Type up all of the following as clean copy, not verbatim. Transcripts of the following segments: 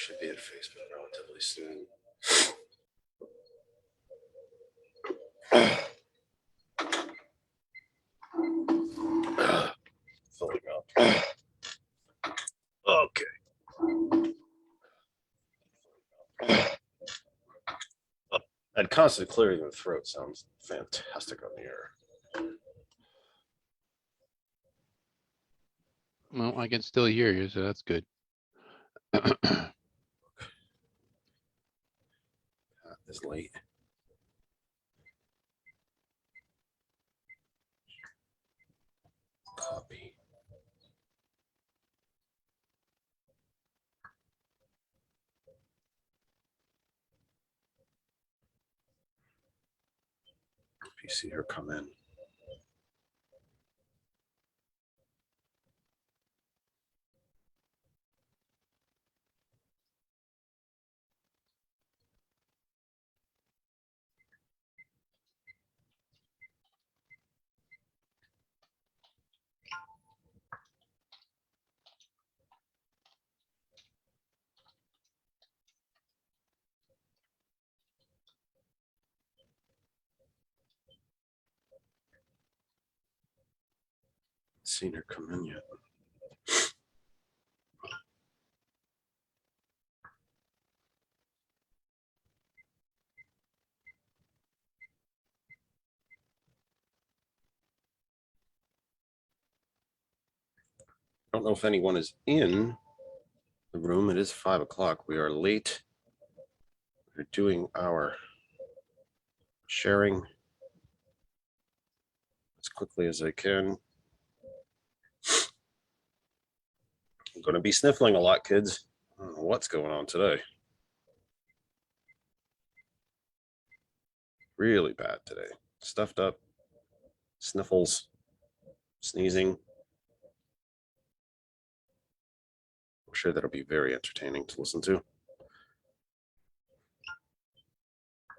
should be at Facebook relatively soon. Filling up. Okay. And constant clearing the throat sounds fantastic on the air. Well, I can still hear you, so that's good. It's late. Copy. If you see her come in. Seen her come in yet. I don't know if anyone is in the room. It is 5 o'clock. We are late. We're doing our sharing as quickly as I can. I'm going to be sniffling a lot, kids. I don't know what's going on today. Really bad today. Stuffed up, sniffles, sneezing. I'm sure that'll be very entertaining to listen to. Of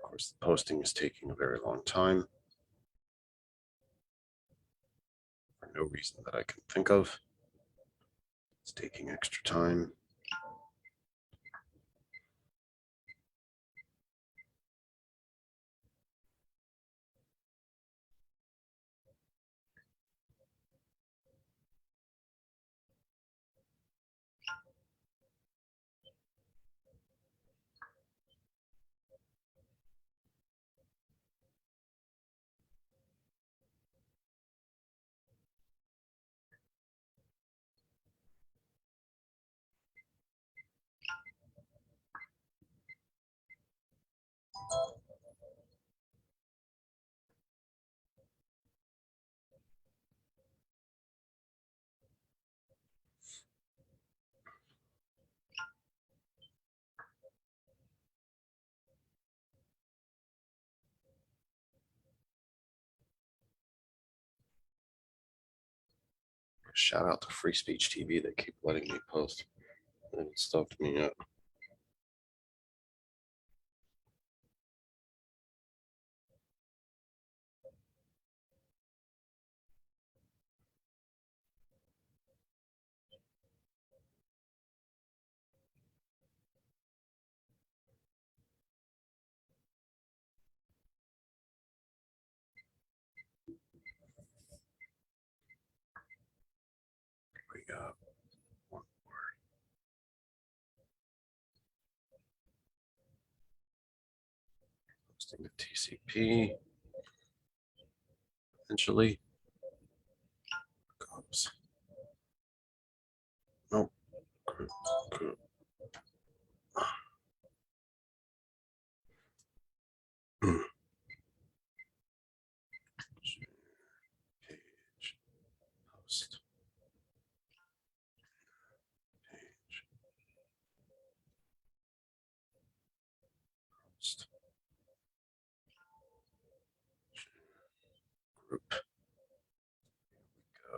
course, the posting is taking a very long time for no reason that I can think of. It's taking extra time. Shout out to Free Speech TV. They keep letting me post. They haven't stopped me yet. We got one more. Posting the TCP. Eventually. Oops. Nope. Group. Page. Post. Page. Post. Group. Here we go.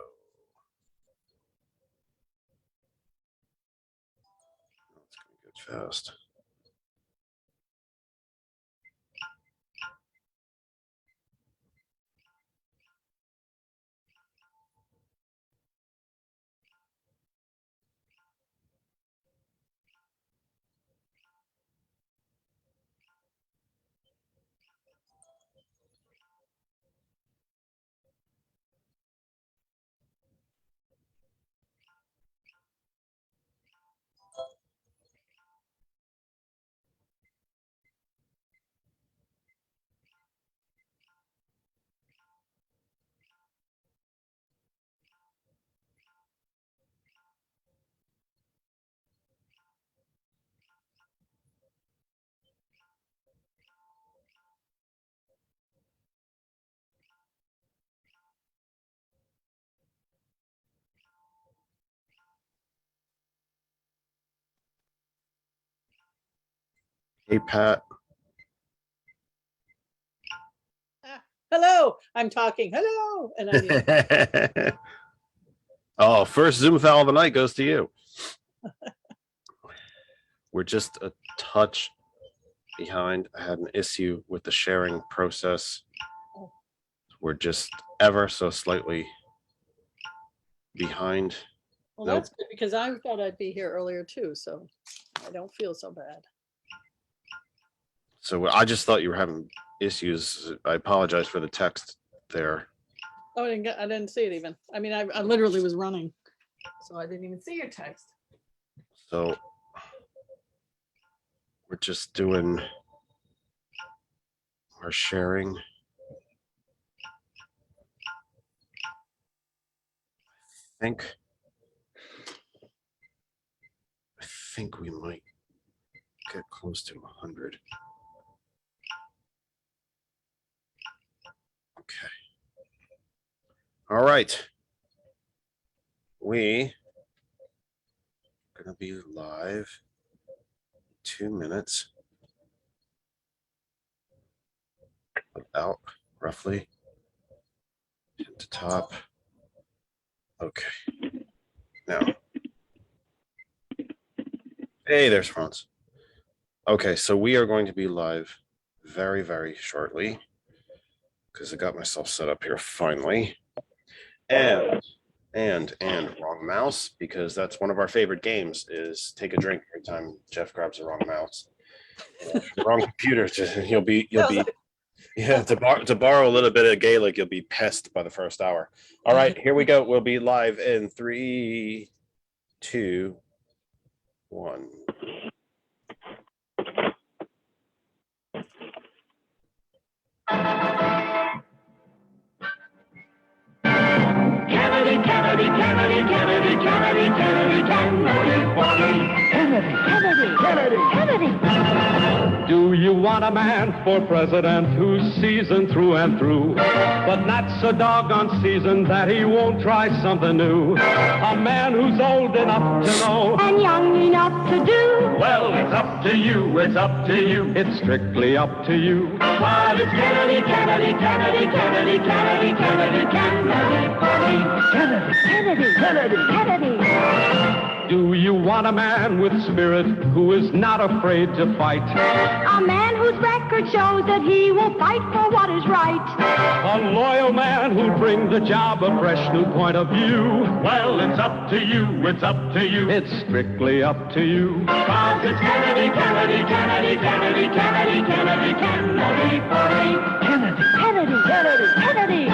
That's going to get fast. Hey, Pat. Hello, I'm talking. Hello. And I mean, Oh, first Zoom foul of the night goes to you. We're just a touch behind. I had an issue with the sharing process. We're just ever so slightly behind. well, that's good because I thought I'd be here earlier too, so I don't feel so bad. So I just thought you were having issues. I apologize for the text there. Oh, I didn't see it even. I mean, I literally was running, so I didn't even see your text. So we're just doing our sharing. I think we might get close to 100. Okay. All right. We are going to be live in 2 minutes. About roughly at the top. Okay. Now. Hey, there's Franz. Okay, so we are going to be live very, very shortly because I got myself set up here finally. And wrong mouse, because that's one of our favorite games is take a drink every time Jeff grabs the wrong mouse. The wrong computer, you'll be yeah, to borrow a little bit of Gaelic, you'll be pest by the first hour. All right, here we go. We'll be live in 3, 2, 1. Kennedy, Kennedy, Kennedy, Kennedy, Kennedy, Kennedy, Kennedy, Kennedy, Kennedy, Kennedy. Do you want a man for president who's seasoned through and through, but not so doggone seasoned that he won't try something new? A man who's old enough to know and young enough to do. Well, it's up to you, it's up to you. It's strictly up to you. But it's Kennedy, Kennedy, Kennedy, Kennedy, Kennedy, Kennedy, Kennedy, Kennedy, Kennedy, Kennedy, Kennedy. Do you want a man with spirit who is not afraid to fight? A man whose record shows that he will fight for what is right. A loyal man who'll bring the job a fresh new point of view. Well, it's up to you, it's up to you. It's strictly up to you. 'Cause it's Kennedy, Kennedy, Kennedy, Kennedy, Kennedy, Kennedy, Kennedy, Kennedy, Kennedy, Kennedy, Kennedy.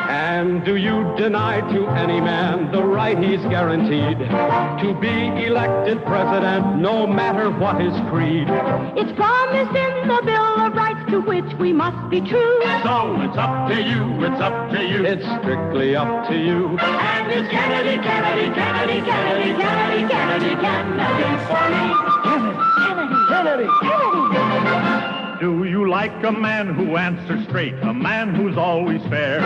And do you deny to any man the right he's guaranteed to be elected president, no matter what his creed? It's promised in the Bill of Rights to which we must be true. So it's up to you, it's up to you. It's strictly up to you. And it's Kennedy, Kennedy, Kennedy, Kennedy, Kennedy, Kennedy, Kennedy, for me. Kennedy, Kennedy, Kennedy, Kennedy. Do you like a man who answers straight, a man who's always fair?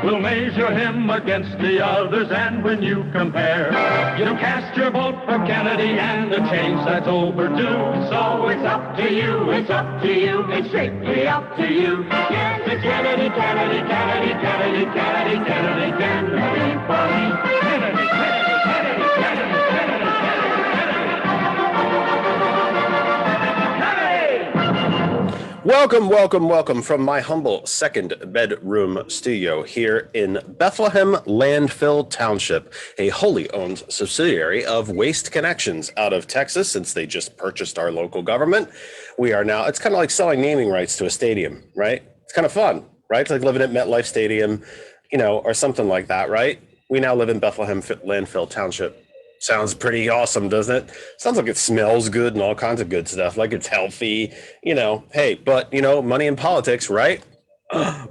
We'll measure him against the others, and when you compare, you cast your vote for Kennedy and a change that's overdue. So it's up to you, it's up to you, it's strictly up to you. Yes, it's Kennedy, Kennedy, Kennedy, Kennedy, Kennedy, Kennedy, Kennedy, for me. Kennedy, Kennedy, Kennedy, Kennedy, Kennedy, Kennedy. Welcome from my humble second bedroom studio here in Bethlehem Landfill Township, a wholly owned subsidiary of Waste Connections out of Texas, since they just purchased our local government. We are now, it's kind of like selling naming rights to a stadium, right? It's kind of fun, right? It's like living at MetLife Stadium, or something like that, right? We now live in Bethlehem Landfill Township. Sounds pretty awesome, doesn't it? Sounds like it smells good and all kinds of good stuff, like it's healthy, hey, but money in politics, right?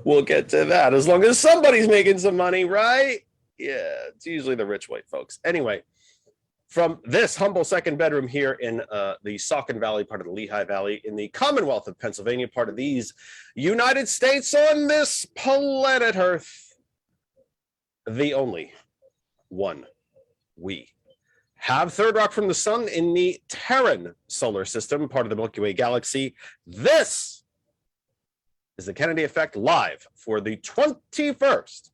We'll get to that as long as somebody's making some money, right? Yeah, it's usually the rich white folks. Anyway, from this humble second bedroom here in the Saucon Valley, part of the Lehigh Valley, in the Commonwealth of Pennsylvania, part of these United States on this planet Earth, the only one we have third rock from the sun in the Terran solar system, part of the Milky Way galaxy. This is the Kennedy Effect live for the 21st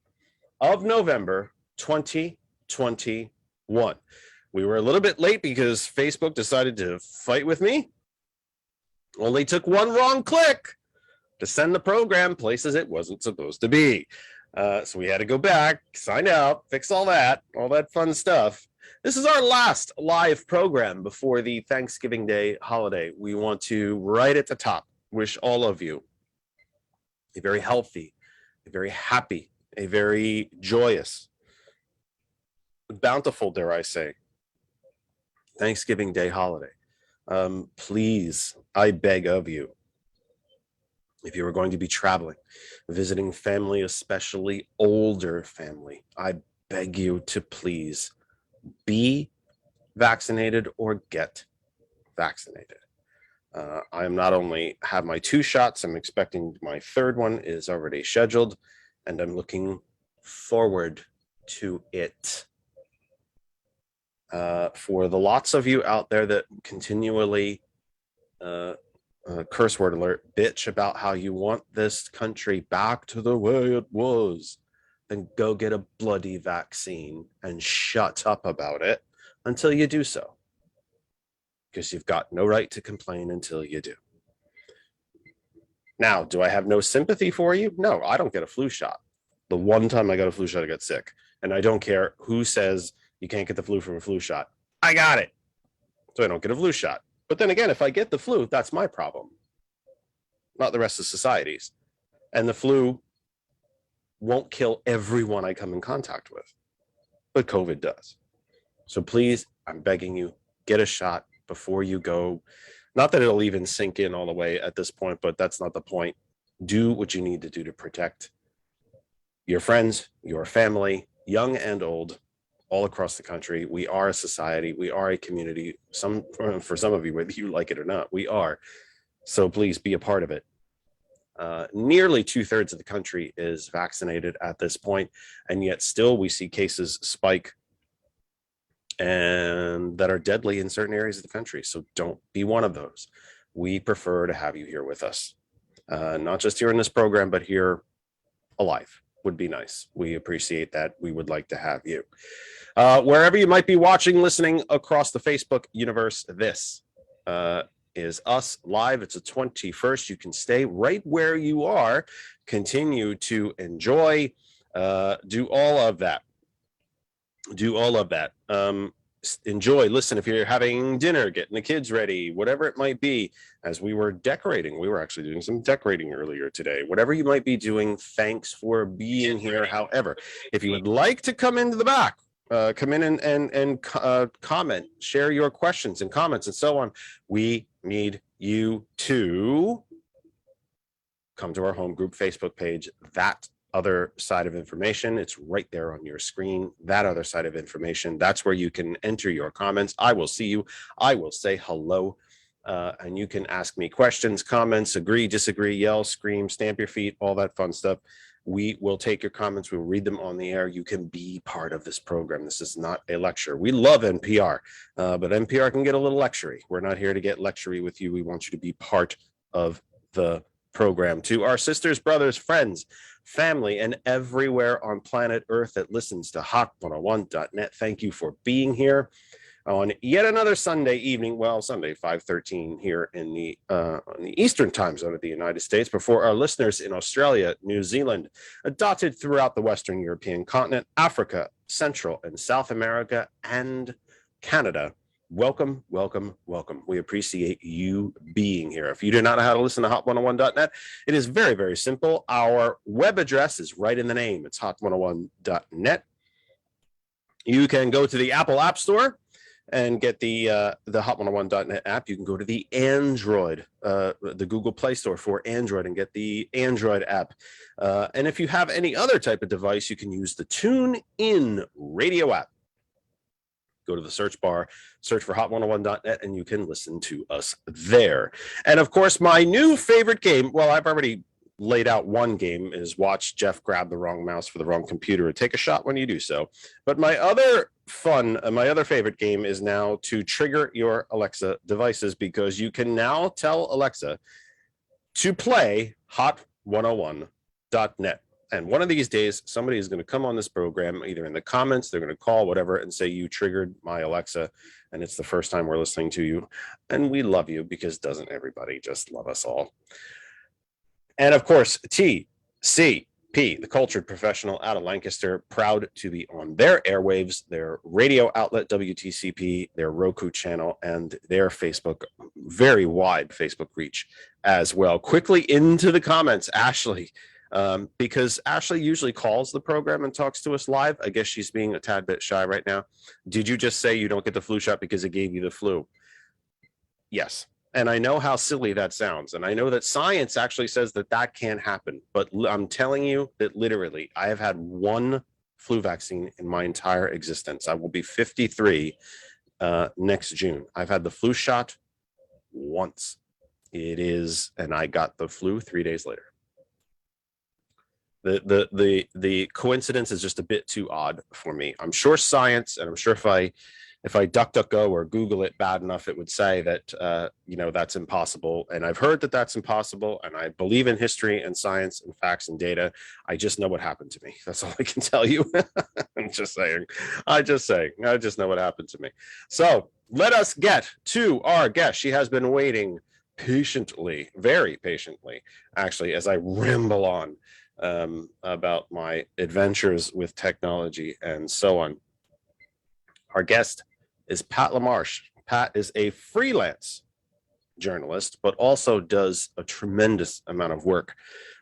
of November, 2021. We were a little bit late because Facebook decided to fight with me. Only took one wrong click to send the program places it wasn't supposed to be. So we had to go back, sign out, fix all that fun stuff. This is our last live program before the Thanksgiving Day holiday. We want to, right at the top, wish all of you a very healthy, a very happy, a very joyous, bountiful, dare I say, Thanksgiving Day holiday. Please, I beg of you, if you are going to be traveling, visiting family, especially older family, I beg you to please be vaccinated or get vaccinated. I am not only have my 2 shots, I'm expecting my 3rd one is already scheduled, and I'm looking forward to it. For the lots of you out there that continually curse word alert, bitch about how you want this country back to the way it was, then go get a bloody vaccine and shut up about it until you do so. Because you've got no right to complain until you do. Now, do I have no sympathy for you? No, I don't get a flu shot. The one time I got a flu shot, I got sick. And I don't care who says you can't get the flu from a flu shot. I got it. So I don't get a flu shot. But then again, if I get the flu, that's my problem, not the rest of society's. And the flu won't kill everyone I come in contact with, but COVID does. So please, I'm begging you, get a shot before you go. Not that it'll even sink in all the way at this point, but that's not the point. Do what you need to do to protect your friends, your family, young and old, all across the country. We are a society. We are a community. For some of you, whether you like it or not, we are. So please be a part of it. Nearly 2/3 of the country is vaccinated at this point, and yet still we see cases spike and that are deadly in certain areas of the country. So don't be one of those. We prefer to have you here with us, not just here in this program, but here alive would be nice. We appreciate that. We would like to have you. Wherever you might be watching, listening across the Facebook universe, this is us live. It's the 21st. You can stay right where you are, continue to enjoy, do all of that. Enjoy, listen, if you're having dinner, getting the kids ready, whatever it might be. As we were decorating, we were actually doing some decorating earlier today. Whatever you might be doing, thanks for being here. However, if you would like to come into the back, come in and comment, share your questions and comments and so on, we need you to come to our home group Facebook page. That other side of information, it's right there on your screen. That other side of information, that's where you can enter your comments. I will see you. I will say hello, and you can ask me questions, comments, agree, disagree, yell, scream, stamp your feet, all that fun stuff. We will take your comments. We'll read them on the air. You can be part of this program. This is not a lecture. We love NPR, but NPR can get a little lectury. We're not here to get lectury with you. We want you to be part of the program. To our sisters, brothers, friends, family, and everywhere on planet Earth that listens to hot101.net, thank you for being here on yet another Sunday evening. Well, Sunday 5:13 here in the on the Eastern time zone of the United States. Before our listeners in Australia, New Zealand, dotted throughout the Western European continent, Africa, Central and South America, and Canada, welcome, welcome, welcome. We appreciate you being here. If you do not know how to listen to hot101.net, it is very, very simple. Our web address is right in the name. It's hot101.net. You can go to the Apple App Store and get the hot101.net app. You can go to the Android, the Google Play Store for Android, and get the Android app. And if you have any other type of device, you can use the TuneIn radio app. Go to the search bar, search for hot101.net, and you can listen to us there. And of course, my new favorite game, well, I've already laid out one game, is watch Jeff grab the wrong mouse for the wrong computer and take a shot when you do so. But my other fun, my other favorite game is now to trigger your Alexa devices, because you can now tell Alexa to play hot101.net. And one of these days, somebody is going to come on this program, either in the comments, they're going to call, whatever, and say, you triggered my Alexa. And it's the first time we're listening to you. And we love you, because doesn't everybody just love us all? And of course, TCP, the cultured professional out of Lancaster, proud to be on their airwaves, their radio outlet, WTCP, their Roku channel, and their Facebook, very wide Facebook reach as well. Quickly into the comments, Ashley, because Ashley usually calls the program and talks to us live. I guess she's being a tad bit shy right now. Did you just say you don't get the flu shot because it gave you the flu? Yes. And I know how silly that sounds. And I know that science actually says that that can happen. But I'm telling you that literally, I have had one flu vaccine in my entire existence. I will be 53 next June. I've had the flu shot once. It is, and I got the flu 3 days later. The coincidence is just a bit too odd for me. I'm sure science, and I'm sure if I DuckDuckGo or Google it bad enough, it would say that, that's impossible. And I've heard that that's impossible. And I believe in history and science and facts and data. I just know what happened to me. That's all I can tell you. I'm just saying. I just know what happened to me. So let us get to our guest. She has been waiting patiently, very patiently, actually, as I ramble on about my adventures with technology and so on. Our guest is Pat Lamarche. Pat is a freelance journalist, but also does a tremendous amount of work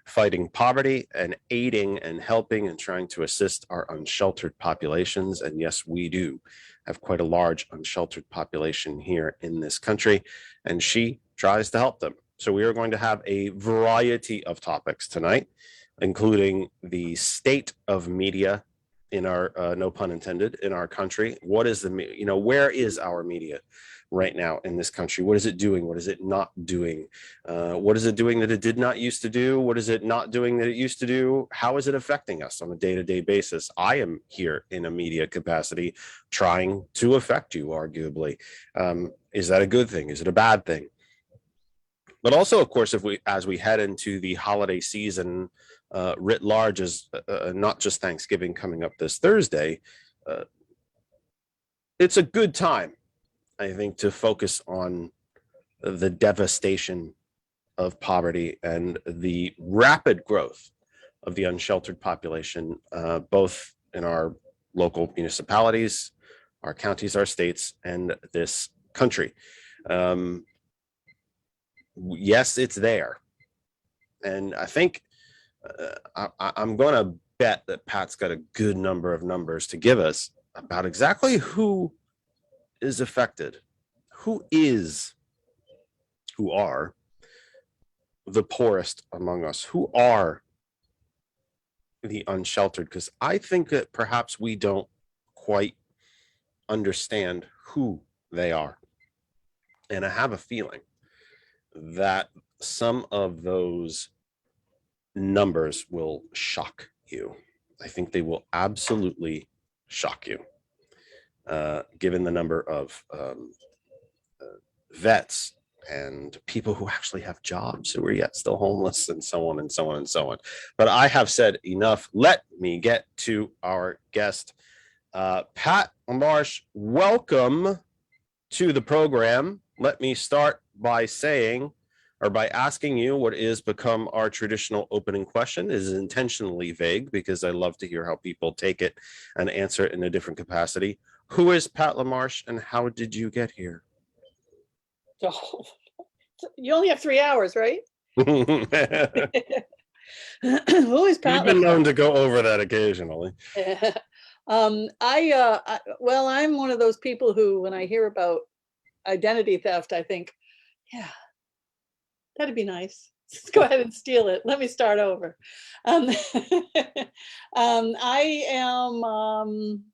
fighting poverty and aiding and helping and trying to assist our unsheltered populations. And yes, we do have quite a large unsheltered population here in this country, and she tries to help them. So we are going to have a variety of topics tonight, including the state of media in our, no pun intended, in our country. What is where is our media right now in this country? What is it doing? What is it not doing? What is it doing that it did not used to do? What is it not doing that it used to do? How is it affecting us on a day-to-day basis? I am here in a media capacity trying to affect you, arguably. Is that a good thing? Is it a bad thing? But also, of course, as we head into the holiday season, writ large, as not just Thanksgiving coming up this Thursday, it's a good time, I think, to focus on the devastation of poverty and the rapid growth of the unsheltered population, both in our local municipalities, our counties, our states, and this country. Yes, it's there. And I think I'm going to bet that Pat's got a good number of numbers to give us about exactly who is affected, who are the poorest among us, who are the unsheltered, because I think that perhaps we don't quite understand who they are. And I have a feeling that some of those numbers will shock you. I think they will absolutely shock you, given the number of vets and people who actually have jobs who are yet still homeless, and so on and so on and so on. But I have said enough. Let me get to our guest. Pat Lamarche, welcome to the program. Let me start by saying, or by asking you, what is become our traditional opening question. It is intentionally vague because I love to hear how people take it and answer it in a different capacity. Who is Pat Lamarche, and how did you get here? Oh, you only have 3 hours, right? Who is Pat? We've been known to go over that occasionally. Well, I'm one of those people who, when I hear about identity theft, I think, yeah, that'd be nice. Let's go ahead and steal it. Let me start over. I am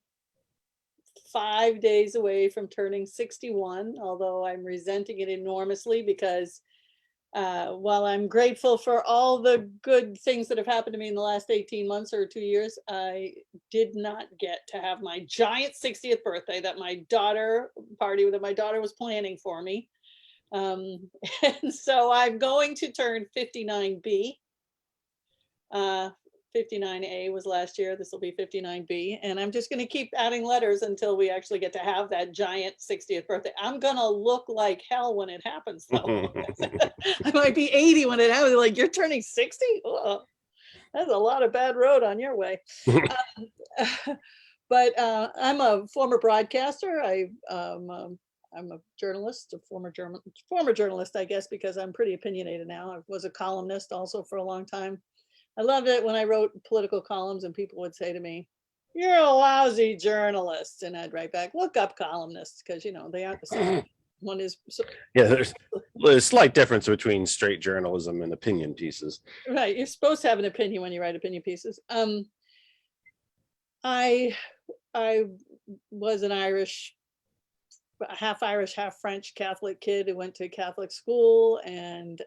5 days away from turning 61, although I'm resenting it enormously because While I'm grateful for all the good things that have happened to me in the last 18 months or 2 years, I did not get to have my giant 60th birthday that my daughter was planning for me. And so I'm going to turn 59B. 59A was last year. This will be 59B. And I'm just going to keep adding letters until we actually get to have that giant 60th birthday. I'm going to look like hell when it happens, though. I might be 80 when it happens. Like, you're turning 60? Oh, that's a lot of bad road on your way. But I'm a former broadcaster. I'm a journalist, a former journalist, I guess, because I'm pretty opinionated now. I was a columnist also for a long time. I loved it when I wrote political columns and people would say to me, "You're a lousy journalist." And I'd write back, "Look up columnists," because, you know, they aren't the same. One is, Yeah, there's a slight difference between straight journalism and opinion pieces. right. You're supposed to have an opinion when you write opinion pieces. I was an half Irish, half French Catholic kid who went to Catholic school, and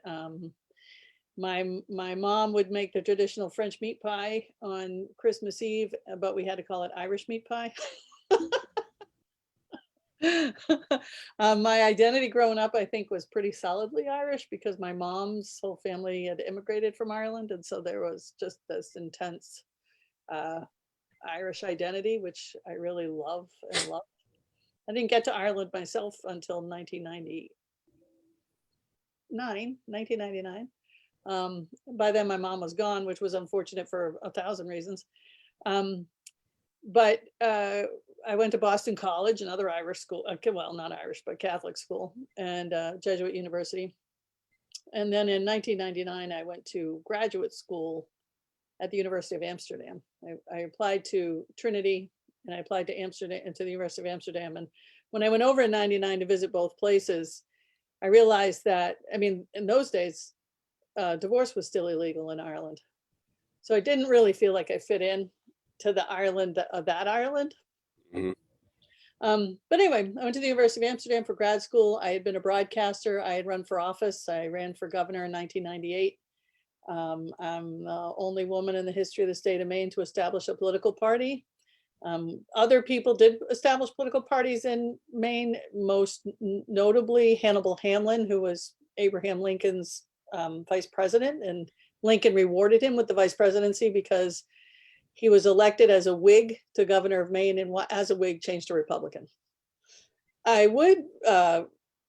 my mom would make the traditional French meat pie on Christmas Eve, but we had to call it Irish meat pie. My identity growing up, I think, was pretty solidly Irish because my mom's whole family had immigrated from Ireland, and so there was just this intense Irish identity, which I really love and love. I didn't get to Ireland myself until 1999. By then my mom was gone, which was unfortunate for 1,000 reasons. But I went to Boston College, another Irish school, well, not Irish, but Catholic school, and Jesuit University. And then in 1999, I went to graduate school at the University of Amsterdam. I applied to Trinity, and I applied to Amsterdam and to the University of Amsterdam. And when I went over in 99 to visit both places, I realized that, I mean, in those days, divorce was still illegal in Ireland. So I didn't really feel like I fit in to the Ireland of that Ireland. Mhm. But anyway, I went to the University of Amsterdam for grad school. I had been a broadcaster. I had run for office. I ran for governor in 1998. I'm the only woman in the history of the state of Maine to establish a political party. Other people did establish political parties in Maine, most notably Hannibal Hamlin, who was Abraham Lincoln's vice president, and Lincoln rewarded him with the vice presidency because he was elected as a Whig to governor of Maine, and as a Whig changed to Republican. I would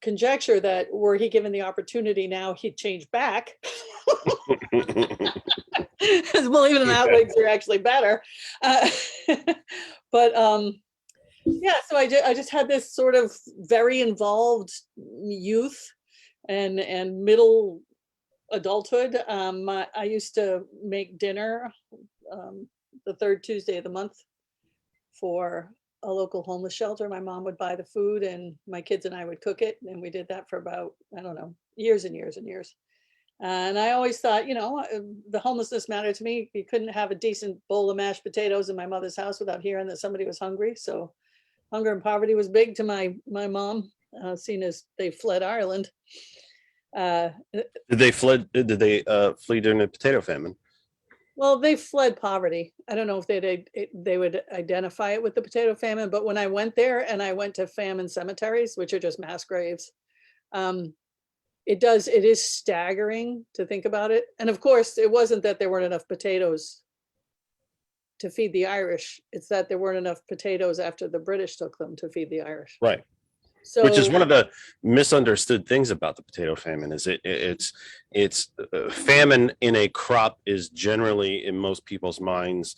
conjecture that were he given the opportunity now, he'd change back. Believe it or not, Whigs are actually better. But yeah, so I just had this sort of very involved youth and middle adulthood. I used to make dinner the third Tuesday of the month for a local homeless shelter. My mom would buy the food and my kids and I would cook it. And we did that for about, I don't know, years and years and years. And I always thought, you know, the homelessness mattered to me. You couldn't have a decent bowl of mashed potatoes in my mother's house without hearing that somebody was hungry. So hunger and poverty was big to my mom, seeing as they fled Ireland. Did they flee during the potato famine? Well, they fled poverty. I don't know if they would identify it with the potato famine, but when I went there and I went to famine cemeteries, which are just mass graves, it is staggering to think about it. And of course, it wasn't that there weren't enough potatoes to feed the Irish. It's that there weren't enough potatoes after the British took them to feed the Irish. Right. So, which is one of the misunderstood things about the potato famine is it's famine in a crop is generally in most people's minds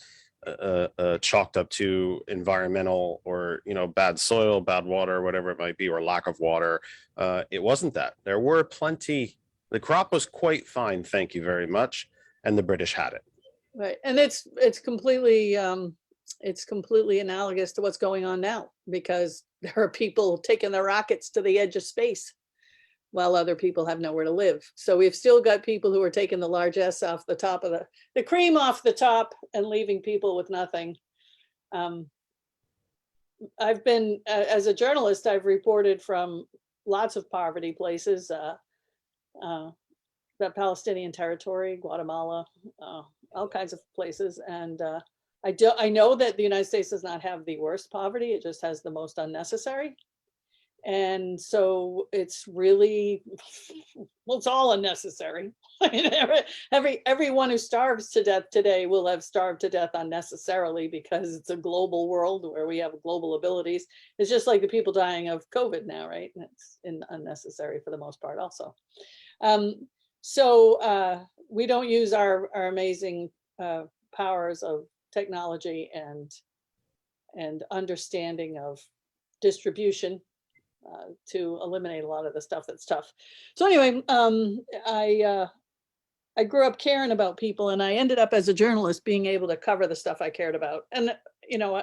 chalked up to environmental or, you know, bad soil, bad water, whatever it might be, or lack of water. It wasn't that. There were plenty. The crop was quite fine, thank you very much, and the British had it. right, and it's completely analogous to what's going on now, because there are people taking their rockets to the edge of space while other people have nowhere to live. So we've still got people who are taking the largesse off the top of the cream off the top and leaving people with nothing. I've been, as a journalist, I've reported from lots of poverty places. that Palestinian territory, Guatemala, all kinds of places. And I know that the United States does not have the worst poverty. It just has the most unnecessary. And so it's really, well, it's all unnecessary. I mean, everyone who starves to death today will have starved to death unnecessarily, because it's a global world where we have global abilities. It's just like the people dying of COVID now, right? And it's unnecessary for the most part also. So we don't use our amazing powers of technology and understanding of distribution to eliminate a lot of the stuff that's tough. So anyway, I grew up caring about people, and I ended up as a journalist being able to cover the stuff I cared about. And you know,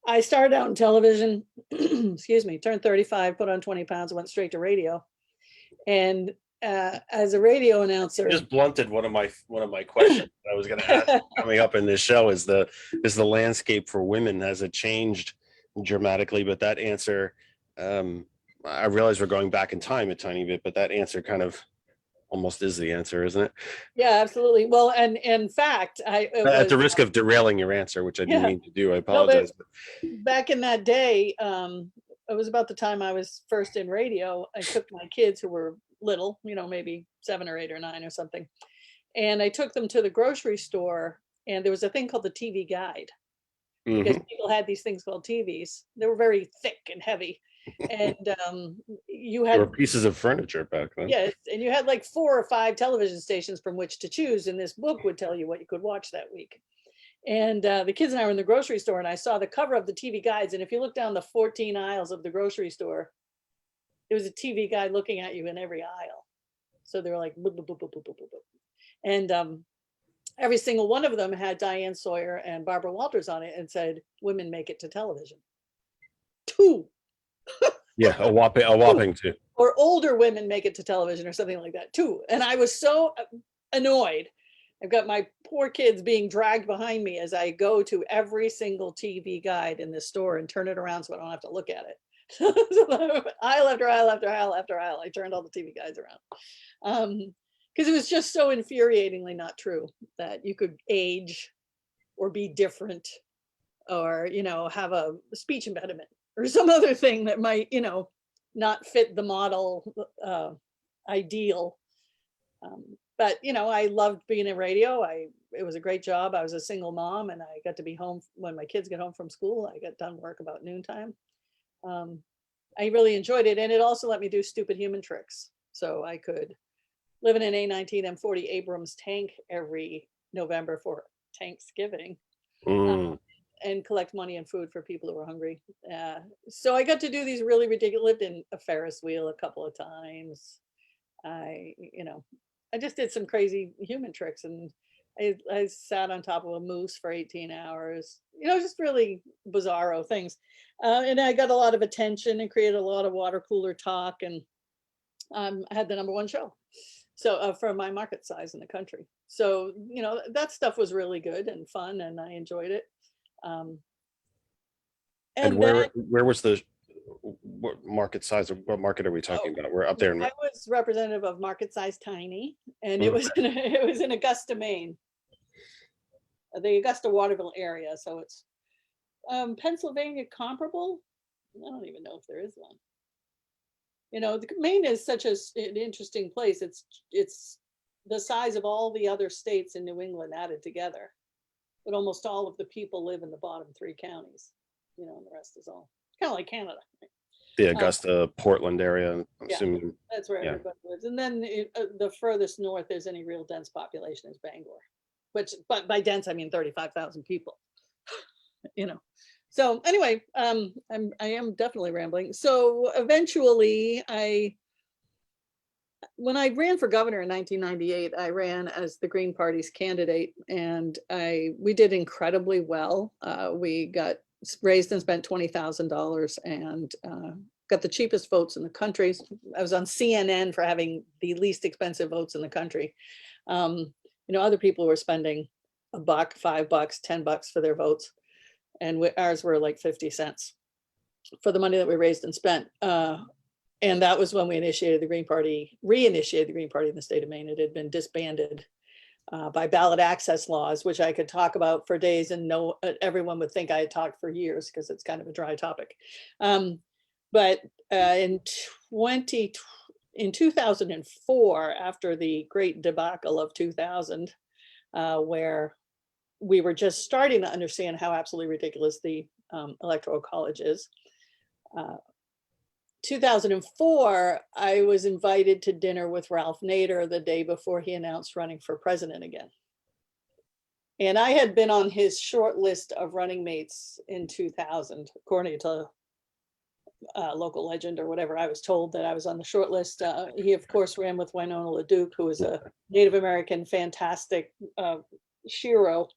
I started out in television, excuse me, turned 35, put on 20 pounds, went straight to radio. And as a radio announcer, You just blunted one of my questions I was going to ask coming up in this show. Is the landscape for women, has it changed dramatically? But that answer, I realize we're going back in time a tiny bit, but that answer kind of almost is the answer, isn't it? Yeah, absolutely. Well, and in fact, At the risk of derailing your answer, which I didn't mean to do, I apologize. Back in that day, it was about the time I was first in radio. I took my kids, who were little, you know, maybe 7 or 8 or 9 or something, and I took them to the grocery store, and there was a thing called the TV guide, because people had these things called TVs. They were very thick and heavy, and you had, They were pieces of furniture back then. yes, and you had like 4 or 5 television stations from which to choose, and this book would tell you what you could watch that week. And the kids and I were in the grocery store, and I saw the cover of the TV guides, and if you look down the 14 aisles of the grocery store, there was a TV guide looking at you in every aisle. So they were like, boop, boop, boop, boop, boop, boop, boop. And every single one of them had Diane Sawyer and Barbara Walters on it, and said, "Women make it to television." 2. Yeah, a whopping 2. Or older women make it to television, or something like that, 2. And I was so annoyed. I've got my poor kids being dragged behind me as I go to every single TV guide in this store and turn it around so I don't have to look at it. Aisle after aisle after aisle after aisle, I turned all the TV guides around. Because it was just so infuriatingly not true that you could age or be different, or, you know, have a speech impediment or some other thing that might, you know, not fit the model ideal. But, you know, I loved being in radio. It was a great job. I was a single mom, and I got to be home when my kids get home from school. I got done work about noontime. I really enjoyed it. And it also let me do stupid human tricks. So I could live in an A-19 M40 Abrams tank every November for Thanksgiving, and collect money and food for people who were hungry. So I got to do these really ridiculous, lived in a Ferris wheel a couple of times. I just did some crazy human tricks, and I sat on top of a moose for 18 hours, you know, just really bizarro things. And I got a lot of attention and created a lot of water cooler talk, and I had the #1 show. So for my market size in the country. So, you know, that stuff was really good and fun, and I enjoyed it. And where was what market size, or what market are we talking about? We're up there. I was representative of Market Size Tiny, and it was in Augusta, Maine, the Augusta Waterville area. So it's Pennsylvania comparable. I don't even know if there is one. You know, Maine is such an interesting place. It's the size of all the other states in New England added together, but almost all of the people live in the bottom 3 counties. You know, and the rest is all kind of like Canada. Right? The Augusta, Portland area. I'm assuming. That's where everybody lives. And then the furthest north there's any real dense population is Bangor, but by dense I mean 35,000 people. You know. So anyway, I am definitely rambling. So eventually, when I ran for governor in 1998, I ran as the Green Party's candidate, and we did incredibly well. We got raised and spent $20,000 and got the cheapest votes in the country. I was on CNN for having the least expensive votes in the country. You know, other people were spending $1, $5, $10 for their votes, and ours were like 50 cents for the money that we raised and spent. And that was when we initiated the Green Party, reinitiated the Green Party in the state of Maine. It had been disbanded by ballot access laws, which I could talk about for days, and everyone would think I had talked for years because it's kind of a dry topic. But in 2004, after the great debacle of 2000, where we were just starting to understand how absolutely ridiculous the Electoral College is, 2004, I was invited to dinner with Ralph Nader the day before he announced running for president again. And I had been on his short list of running mates in 2000, according to local legend or whatever. I was told that I was on the short list. He, of course, ran with Winona LaDuke, who is a Native American, fantastic shero.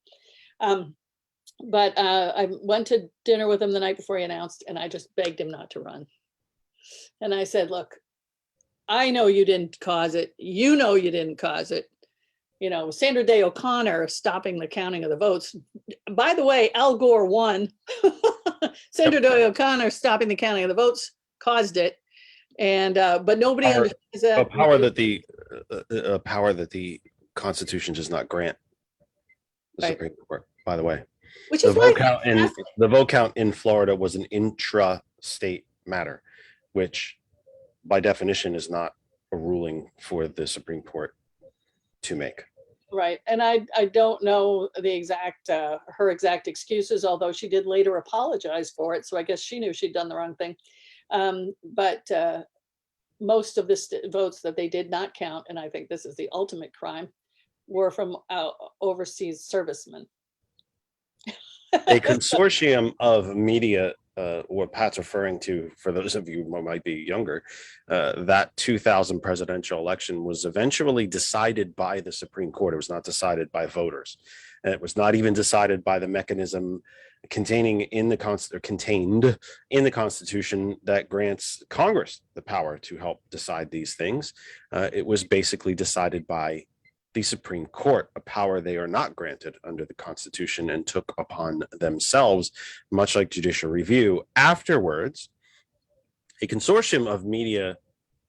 But I went to dinner with him the night before he announced, and I just begged him not to run. And I said, look, I know you didn't cause it. You know you didn't cause it. You know, Sandra Day O'Connor stopping the counting of the votes. By the way, Al Gore won. Sandra Day O'Connor stopping the counting of the votes caused it. And but nobody understands that. A power that the Constitution does not grant the Right. Supreme Court, by the way. Which The is why vote count in Florida was an intra-state matter, which by definition is not a ruling for the Supreme Court to make. right. And I don't know the exact her exact excuses, although she did later apologize for it. So I guess she knew she'd done the wrong thing. But most of the votes that they did not count, and I think this is the ultimate crime, were from overseas servicemen. A consortium of media, what Pat's referring to, for those of you who might be younger, that 2000 presidential election was eventually decided by the Supreme Court. It was not decided by voters. And it was not even decided by the mechanism contained in the Constitution that grants Congress the power to help decide these things. It was basically decided by the Supreme Court, a power they are not granted under the Constitution and took upon themselves, much like judicial review. Afterwards, a consortium of media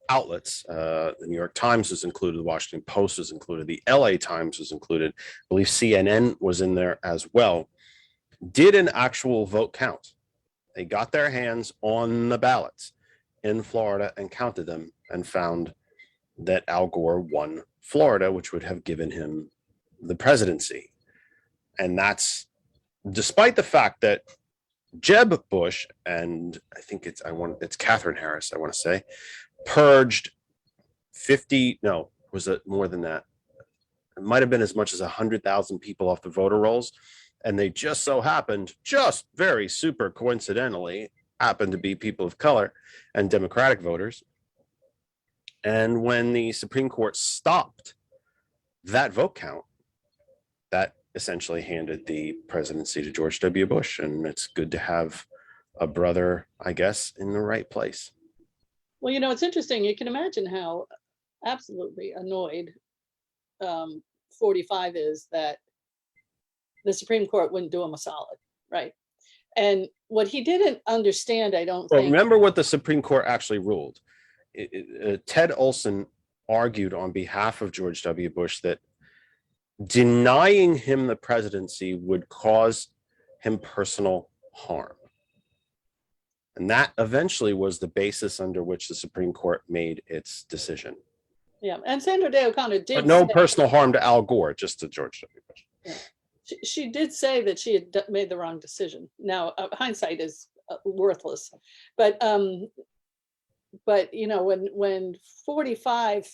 outlets, the New York Times was included, the Washington Post was included, the LA Times was included, I believe CNN was in there as well, did an actual vote count. They got their hands on the ballots in Florida and counted them and found that Al Gore won Florida, which would have given him the presidency. And that's despite the fact that Jeb Bush, and I think it's Catherine Harris, I want to say, purged 50, no, was it more than that? It might have been as much as 100,000 people off the voter rolls. And they just so happened, just very super coincidentally, happened to be people of color and Democratic voters. And when the Supreme Court stopped that vote count, that essentially handed the presidency to George W. Bush. And it's good to have a brother, I guess, in the right place. Well, you know, it's interesting. You can imagine how absolutely annoyed 45 is that the Supreme Court wouldn't do him a solid, right? And what he didn't understand, I don't think. Remember what the Supreme Court actually ruled. Ted Olson argued on behalf of George W. Bush that denying him the presidency would cause him personal harm. And that eventually was the basis under which the Supreme Court made its decision. Yeah, and Sandra Day O'Connor did. But no say, personal harm to Al Gore, just to George W. Bush. Yeah. She did say that she had made the wrong decision. Now, hindsight is worthless, but you know, when 45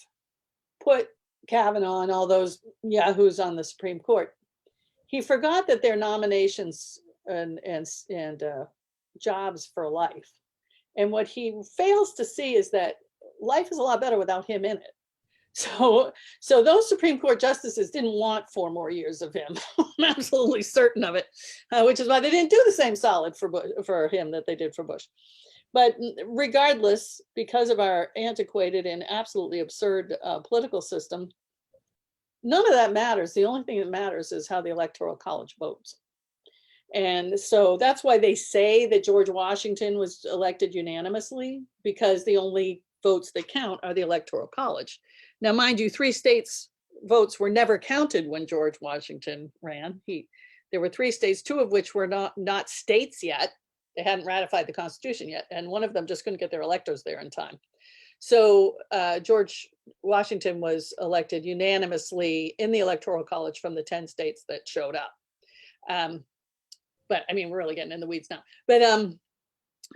put Kavanaugh and all those yahoos on the Supreme Court, he forgot that they're nominations and jobs for life. And what he fails to see is that life is a lot better without him in it. So those Supreme Court justices didn't want 4 more years of him. I'm absolutely certain of it, which is why they didn't do the same solid for him that they did for Bush. But regardless, because of our antiquated and absolutely absurd political system, none of that matters. The only thing that matters is how the Electoral College votes. And so that's why they say that George Washington was elected unanimously, because the only votes that count are the Electoral College. Now, mind you, 3 states' votes were never counted when George Washington ran. There were 3 states, 2 of which were not states yet. They hadn't ratified the Constitution yet, and one of them just couldn't get their electors there in time. So George Washington was elected unanimously in the Electoral College from the 10 states that showed up. But I mean, we're really getting in the weeds now. But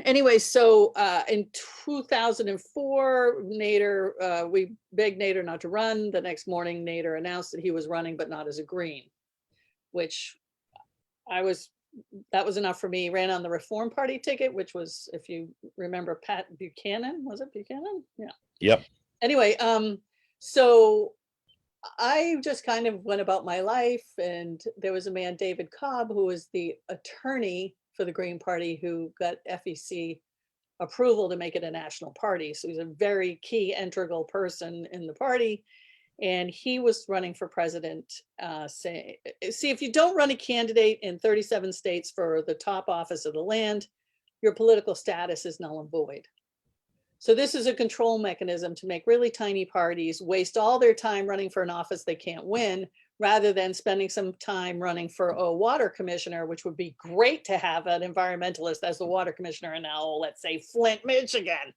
anyway, so in 2004, Nader, we begged Nader not to run. The next morning, Nader announced that he was running, but not as a Green, which that was enough for me. Ran on the Reform Party ticket, which was, if you remember, Pat Buchanan. Was it Buchanan? Yeah. Yep. Anyway, so I just kind of went about my life, and there was a man, David Cobb, who was the attorney for the Green Party, who got FEC approval to make it a national party. So he's a very key integral person in the party. And he was running for president, saying, see, if you don't run a candidate in 37 states for the top office of the land, your political status is null and void. So this is a control mechanism to make really tiny parties waste all their time running for an office they can't win, rather than spending some time running for a water commissioner, which would be great to have an environmentalist as the water commissioner in now, let's say, Flint, Michigan.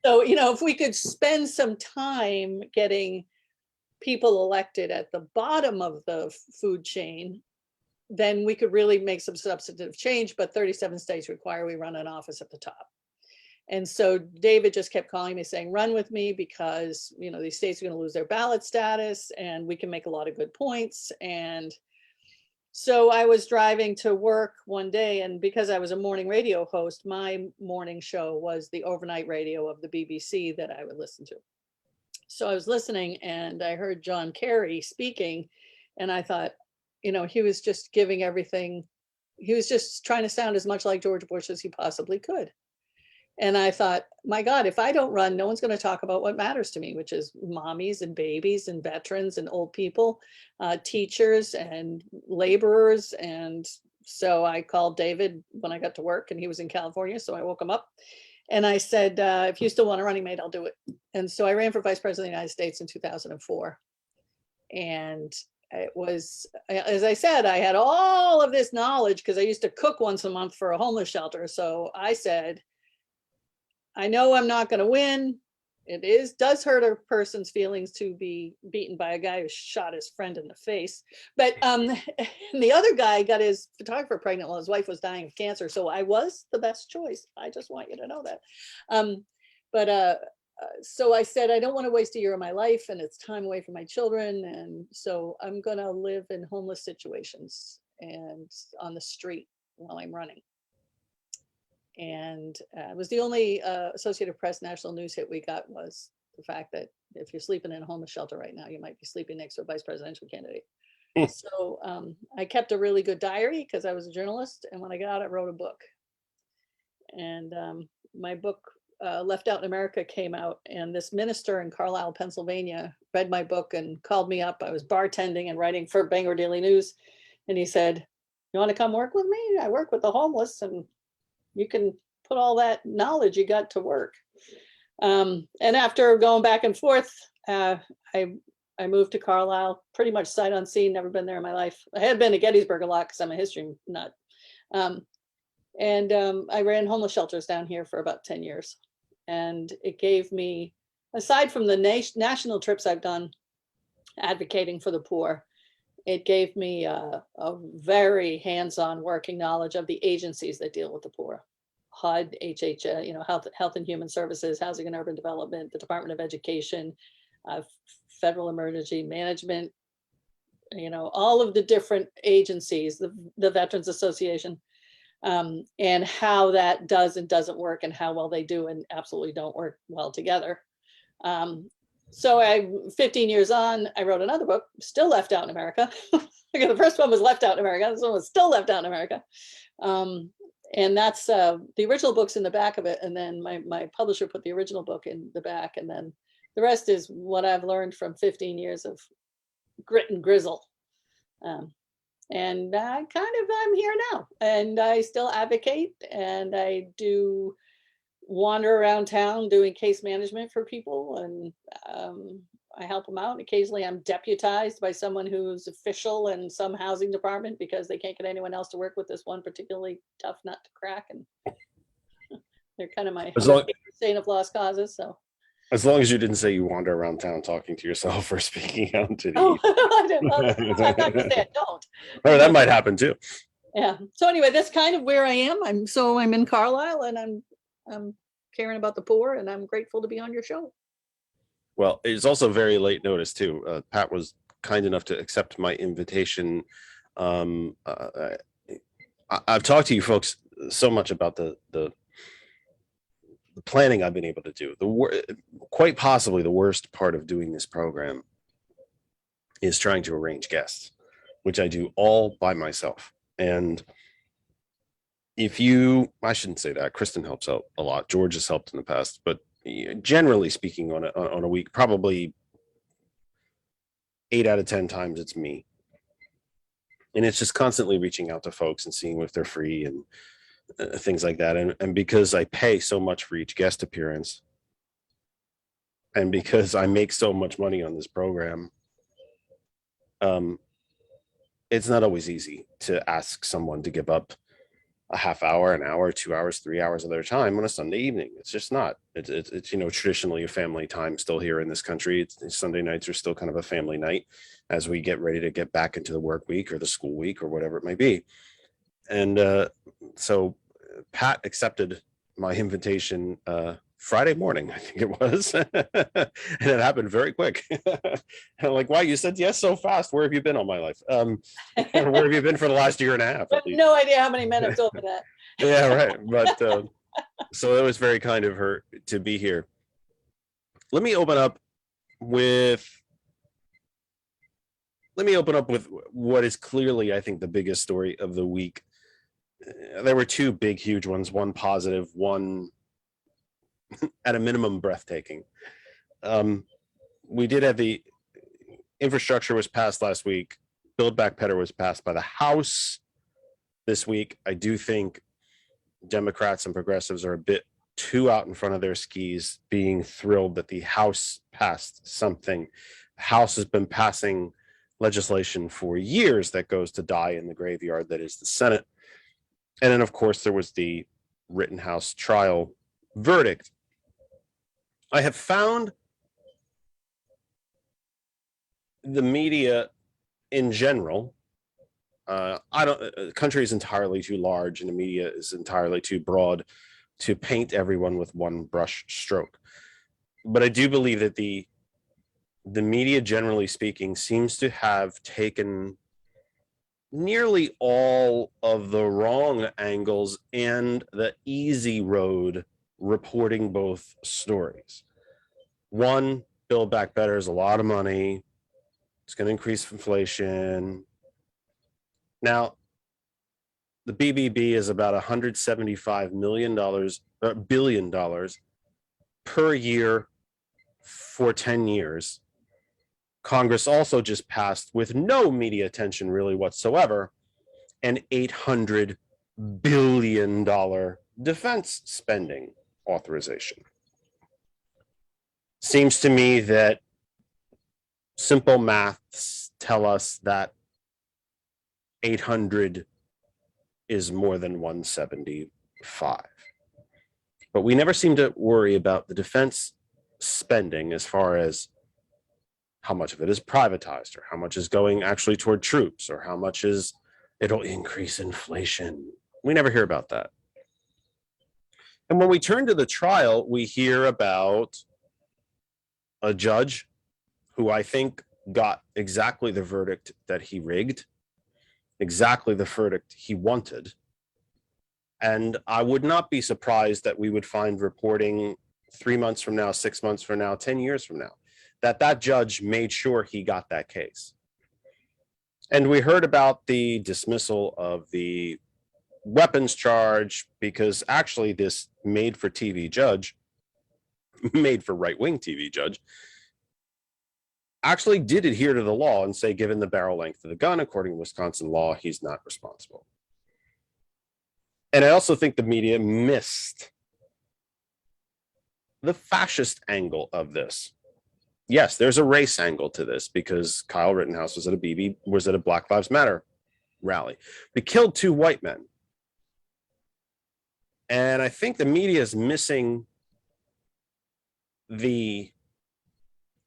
So, if we could spend some time getting people elected at the bottom of the food chain, then we could really make some substantive change. But 37 states require we run an office at the top. And so David just kept calling me saying, run with me, because, these states are going to lose their ballot status and we can make a lot of good points. And so I was driving to work one day, and because I was a morning radio host, my morning show was the overnight radio of the BBC that I would listen to. So I was listening and I heard John Kerry speaking, and I thought, he was just giving everything. He was just trying to sound as much like George Bush as he possibly could. And I thought, my God, if I don't run, no one's going to talk about what matters to me, which is mommies and babies and veterans and old people, teachers and laborers. And so I called David when I got to work, and he was in California. So I woke him up and I said, if you still want a running mate, I'll do it. And so I ran for vice president of the United States in 2004. And it was, as I said, I had all of this knowledge because I used to cook once a month for a homeless shelter. So I said, I know I'm not going to win. It does hurt a person's feelings to be beaten by a guy who shot his friend in the face. But the other guy got his photographer pregnant while his wife was dying of cancer. So I was the best choice. I just want you to know that. So I said, I don't want to waste a year of my life, and it's time away from my children. And so I'm going to live in homeless situations and on the street while I'm running. And it was the only Associated Press national news hit we got, was the fact that if you're sleeping in a homeless shelter right now, you might be sleeping next to a vice presidential candidate. So I kept a really good diary because I was a journalist. And when I got out, I wrote a book. And my book, Left Out in America, came out. And this minister in Carlisle, Pennsylvania, read my book and called me up. I was bartending and writing for Bangor Daily News. And he said, you want to come work with me? I work with the homeless, and you can put all that knowledge you got to work. And after going back and forth, I moved to Carlisle, pretty much sight unseen, never been there in my life. I had been to Gettysburg a lot because I'm a history nut. I ran homeless shelters down here for about 10 years. And it gave me, aside from the national trips I've done advocating for the poor, it gave me a very hands-on working knowledge of the agencies that deal with the poor. HUD, Health and Human Services, Housing and Urban Development, the Department of Education, Federal Emergency Management, all of the different agencies, the Veterans Association, and how that does and doesn't work, and how well they do and absolutely don't work well together. So 15 years on, I wrote another book, Still Left Out in America. The first one was Left Out in America. This one was Still Left Out in America. And that's the original book's in the back of it. And then my publisher put the original book in the back. And then the rest is what I've learned from 15 years of grit and grizzle. And I'm here now. And I still advocate, and I do wander around town doing case management for people, and I help them out. Occasionally I'm deputized by someone who's official in some housing department because they can't get anyone else to work with this one particularly tough nut to crack, and they're kind of my As long, saint of lost causes. So as long as you didn't say you wander around town talking to yourself or speaking out to the oh, I'm not gonna say I don't. or that might happen too. Yeah. So anyway, that's kind of where I am. I'm in Carlisle, and I'm caring about the poor, and I'm grateful to be on your show. Well, it's also very late notice too. Pat was kind enough to accept my invitation. I've talked to you folks so much about the planning I've been able to do. Quite possibly the worst part of doing this program is trying to arrange guests, which I do all by myself. And I shouldn't say that. Kristen helps out a lot. George has helped in the past, but generally speaking, on a week, probably 8 out of 10 times it's me. And it's just constantly reaching out to folks and seeing if they're free and things like that. And because I pay so much for each guest appearance, and because I make so much money on this program, it's not always easy to ask someone to give up a half hour, an hour, 2 hours, 3 hours of their time on a Sunday evening. It's just not. It's traditionally a family time still here in this country. Sunday nights are still kind of a family night as we get ready to get back into the work week or the school week or whatever it may be. And so Pat accepted my invitation Friday morning, I think it was, and it happened very quick. I'm like, wow, you said yes so fast. Where have you been all my life? Where have you been for the last year and a half? I have no idea how many men have told me that. Yeah, right. But so it was very kind of her to be here. Let me open up with what is clearly, I think, the biggest story of the week. There were two big, huge ones, one positive, one at a minimum breathtaking. We did have the infrastructure was passed last week. Build Back Better was passed by the House this week. I do think Democrats and progressives are a bit too out in front of their skis being thrilled that the House passed something. The House has been passing legislation for years that goes to die in the graveyard that is the Senate. And then, of course, there was the Rittenhouse trial verdict. I have found the media in general, the country is entirely too large and the media is entirely too broad to paint everyone with one brush stroke. But I do believe that the media, generally speaking, seems to have taken nearly all of the wrong angles and the easy road reporting both stories. One, Build Back Better is a lot of money. It's going to increase inflation. Now, the BBB is about $175 billion per year for 10 years. Congress also just passed, with no media attention really whatsoever, an $800 billion defense spending authorization. Seems to me that simple maths tell us that 800 is more than 175. But we never seem to worry about the defense spending as far as how much of it is privatized or how much is going actually toward troops or how much is it'll increase inflation. We never hear about that. And when we turn to the trial, we hear about a judge who I think got exactly the verdict that he rigged, exactly the verdict he wanted. And I would not be surprised that we would find reporting 3 months from now, 6 months from now, 10 years from now, that judge made sure he got that case. And we heard about the dismissal of the weapons charge because actually this made for right-wing TV judge, actually did adhere to the law and say, given the barrel length of the gun, according to Wisconsin law, he's not responsible. And I also think the media missed the fascist angle of this. Yes, there's a race angle to this because Kyle Rittenhouse was at a Black Lives Matter rally. We killed 2 white men. And I think the media is missing the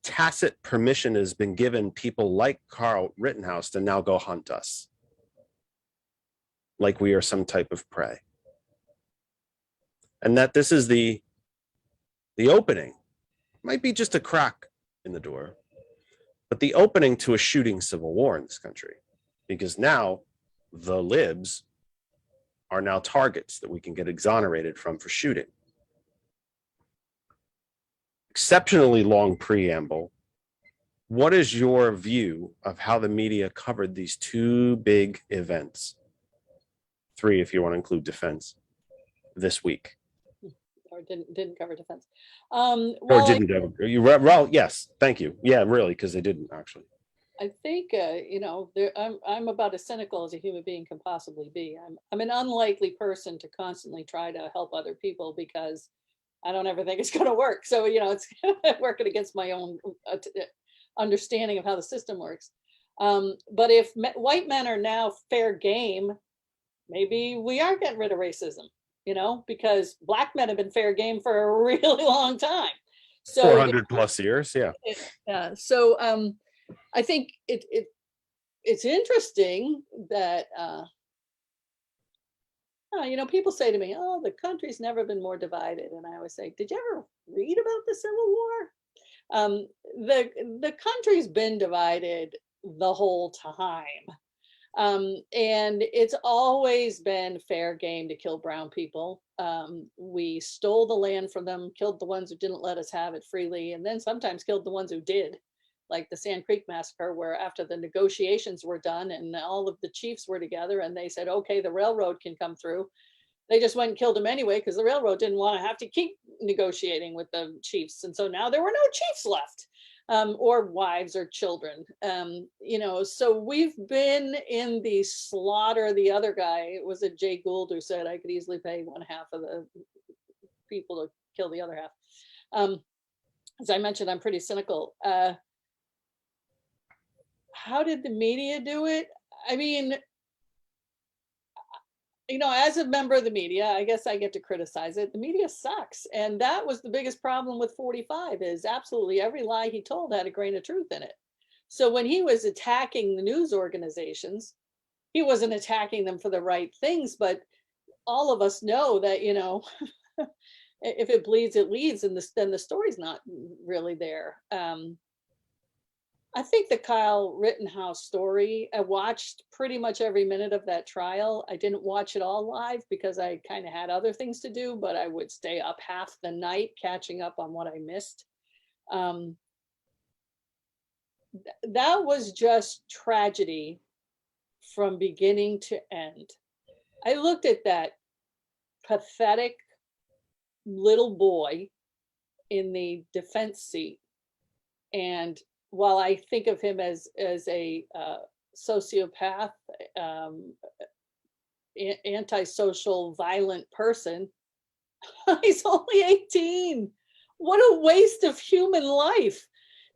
tacit permission has been given people like Kyle Rittenhouse to now go hunt us like we are some type of prey. And that this is the opening. Might be just a crack in the door, but the opening to a shooting civil war in this country, because now the libs are now targets that we can get exonerated from for shooting. Exceptionally long preamble. What is your view of how the media covered these 2 big events? 3, if you want to include defense, this week? Or didn't cover defense. Or Well, didn't ever. Well, yes, thank you. Yeah, really, because they didn't actually. I think you know, I'm about as cynical as a human being can possibly be. I'm an unlikely person to constantly try to help other people because I don't ever think it's going to work. So you know, it's working against my own understanding of how the system works. But if white men are now fair game, maybe we are getting rid of racism. You know, because black men have been fair game for a really long time. So 400 plus years, yeah. So I think it's interesting that you know, people say to me, "Oh, the country's never been more divided," and I always say, "Did you ever read about the Civil War?" The country's been divided the whole time. And it's always been fair game to kill brown people. We stole the land from them, killed the ones who didn't let us have it freely, and then sometimes killed the ones who did, like the Sand Creek Massacre, where after the negotiations were done and all of the chiefs were together and they said, okay, the railroad can come through. They just went and killed them anyway because the railroad didn't want to have to keep negotiating with the chiefs. And so now there were no chiefs left. Or wives or children, you know, so we've been in the slaughter. The other guy, it was a Jay Gould who said I could easily pay 1/2 of the people to kill the other half. As I mentioned, I'm pretty cynical. How did the media do it? I mean, you know, as a member of the media, I guess I get to criticize it. The media sucks. And that was the biggest problem with 45 is absolutely every lie he told had a grain of truth in it. So when he was attacking the news organizations, he wasn't attacking them for the right things, but all of us know that, you know, if it bleeds, it leads, and then the story's not really there. I think the Kyle Rittenhouse story, I watched pretty much every minute of that trial. I didn't watch it all live because I kind of had other things to do, but I would stay up half the night catching up on what I missed. That was just tragedy from beginning to end. I looked at that pathetic little boy in the defense seat, and while I think of him as a sociopath, antisocial, violent person, he's only 18. What a waste of human life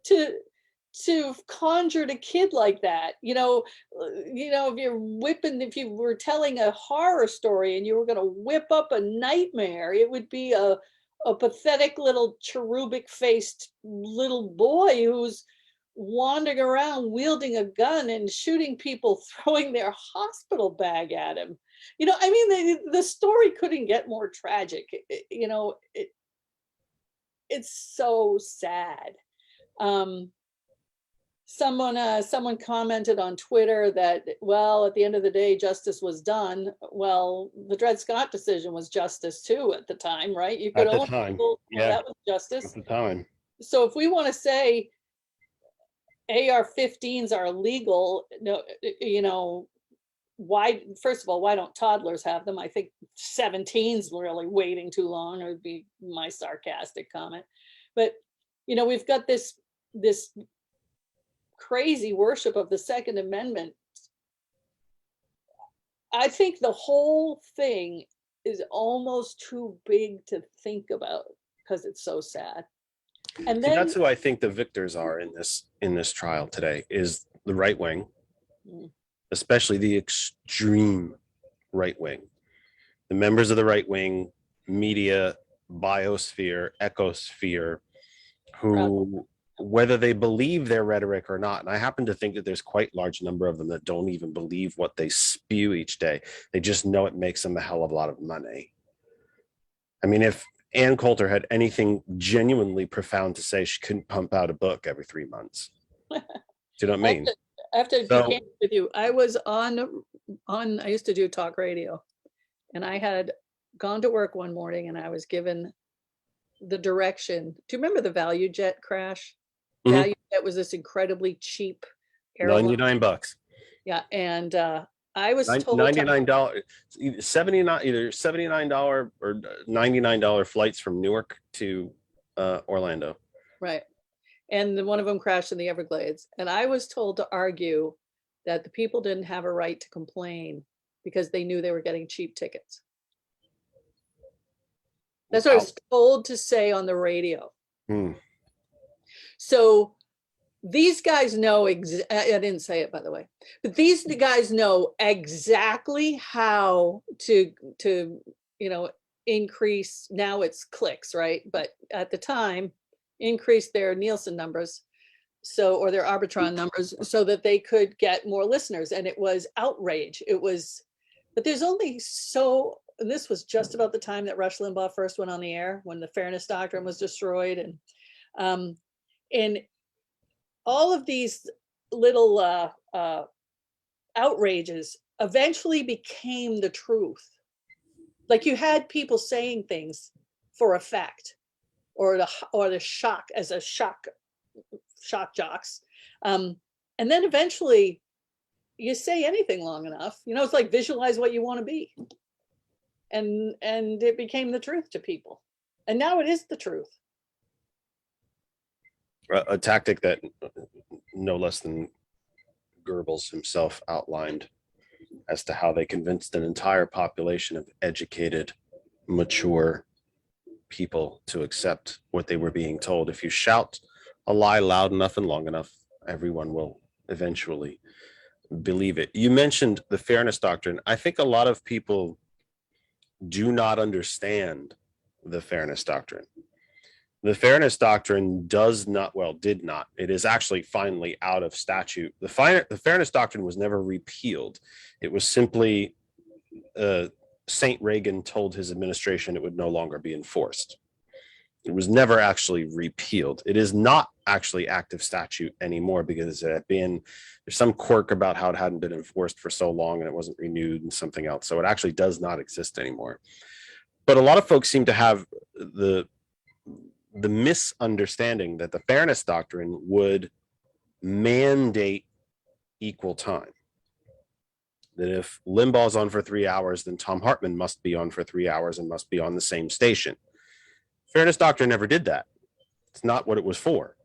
to conjure a kid like that. You know, if you were telling a horror story and you were going to whip up a nightmare, it would be a pathetic little cherubic faced little boy who's wandering around wielding a gun and shooting people, throwing their hospital bag at him. You know, I mean, the story couldn't get more tragic. You know, it's so sad. Someone commented on Twitter that, well, at the end of the day, justice was done. Well, the Dred Scott decision was justice too at the time, right? You could own people. Well, that was justice at the time. So if we want to say AR-15s are illegal, no, you know, why? First of all, why don't toddlers have them? I think 17's really waiting too long. It would be my sarcastic comment. But you know, we've got this crazy worship of the Second Amendment. I think the whole thing is almost too big to think about. because it's so sad. And See, then that's who I think the victors are in this trial today, is the right wing, especially the extreme right wing. The members of the right wing media biosphere, ecosphere, who, whether they believe their rhetoric or not, and I happen to think that there's quite a large number of them that don't even believe what they spew each day. They just know it makes them a hell of a lot of money. I mean, if Ann Coulter had anything genuinely profound to say, she couldn't pump out a book every 3 months. Do you know what I mean? I have to So- be candid with you. I was on, I used to do talk radio, and I had gone to work one morning and I was given the direction. Do you remember the Value Jet crash? Mhm. Value Jet was this incredibly cheap airline. $99. Yeah, and I was told $99, either $79 or $99 flights from Newark to Orlando. right, and then one of them crashed in the Everglades, and I was told to argue that the people didn't have a right to complain because they knew they were getting cheap tickets. That's what I was told to say on the radio. So these guys know, I didn't say it, by the way, but these guys know exactly how to increase. Now it's clicks, right? But at the time, increase their Nielsen numbers, or their Arbitron numbers, so that they could get more listeners. And it was outrage. But there's only and this was just about the time that Rush Limbaugh first went on the air, when the Fairness Doctrine was destroyed, and all of these little outrages eventually became the truth. Like, you had people saying things for effect, or the shock, as a shock jocks, and then eventually you say anything long enough, it's like visualize what you want to be, and it became the truth to people, and now it is the truth. A tactic that no less than Goebbels himself outlined as to how they convinced an entire population of educated, mature people to accept what they were being told. If you shout a lie loud enough and long enough, everyone will eventually believe it. You mentioned the Fairness Doctrine. I think a lot of people do not understand the Fairness Doctrine. The Fairness Doctrine did not. It is actually finally out of statute. The Fairness Doctrine was never repealed. It was simply St. Reagan told his administration it would no longer be enforced. It was never actually repealed. It is not actually active statute anymore, because there's some quirk about how it hadn't been enforced for so long and it wasn't renewed and something else. So it actually does not exist anymore. But a lot of folks seem to have the misunderstanding that the Fairness Doctrine would mandate equal time. That if Limbaugh's on for 3 hours, then Tom Hartman must be on for 3 hours and must be on the same station. Fairness Doctrine never did that. It's not what it was for.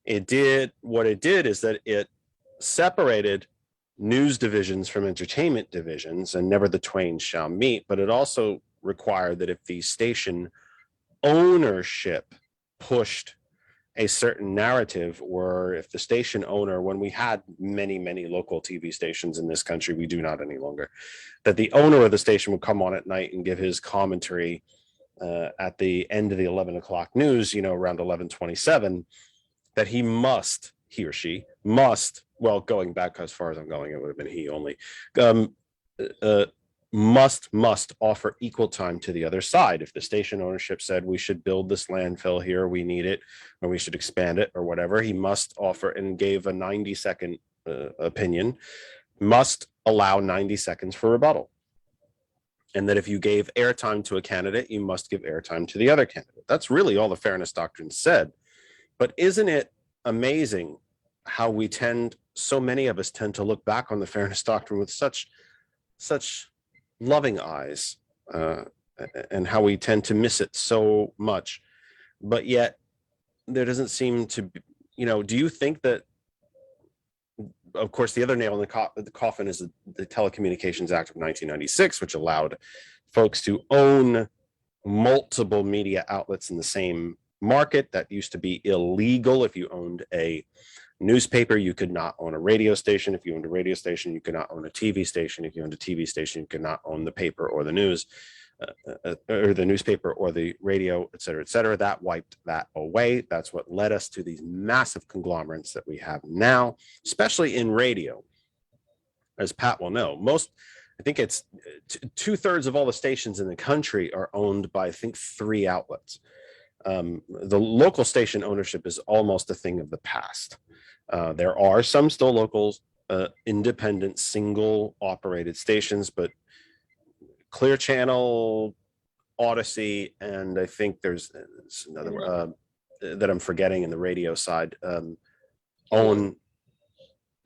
What it did is that it separated news divisions from entertainment divisions, and never the twain shall meet. But it also required that if the station ownership pushed a certain narrative, or if the station owner, when we had many, many local TV stations in this country, we do not any longer, that the owner of the station would come on at night and give his commentary at the end of the 11 o'clock news, around 11:27, that he or she must, well, going back as far as I'm going, it would have been he only, must offer equal time to the other side. If the station ownership said we should build this landfill here, we need it, or we should expand it, or whatever, he must offer, and gave a 90-second opinion, must allow 90 seconds for rebuttal. And that if you gave airtime to a candidate, you must give airtime to the other candidate. That's really all the Fairness Doctrine said. But isn't it amazing how so many of us tend to look back on the Fairness Doctrine with such loving eyes, and how we tend to miss it so much, but yet there doesn't seem to be, do you think that, of course, the other nail in the coffin is the Telecommunications Act of 1996, which allowed folks to own multiple media outlets in the same market. That used to be illegal. If you owned a newspaper, you could not own a radio station. If you owned a radio station, you could not own a TV station. If you owned a TV station, you could not own the paper or the news, or the newspaper or the radio, et cetera, et cetera. That wiped that away. That's what led us to these massive conglomerates that we have now, especially in radio. As Pat will know, I think it's 2/3 of all the stations in the country are owned by, I think, 3 outlets. The local station ownership is almost a thing of the past. There are some still locals, independent, single operated stations, but Clear Channel, Odyssey, and I think there's another that I'm forgetting in the radio side, own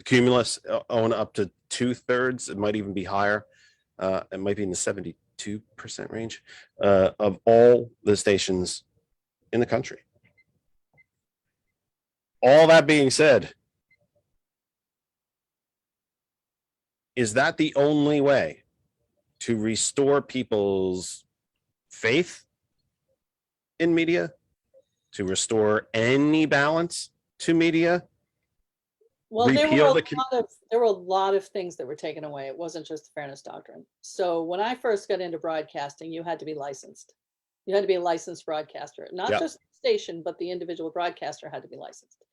Cumulus, own up to 2/3. It might even be higher. It might be in the 72% range of all the stations in the country. All that being said, is that the only way to restore people's faith in media, to restore any balance to media? Well, there Repeal were, the there were a lot of things that were taken away. It wasn't just the fairness doctrine. So when I first got into broadcasting, you had to be licensed. You had to be a licensed broadcaster, not Yep. just the station, but the individual broadcaster had to be licensed.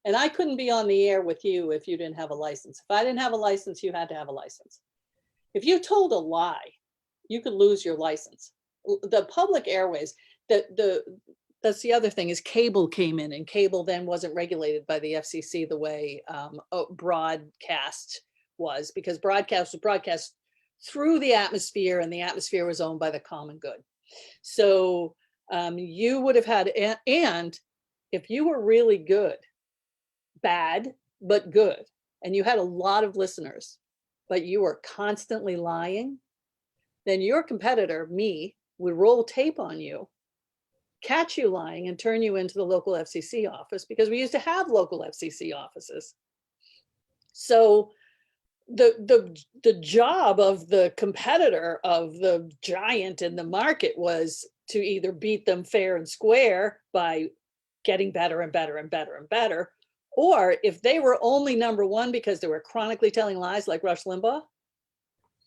And I couldn't be on the air with you if you didn't have a license. If I didn't have a license, you had to have a license. If you told a lie, you could lose your license. The public airways, that's the other thing, is cable came in, and cable then wasn't regulated by the FCC the way broadcast was, because broadcast was broadcast through the atmosphere, and the atmosphere was owned by the common good. So you would have had, and if you were really good, bad, but good, and you had a lot of listeners, but you were constantly lying, then your competitor, me, would roll tape on you, catch you lying, and turn you into the local FCC office, because we used to have local FCC offices. So the job of the competitor, of the giant in the market, was to either beat them fair and square by getting better and better and better and better, or if they were only number one because they were chronically telling lies like Rush Limbaugh,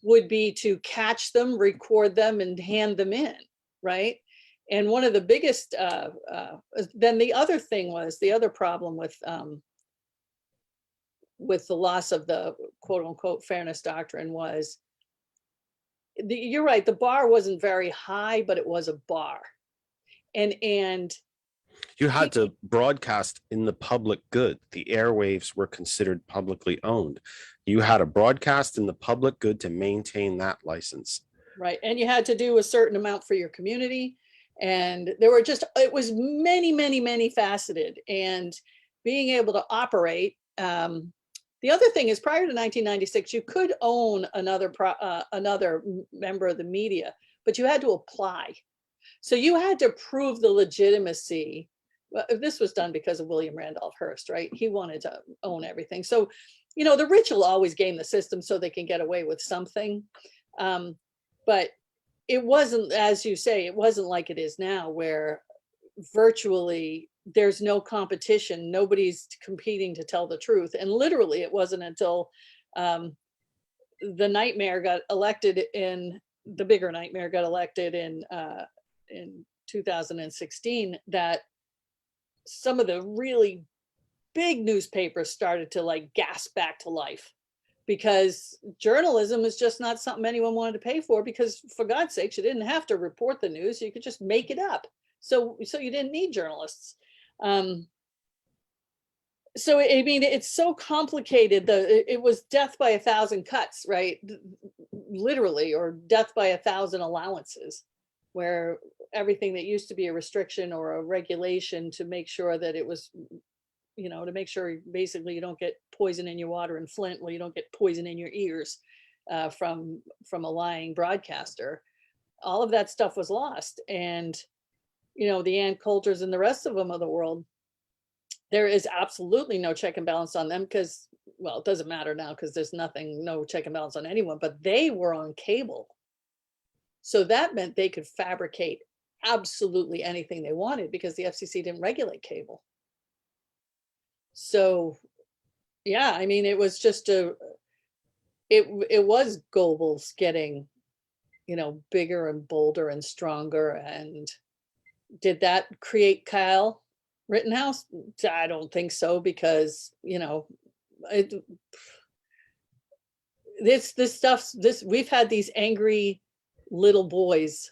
would be to catch them, record them, and hand them in, right? And one of the biggest, then the other thing was, the other problem with the loss of the quote unquote fairness doctrine was, you're right, the bar wasn't very high, but it was a bar. And You had to broadcast in the public good. The airwaves were considered publicly owned. You had to broadcast in the public good to maintain that license. Right. And you had to do a certain amount for your community. And there were just, it was many, many, many faceted. And being able to operate. The other thing is, prior to 1996, you could own another member of the media, but you had to apply. So you had to prove the legitimacy. Well, this was done because of William Randolph Hearst, right? He wanted to own everything. So, you know, the rich will always game the system so they can get away with something. But it wasn't, as you say, it wasn't like it is now, where virtually there's no competition. Nobody's competing to tell the truth. And literally, it wasn't until the nightmare got elected in, the bigger nightmare got elected in 2016, that some of the really big newspapers started to like gasp back to life, because journalism is just not something anyone wanted to pay for, because for God's sakes, you didn't have to report the news. You could just make it up. So you didn't need journalists. So, I mean, it's so complicated. It was death by 1,000 cuts, right? Literally, or death by 1,000 allowances, where everything that used to be a restriction or a regulation to make sure that it was, you know, to make sure basically you don't get poison in your water in Flint, well, you don't get poison in your ears from a lying broadcaster. All of that stuff was lost. And, you know, the Ann Coulters and the rest of them of the world, there is absolutely no check and balance on them, because, well, it doesn't matter now because there's no check and balance on anyone, but they were on cable. So that meant they could fabricate absolutely anything they wanted because the FCC didn't regulate cable. So, yeah, I mean, it was just it was Goebbels getting, bigger and bolder and stronger. And did that create Kyle Rittenhouse? I don't think so, because, we've had these angry little boys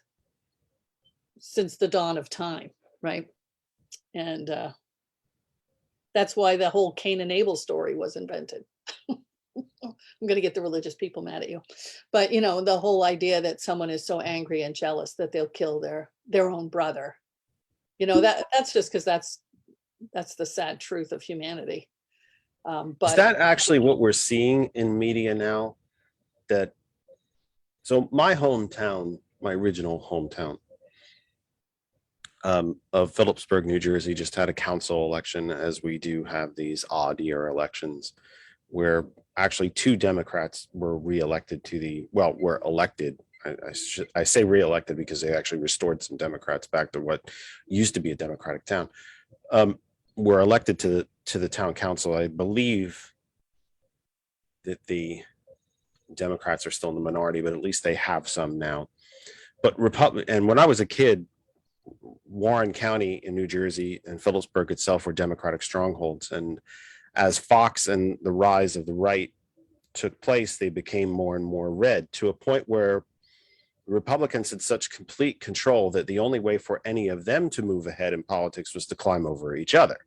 since the dawn of time, right? And that's why the whole Cain and Abel story was invented. I'm going to get the religious people mad at you, but the whole idea that someone is so angry and jealous that they'll kill their own brother, that's just because that's the sad truth of humanity. Is But that actually what we're seeing in media now? So my hometown, my original hometown of Phillipsburg, New Jersey, just had a council election, as we do have these odd year elections, where actually 2 Democrats were reelected were elected. I say reelected because they actually restored some Democrats back to what used to be a Democratic town. Were elected to the town council. I believe that the Democrats are still in the minority, but at least they have some now. But and when I was a kid, Warren County in New Jersey and Phillipsburg itself were Democratic strongholds. And as Fox and the rise of the right took place, they became more and more red, to a point where Republicans had such complete control that the only way for any of them to move ahead in politics was to climb over each other,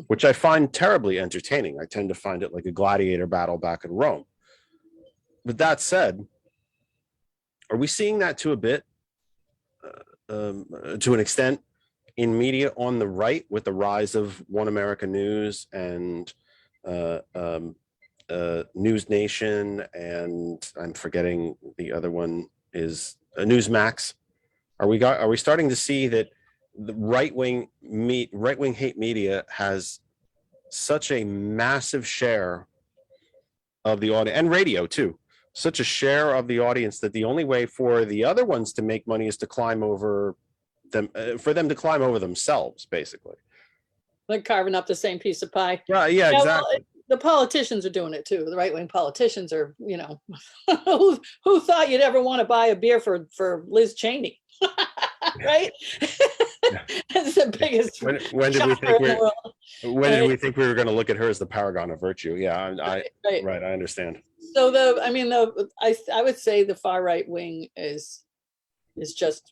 which I find terribly entertaining. I tend to find it like a gladiator battle back in Rome. With that said, are we seeing that to a bit, to an extent, in media on the right, with the rise of One America News and News Nation, and I'm forgetting the other one is Newsmax? Are we starting to see that the right-wing hate media has such a massive share of the audience, and radio too, such a share of the audience, that the only way for the other ones to make money is to climb over them, for them to climb over themselves, basically? like carving up the same piece of pie. Right? Yeah, exactly. Well, the politicians are doing it too. The right-wing politicians are, who thought you'd ever want to buy a beer for Liz Cheney? Right? That's the biggest. When did we think we were going to look at her as the paragon of virtue? Yeah, right. I understand. So I would say the far right wing is just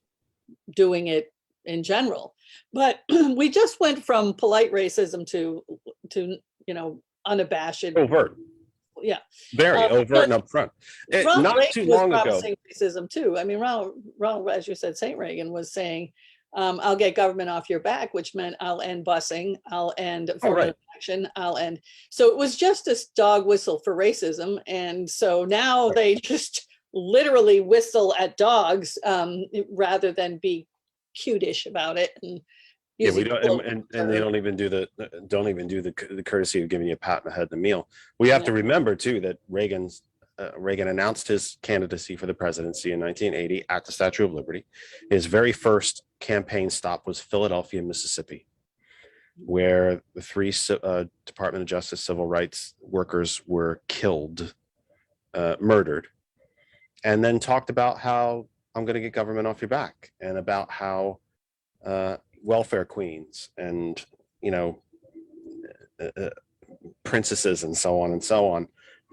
doing it in general, but we just went from polite racism to unabashed, overt. Yeah, very overt and upfront. Not too long ago, racism too. I mean, Ronald, as you said, St. Reagan was saying, I'll get government off your back, which meant I'll end busing, I'll end affirmative action, I'll end. So it was just a dog whistle for racism. And so now they just literally whistle at dogs rather than be cutish about it. And yeah, we don't, and they don't even do the courtesy of giving you a pat on the head and a meal. We have to remember too that Reagan announced his candidacy for the presidency in 1980 at the Statue of Liberty. His very first campaign stop was Philadelphia, Mississippi, where the 3 Department of Justice civil rights workers were killed, murdered, and then talked about how I'm going to get government off your back, and about how welfare queens and princesses and so on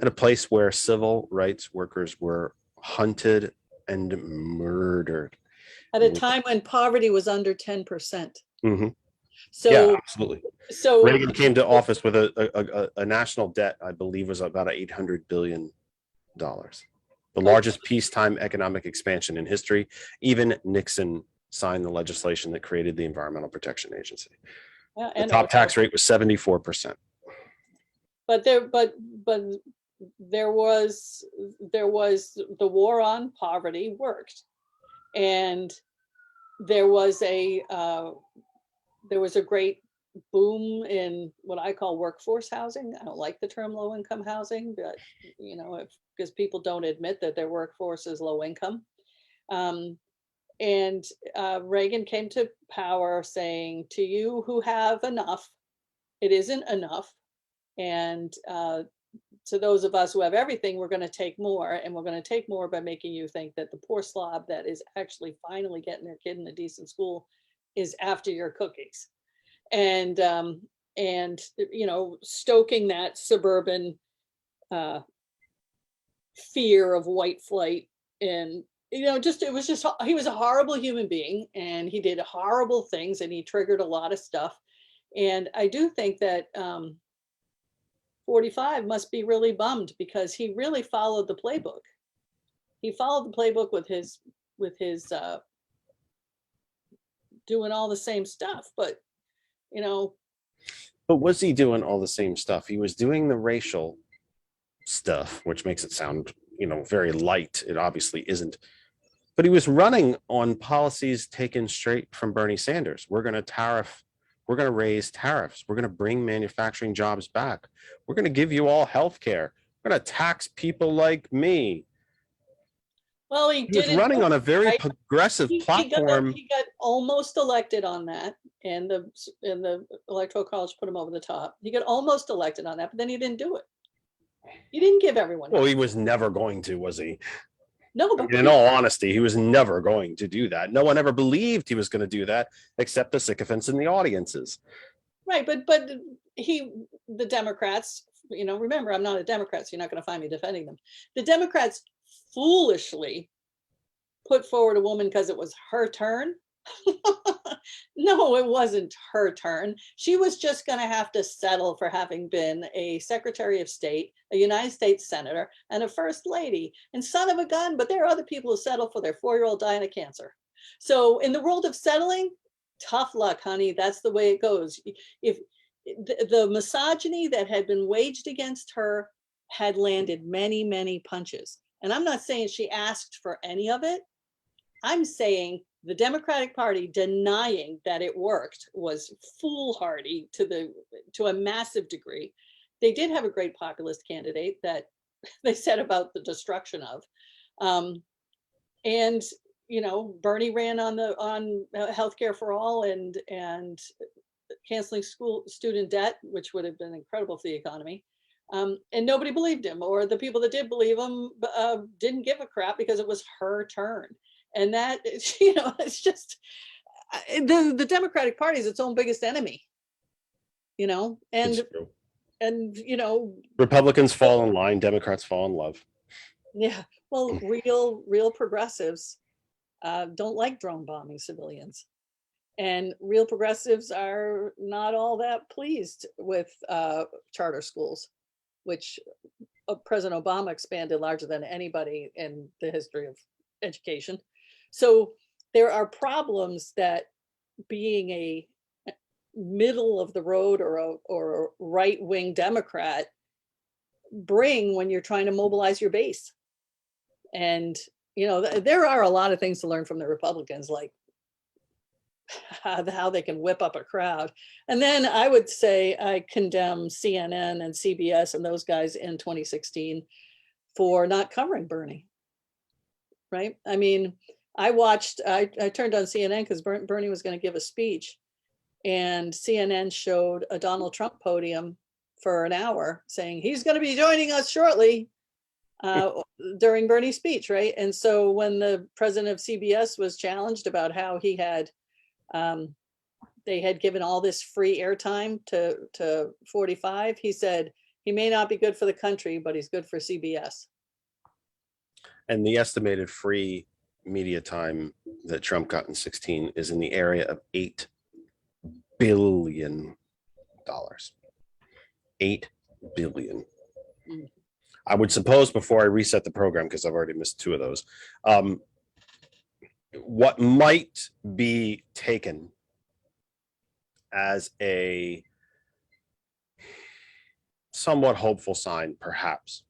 at a place where civil rights workers were hunted and murdered at a time when poverty was under 10%. Mm-hmm. So yeah, absolutely. So Reagan came to office with a national debt, I believe, was about $800 billion, the largest peacetime economic expansion in history. Even Nixon signed the legislation that created the Environmental Protection Agency. The top tax rate was 74%. But there was the war on poverty worked, and there was a great boom in what I call workforce housing. I don't like the term low income housing, but because people don't admit that their workforce is low income. And Reagan came to power saying, to you who have enough, it isn't enough. And to those of us who have everything, we're going to take more. And we're going to take more by making you think that the poor slob that is actually finally getting their kid in a decent school is after your cookies. And stoking that suburban fear of white flight. And he was a horrible human being, and he did horrible things, and he triggered a lot of stuff. And I do think that 45 must be really bummed, because he really followed the playbook. He followed the playbook with his doing all the same stuff, but But was he doing all the same stuff? He was doing the racial stuff, which makes it sound, very light. It obviously isn't. But he was running on policies taken straight from Bernie Sanders. We're going to raise tariffs. We're going to bring manufacturing jobs back. We're going to give you all health care. We're going to tax people like me. Well, He was running on a very progressive platform. He got almost elected on that, and the Electoral College put him over the top. He got almost elected on that, but then he didn't do it. He didn't give everyone. Well, he was never going to, was he? No, but in all honesty, he was never going to do that. No one ever believed he was going to do that, except the sycophants in the audiences. Right, but the Democrats, remember, I'm not a Democrat, so you're not going to find me defending them. The Democrats foolishly put forward a woman because it was her turn. No, it wasn't her turn. She was just going to have to settle for having been a Secretary of State, a United States Senator, and a First Lady. And son of a gun, but there are other people who settle for their 4-year-old dying of cancer. So in the world of settling, tough luck, honey. That's the way it goes. If the misogyny that had been waged against her had landed many, many punches. And I'm not saying she asked for any of it. I'm saying the Democratic Party denying that it worked was foolhardy to a massive degree. They did have a great populist candidate that they said about the destruction of. And Bernie ran on healthcare for all and canceling student debt, which would have been incredible for the economy. And nobody believed him, or the people that did believe him didn't give a crap because it was her turn. And that, it's just, the Democratic Party is its own biggest enemy, and Republicans fall in line, Democrats fall in love. Yeah, well, real progressives don't like drone bombing civilians. And real progressives are not all that pleased with charter schools, which President Obama expanded larger than anybody in the history of education. So there are problems that being a middle of the road or a right-wing Democrat bring when you're trying to mobilize your base. And, there are a lot of things to learn from the Republicans, like how they can whip up a crowd. And then I would say I condemn CNN and CBS and those guys in 2016 for not covering Bernie. Right? I mean, I turned on CNN because Bernie was going to give a speech, and CNN showed a Donald Trump podium for an hour saying he's going to be joining us shortly during Bernie's speech, right? And so when the president of CBS was challenged about how he had, they had given all this free airtime to 45, he said, he may not be good for the country, but he's good for CBS. And the estimated free media time that Trump got in 2016 is in the area of $8 billion. $8 billion. I would suppose, before I reset the program, because I've already missed 2 of those, what might be taken as a somewhat hopeful sign, perhaps,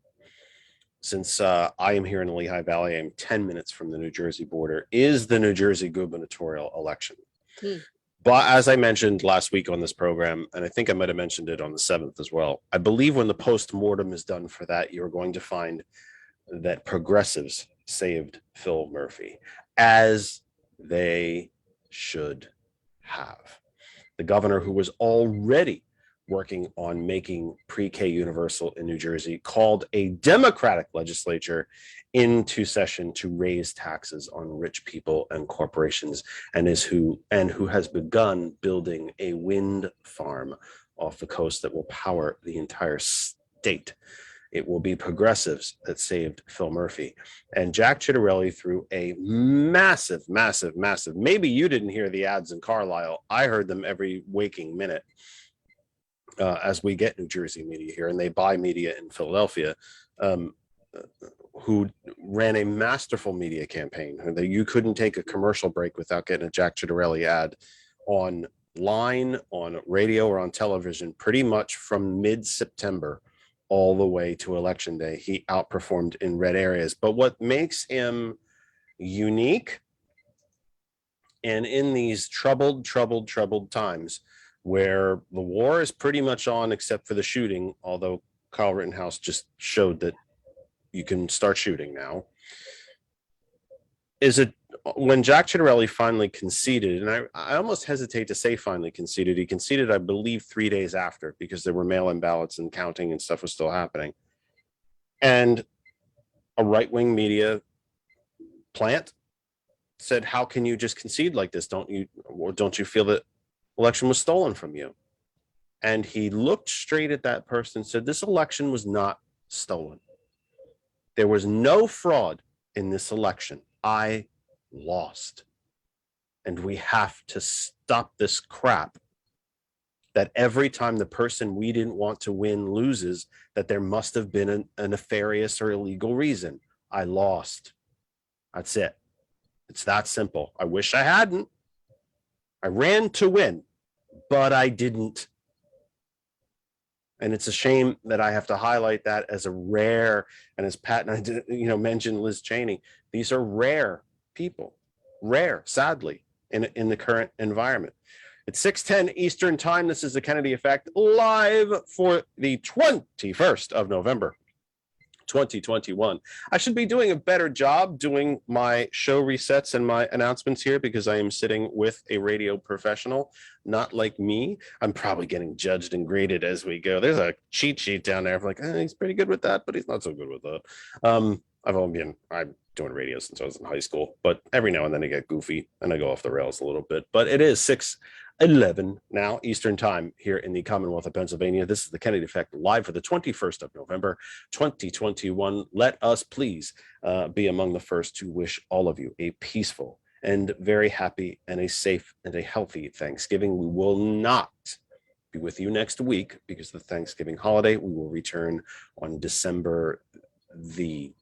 since I am here in the Lehigh Valley, I am 10 minutes from the New Jersey border, is the New Jersey gubernatorial election. But as I mentioned last week on this program, and I think I might have mentioned it on the 7th as well, I believe when the post-mortem is done for that, you're going to find that progressives saved Phil Murphy, as they should have. The governor, who was already working on making pre-K universal in New Jersey, called a Democratic legislature into session to raise taxes on rich people and corporations, and who has begun building a wind farm off the coast that will power the entire state. It will be progressives that saved Phil Murphy. And Jack Ciattarelli, through a massive, maybe you didn't hear the ads in Carlisle. I heard them every waking minute as we get New Jersey media here, and they buy media in Philadelphia, who ran a masterful media campaign. That you couldn't take a commercial break without getting a Jack Ciattarelli ad online, on radio, or on television, pretty much from mid-September all the way to election day. He outperformed in red areas. But what makes him unique, and in these troubled times where the war is pretty much on except for the shooting, although Kyle Rittenhouse just showed that you can start shooting now, is it when Jack Ciattarelli finally conceded, and I almost hesitate to say finally conceded. He conceded, I believe, 3 days after, because there were mail-in ballots and counting and stuff was still happening. And a right-wing media plant said, how can you just concede like this? Don't you feel that election was stolen from you? And he looked straight at that person and said, this election was not stolen. There was no fraud in this election. I lost. And we have to stop this crap that every time the person we didn't want to win loses, that there must have been a nefarious or illegal reason. I lost. That's it. It's that simple. I wish I hadn't. I ran to win, but I didn't. And it's a shame that I have to highlight that as a rare, and as Pat and I did, mentioned Liz Cheney. These are rare people, rare, sadly, in the current environment. It's 6:10 Eastern Time. This is the Kennedy Effect, live for the 21st of November, 2021. I should be doing a better job doing my show resets and my announcements here, because I am sitting with a radio professional, not like me. I'm probably getting judged and graded as we go. There's a cheat sheet down there. I'm like, he's pretty good with that, but he's not so good with that. I'm doing radio since I was in high school, but every now and then I get goofy and I go off the rails a little bit. But it is 6:11 now Eastern Time here in the Commonwealth of Pennsylvania. This is the Kennedy Effect, live for the 21st of November, 2021. Let us please be among the first to wish all of you a peaceful and very happy and a safe and a healthy Thanksgiving. We will not be with you next week because of the Thanksgiving holiday. We will return on December the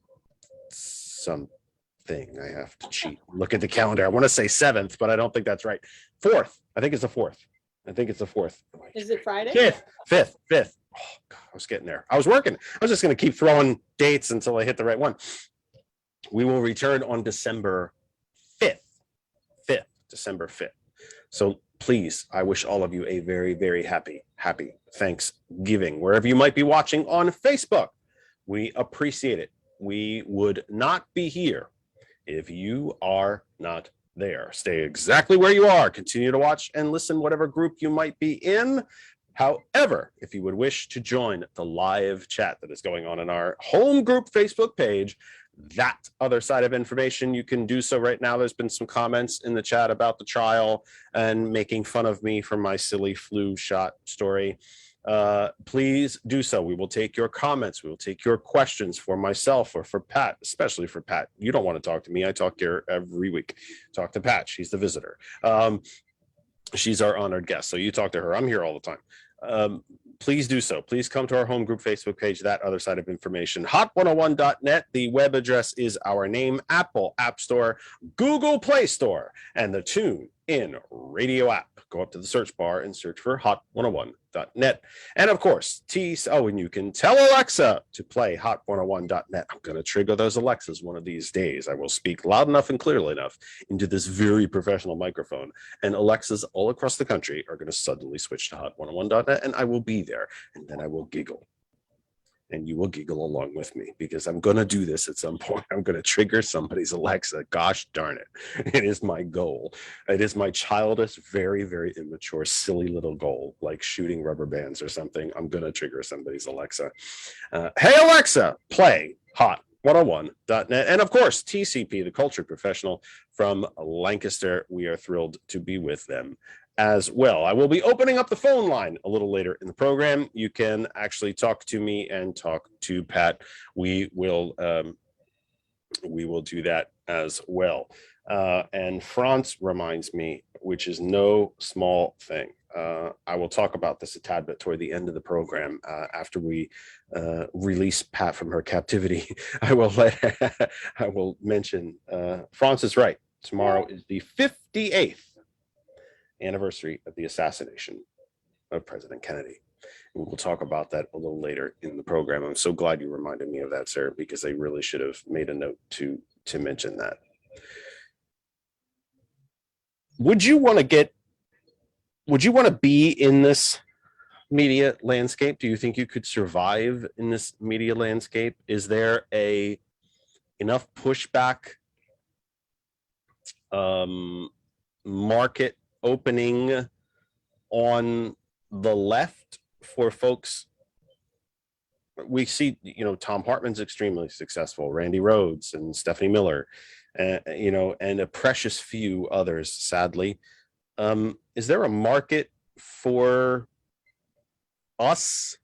something. I have to cheat. Look at the calendar. I want to say 7th, but I don't think that's right. 4th. I think it's the 4th. Is it Friday? 5th. Oh, God, I was getting there. I was working. I was just going to keep throwing dates until I hit the right one. We will return on December 5th. December 5th. So please, I wish all of you a very, very happy Thanksgiving, wherever you might be watching on Facebook. We appreciate it. We would not be here if you are not there. Stay exactly where you are. Continue to watch and listen, whatever group you might be in. However, if you would wish to join the live chat that is going on in our home group Facebook page, that other side of information, you can do so right now. There's been some comments in the chat about the trial and making fun of me for my silly flu shot story. Please do so. We will take your comments. We will take your questions for myself or for Pat, especially for Pat. You don't want to talk to me. I talk to her every week. Talk to Pat. She's the visitor. She's our honored guest. So you talk to her. I'm here all the time. Please do so. Please come to our home group Facebook page, that other side of information. Hot101.net. The web address is our name, Apple App Store, Google Play Store, and the Tune In Radio app. Go up to the search bar and search for hot101.net. And of course, and you can tell Alexa to play hot101.net. I'm going to trigger those Alexas one of these days. I will speak loud enough and clearly enough into this very professional microphone, and Alexas all across the country are going to suddenly switch to hot101.net, and I will be there, and then I will giggle. and you will giggle along with me because I'm going to do this at some point. I'm going to trigger somebody's Alexa. Gosh darn it. It is my goal. It is my childish, very, very immature, silly little goal, like shooting rubber bands or something. I'm going to trigger somebody's Alexa. Hey, Alexa, play Hot 101.net. And of course, TCP, the culture professional from Lancaster. We are thrilled to be with them as well. I will be opening up the phone line a little later in the program. You can actually talk to me and talk to Pat. We will do that as well. And France reminds me, which is no small thing. I will talk about this a tad bit toward the end of the program after we release Pat from her captivity. I will mention France is right. Tomorrow is the 58th anniversary of the assassination of President Kennedy. And we'll talk about that a little later in the program. I'm so glad you reminded me of that, sir, because I really should have made a note to mention that. Would you want to be in this media landscape? Do you think you could survive in this media landscape? Is there enough pushback, market opening on the left for folks? We see, Tom Hartman's extremely successful, Randy Rhoads and Stephanie Miller, and a precious few others, sadly. Is there a market for us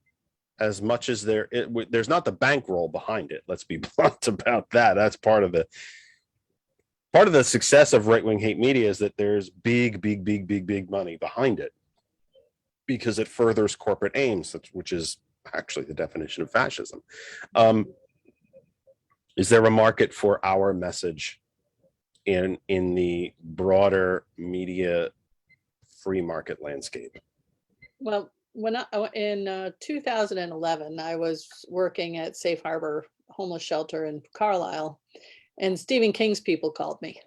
as much as there's not the bankroll behind it? Let's be blunt about that. That's part of the success of right-wing hate media is that there's big money behind it because it furthers corporate aims, which is actually the definition of fascism. Is there a market for our message in the broader media free market landscape? Well, in 2011, I was working at Safe Harbor Homeless Shelter in Carlisle, and Stephen King's people called me.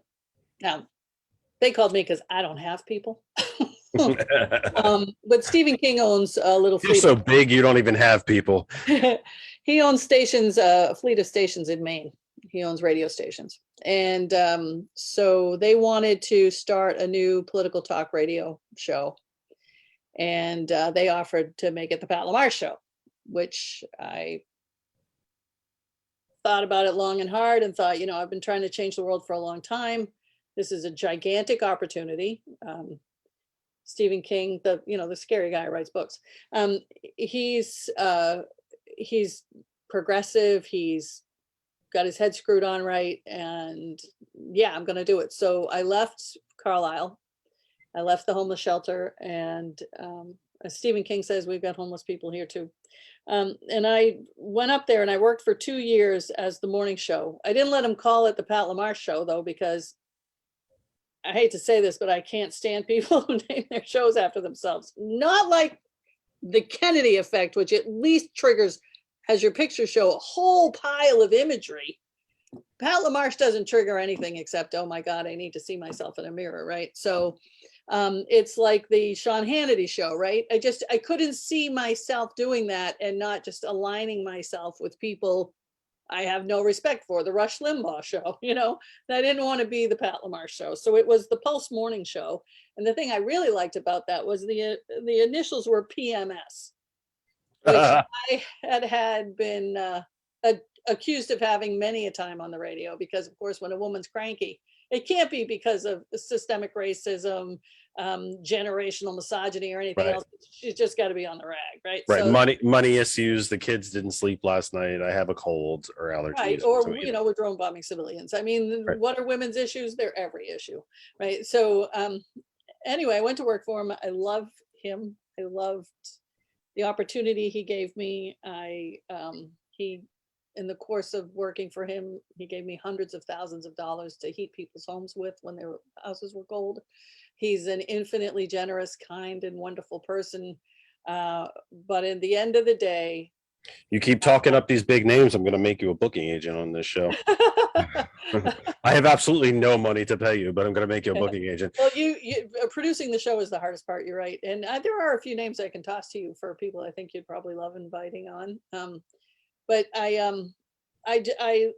Now, they called me because I don't have people. But Stephen King owns a little You're so big, you don't even have people. He owns stations, a fleet of stations in Maine. He owns radio stations. And so they wanted to start a new political talk radio show. And they offered to make it the Pat Lamarche Show, which I thought about it long and hard and thought, I've been trying to change the world for a long time. This is a gigantic opportunity. Stephen King, the scary guy who writes books. He's progressive. He's got his head screwed on right. And yeah, I'm going to do it. So I left Carlisle. I left the homeless shelter, and as Stephen King says, we've got homeless people here too. And I went up there and I worked for 2 years as the morning show. I didn't let him call it the Pat Lamarche Show though, because I hate to say this, but I can't stand people who name their shows after themselves. Not like the Kennedy effect, which at least triggers, as your picture show, a whole pile of imagery. Pat Lamarche doesn't trigger anything except, oh my God, I need to see myself in a mirror, right? So it's like the Sean Hannity show, right? I couldn't see myself doing that and not just aligning myself with people I have no respect for, the Rush Limbaugh show, I didn't want to be the Pat Lamarche Show. So it was the Pulse Morning Show. And the thing I really liked about that was the initials were PMS, which I had been accused of having many a time on the radio, because of course, when a woman's cranky, it can't be because of systemic racism, generational misogyny, or anything else. She's just got to be on the rag, right? Right. So, money issues. The kids didn't sleep last night. I have a cold or allergies. Right. Or, we're drone bombing civilians. I mean, what are women's issues? They're every issue, right? So anyway, I went to work for him. I love him. I loved the opportunity he gave me. In the course of working for him, he gave me hundreds of thousands of dollars to heat people's homes with when their houses were cold. He's an infinitely generous, kind, and wonderful person. But in the end of the day, you keep talking up these big names, I'm going to make you a booking agent on this show. I have absolutely no money to pay you, but I'm going to make you a booking agent. Well, you producing the show is the hardest part. You're right. And there are a few names I can toss to you for people I think you'd probably love inviting on. but I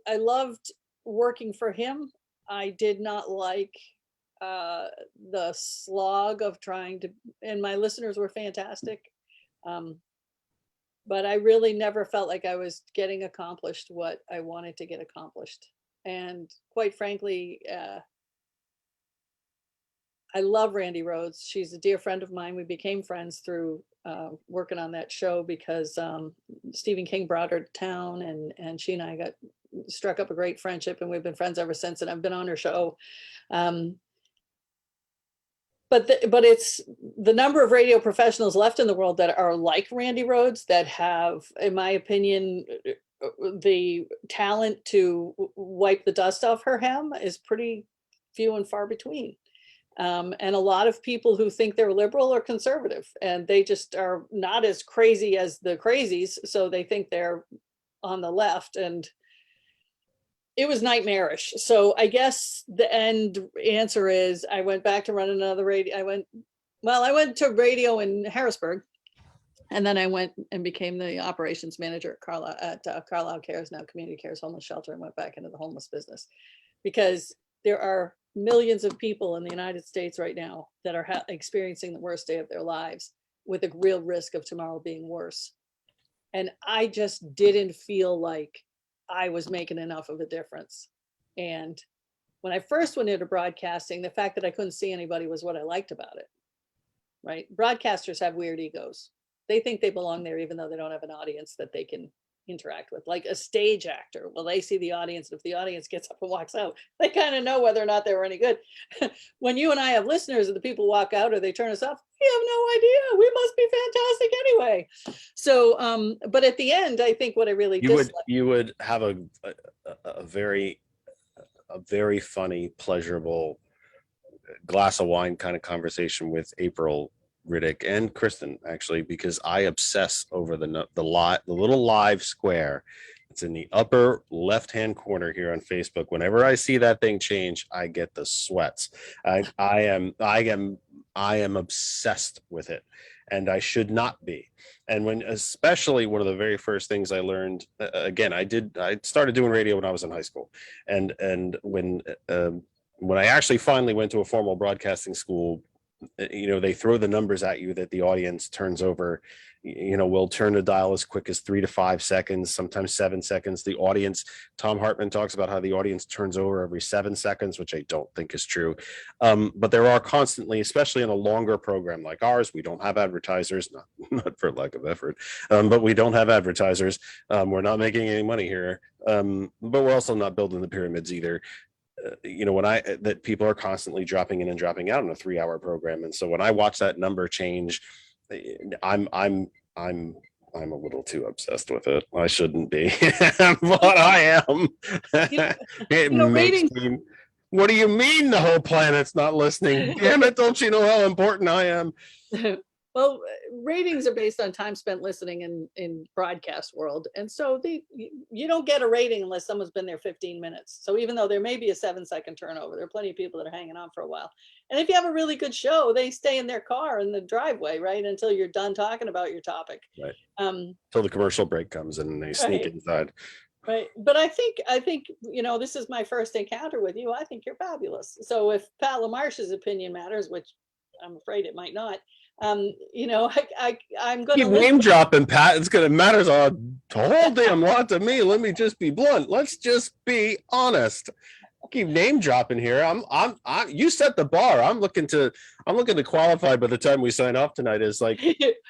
loved working for him. I did not like the slog of trying to, and my listeners were fantastic. But I really never felt like I was getting accomplished what I wanted to get accomplished. And quite frankly, I love Randy Rhodes. She's a dear friend of mine. We became friends through working on that show because Stephen King brought her to town, and she and I struck up a great friendship, and we've been friends ever since. And I've been on her show. But it's the number of radio professionals left in the world that are like Randy Rhodes, that have, in my opinion, the talent to wipe the dust off her hem is pretty few and far between. And a lot of people who think they're liberal or conservative, and they just are not as crazy as the crazies, so they think they're on the left, and it was nightmarish. So I guess the end answer is I went back to run another radio. I went to radio in Harrisburg, and then I went and became the operations manager at Carlisle Cares, now Community Cares Homeless Shelter, and went back into the homeless business, because there are millions of people in the United States right now that are experiencing the worst day of their lives, with a real risk of tomorrow being worse. And I just didn't feel like I was making enough of a difference. And when I first went into broadcasting, the fact that I couldn't see anybody was what I liked about it, right? Broadcasters have weird egos. They think they belong there even though they don't have an audience that they can interact with. Like a stage actor, well, they see the audience, and if the audience gets up and walks out, they kind of know whether or not they were any good. When you and I have listeners and the people walk out or they turn us off, we have no idea. We must be fantastic anyway. So, but at the end, I think what I really you would have a very funny, pleasurable glass of wine kind of conversation with April Riddick and Kristen, actually, because I obsess over the little live square. It's in the upper left-hand corner here on Facebook. Whenever I see that thing change, I get the sweats. I am obsessed with it, and I should not be. And especially one of the very first things I learned, again, I started doing radio when I was in high school, and when I actually finally went to a formal broadcasting school, they throw the numbers at you that the audience turns over. We'll turn the dial as quick as 3 to 5 seconds, sometimes 7 seconds. The audience, Tom Hartman talks about how the audience turns over every 7 seconds, which I don't think is true. But there are constantly, especially in a longer program like ours, we don't have advertisers, not for lack of effort, but we don't have advertisers. We're not making any money here, but we're also not building the pyramids either. That people are constantly dropping in and dropping out in a 3-hour program. And so when I watch that number change, I'm a little too obsessed with it. I shouldn't be, but I am. What do you mean the whole planet's not listening? Damn it, don't you know how important I am? Well, ratings are based on time spent listening in broadcast world. And so you don't get a rating unless someone's been there 15 minutes. So even though there may be a 7-second turnover, there are plenty of people that are hanging on for a while. And if you have a really good show, they stay in their car in the driveway, right, until you're done talking about your topic. Right. Until the commercial break comes and they sneak inside. Right. But I think, this is my first encounter with you. I think you're fabulous. So if Pat Lamarche's opinion matters, which I'm afraid it might not, I'm going to name dropping, Pat. It's going to matter a whole damn lot to me. Let me just be blunt. Let's just be honest. Keep name dropping here. You set the bar. I'm looking to qualify by the time we sign off tonight. Is like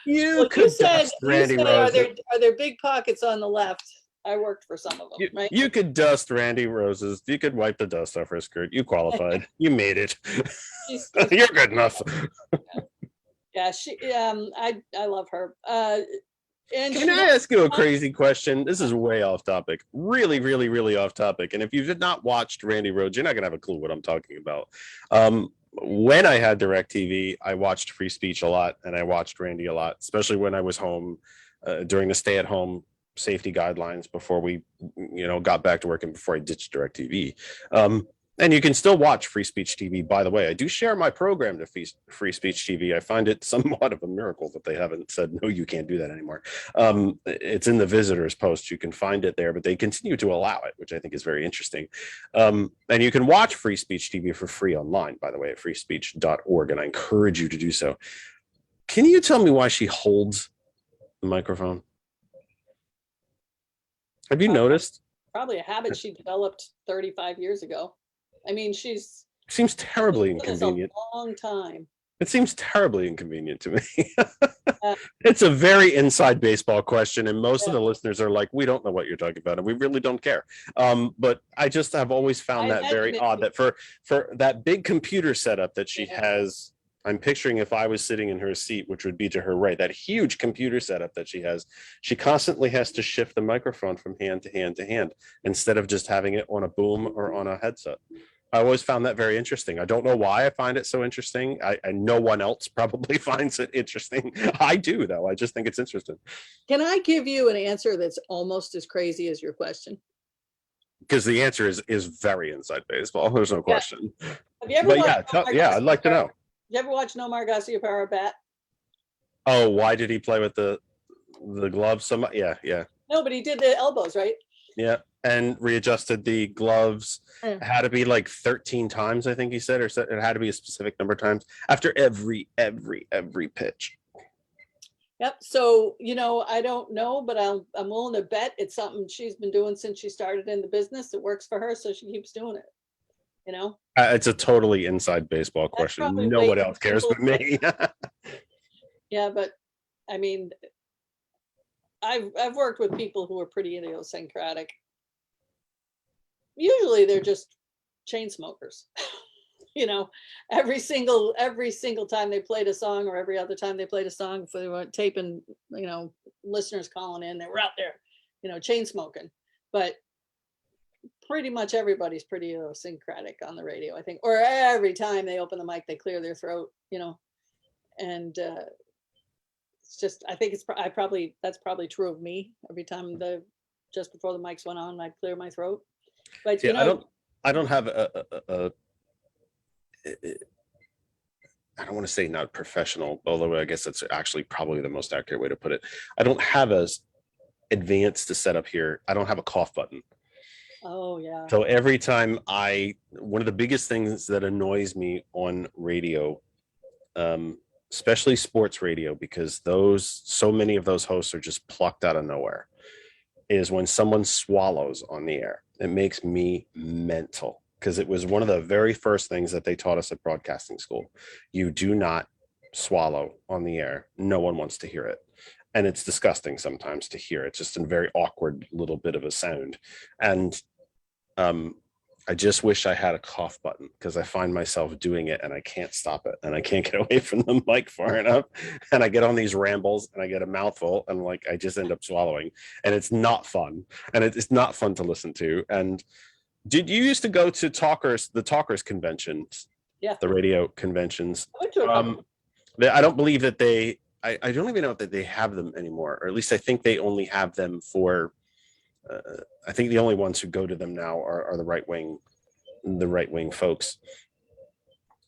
you said Randy Rose. Are there big pockets on the left? I worked for some of them, right? You could dust Randy Rose's. You could wipe the dust off her skirt. You qualified. You made it. You're good enough. Yeah, I love her. Can I ask you a crazy question? This is way off topic. Really, really, really off topic. And if you've not watched Randy Rhodes, you're not gonna have a clue what I'm talking about. When I had DirecTV, I watched Free Speech a lot, and I watched Randy a lot, especially when I was home during the stay-at-home safety guidelines before we, got back to work and before I ditched DirecTV. And you can still watch Free Speech TV, by the way. I do share my program to Free Speech TV. I find it somewhat of a miracle that they haven't said, no, you can't do that anymore. It's in the visitors post. You can find it there, but they continue to allow it, which I think is very interesting. And you can watch Free Speech TV for free online, by the way, at freespeech.org, and I encourage you to do so. Can you tell me why she holds the microphone? Have you noticed? Probably a habit she developed 35 years ago. I mean, she's seems terribly been doing this inconvenient. a long time. It seems terribly inconvenient to me. It's a very inside baseball question, and most of the listeners are like, we don't know what you're talking about, and we really don't care. But I just have always found that very odd that for that big computer setup that she has, I'm picturing if I was sitting in her seat, which would be to her right, that huge computer setup that she has, she constantly has to shift the microphone from hand to hand to hand instead of just having it on a boom or on a headset. I always found that very interesting. I don't know why I find it so interesting. I no one else probably finds it interesting. I do, though. I just think it's interesting. Can I give you an answer that's almost as crazy as your question? Because the answer is very inside baseball. There's no question. Have you ever But watched I'd like to know. You ever watch Nomar Garciaparra bat? Oh, why did he play with the gloves so much? Yeah. No, but he did the elbows, right? Yeah, and readjusted the gloves. It had to be like 13 times, I think he said, or it had to be a specific number of times after every pitch. Yep. So, I don't know, but I'm willing to bet it's something she's been doing since she started in the business. It works for her, so she keeps doing it. It's a totally inside baseball question. No one else cares but me. Yeah, but I mean, I've worked with people who are pretty idiosyncratic. Usually they're just chain smokers. Every single time they played a song, or every other time they played a song, if they weren't taping, listeners calling in, they were out there, chain smoking. But pretty much everybody's pretty idiosyncratic on the radio, I think. Or every time they open the mic, they clear their throat, and it's just, I think that's probably true of me. Every time just before the mics went on, I'd clear my throat. But I don't have I don't want to say not professional, although I guess that's actually probably the most accurate way to put it. I don't have as advanced a setup here. I don't have a cough button. Oh yeah. So every time one of the biggest things that annoys me on radio, especially sports radio, because so many of those hosts are just plucked out of nowhere, is when someone swallows on the air. It makes me mental, because it was one of the very first things that they taught us at broadcasting school. You do not swallow on the air. No one wants to hear it. And it's disgusting sometimes to hear it, just a very awkward little bit of a sound. And I just wish I had a cough button, because I find myself doing it and I can't stop it, and I can't get away from the mic far enough. And I get on these rambles and I get a mouthful and I just end up swallowing, and it's not fun. And it's not fun to listen to. And did you used to go to the Talkers conventions? Yeah. The radio conventions. I went to a couple. I don't believe that I don't even know that they have them anymore, or at least I think they only have them for, I think the only ones who go to them now are the right wing folks.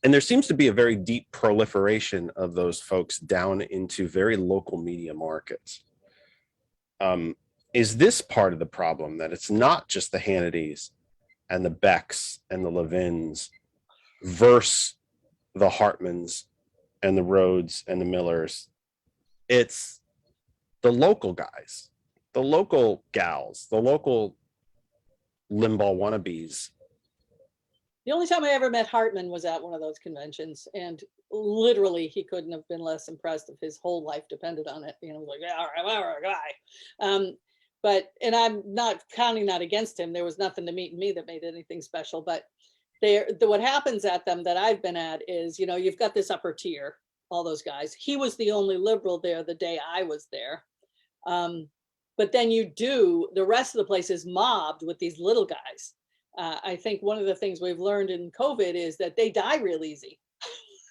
And there seems to be a very deep proliferation of those folks down into very local media markets. Is this part of the problem, that it's not just the Hannitys and the Becks and the Levins versus the Hartmans and the Rhodes and the Millers? It's the local guys, the local gals, the local Limbaugh wannabes. The only time I ever met Hartman was at one of those conventions, and literally he couldn't have been less impressed if his whole life depended on it. Like, yeah, all right, guy. And I'm not counting that against him. There was nothing to meet me that made anything special. But what happens at them that I've been at is, you've got this upper tier, all those guys. He was the only liberal there the day I was there. But then the rest of the place is mobbed with these little guys. I think one of the things we've learned in COVID is that they die real easy,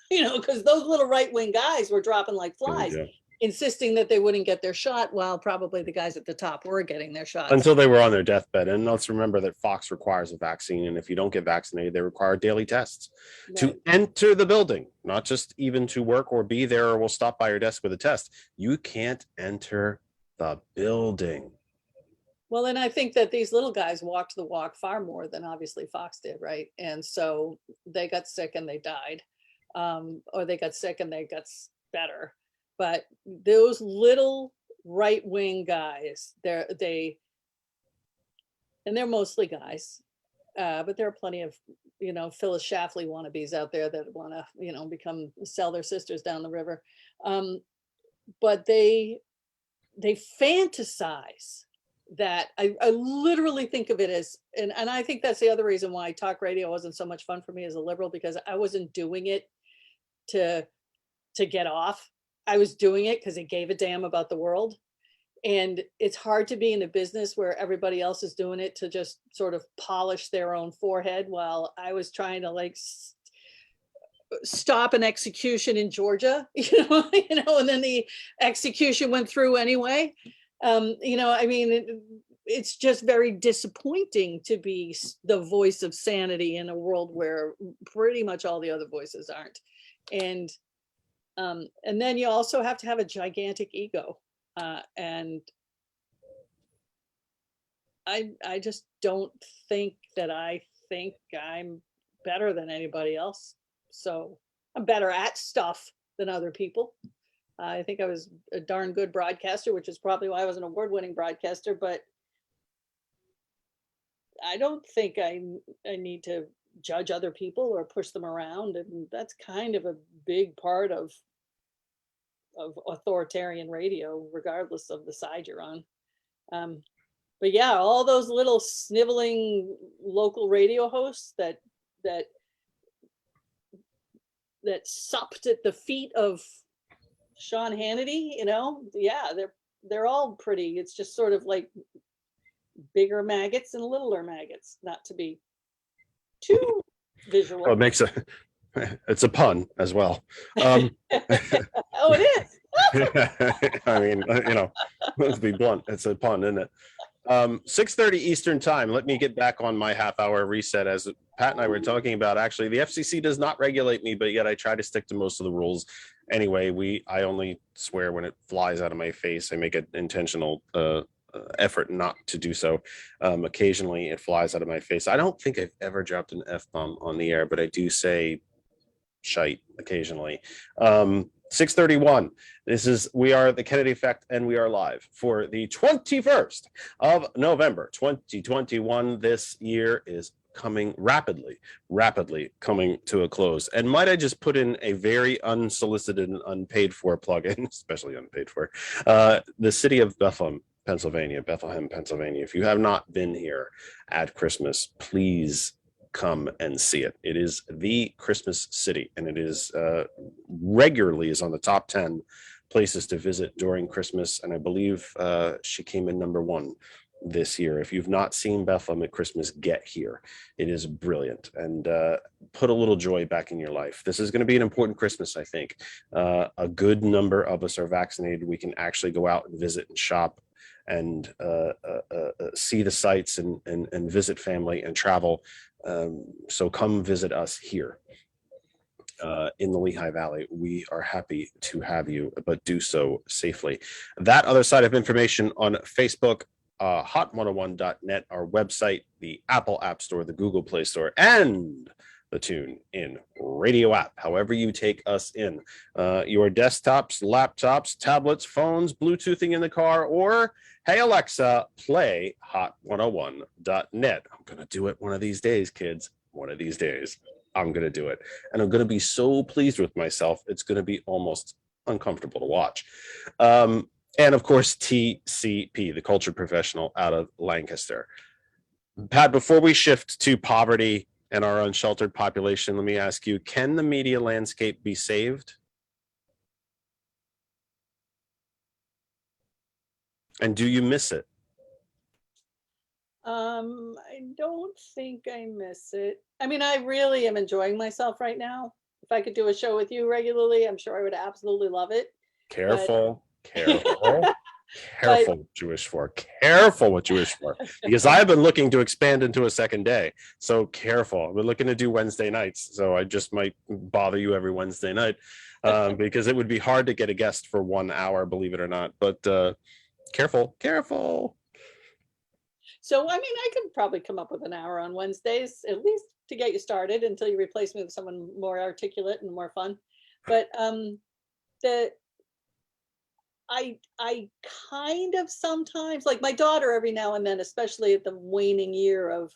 because those little right-wing guys were dropping like flies. insisting that they wouldn't get their shot, while probably the guys at the top were getting their shots. Until they were on their deathbed. And let's remember that Fox requires a vaccine. And if you don't get vaccinated, they require daily tests to Right. enter the building, not just even to work or be there or will stop by your desk with a test. You can't enter the building. Well, and I think that these little guys walked the walk far more than obviously Fox did, right? And so they got sick and they died, or they got sick and they got better. But those little right-wing guys, they're mostly guys, but there are plenty of, Phyllis Schlafly wannabes out there that want to, sell their sisters down the river. But they fantasize that. I literally think of it as, and I think that's the other reason why talk radio wasn't so much fun for me as a liberal, because I wasn't doing it to get off. I was doing it because it gave a damn about the world. And it's hard to be in a business where everybody else is doing it to just sort of polish their own forehead, while I was trying to stop an execution in Georgia, and then the execution went through anyway. It's just very disappointing to be the voice of sanity in a world where pretty much all the other voices aren't. And then you also have to have a gigantic ego. And I just don't think that I think I'm better than anybody else. So I'm better at stuff than other people. I think I was a darn good broadcaster, which is probably why I was an award-winning broadcaster, but I don't think I need to judge other people or push them around. And that's kind of a big part of authoritarian radio, regardless of the side you're on. But yeah, all those little sniveling local radio hosts that supped at the feet of Sean Hannity, yeah, they're all pretty. It's just sort of like bigger maggots and littler maggots, not to be too visual. Oh, it's a pun as well. Oh, it is. I mean, let's be blunt. It's a pun, isn't it? 6:30 Eastern time. Let me get back on my half-hour reset. As Pat and I were talking about, actually, the FCC does not regulate me, but yet I try to stick to most of the rules. Anyway, I only swear when it flies out of my face. I make an intentional effort not to do so. Occasionally, it flies out of my face. I don't think I've ever dropped an F-bomb on the air, but I do say shite occasionally. 6:31. We are the Kennedy Effect, and we are live for the 21st of November, 2021. This year is coming rapidly coming to a close. And might I just put in a very unsolicited and unpaid for plug-in, especially unpaid for, the city of Bethlehem, Pennsylvania. If you have not been here at Christmas, please come and see it. It is the Christmas city, and it is regularly is on the top 10 places to visit during Christmas. And I believe she came in number 1 this year. If you've not seen Bethlehem at Christmas, get here. It is brilliant, and put a little joy back in your life. This is going to be an important Christmas, I think. A good number of us are vaccinated. We can actually go out and visit and shop and see the sights and visit family and travel. So come visit us here in the Lehigh Valley. We are happy to have you, but do so safely. That other side of information on Facebook, hot101.net, our website, the Apple App Store, the Google Play Store, and the Tune In radio app. However you take us in, your desktops, laptops, tablets, phones, Bluetoothing in the car, or hey Alexa, play hot101.net. I'm going to do it one of these days, kids. One of these days, I'm going to do it. And I'm going to be so pleased with myself, it's going to be almost uncomfortable to watch. And of course, TCP, the culture professional out of Lancaster. Pat, before we shift to poverty and our unsheltered population, let me ask you, can the media landscape be saved? And do you miss it? I don't think I miss it. I mean, I really am enjoying myself right now. If I could do a show with you regularly, I'm sure I would absolutely love it. Careful. Careful. Careful what you wish for. Careful what you wish for. Because I've been looking to expand into a second day. So careful. We're looking to do Wednesday nights. So I just might bother you every Wednesday night because it would be hard to get a guest for 1 hour, believe it or not. But careful. So, I mean, I could probably come up with an hour on Wednesdays, at least to get you started until you replace me with someone more articulate and more fun. But I kind of sometimes, like my daughter every now and then, especially at the waning year of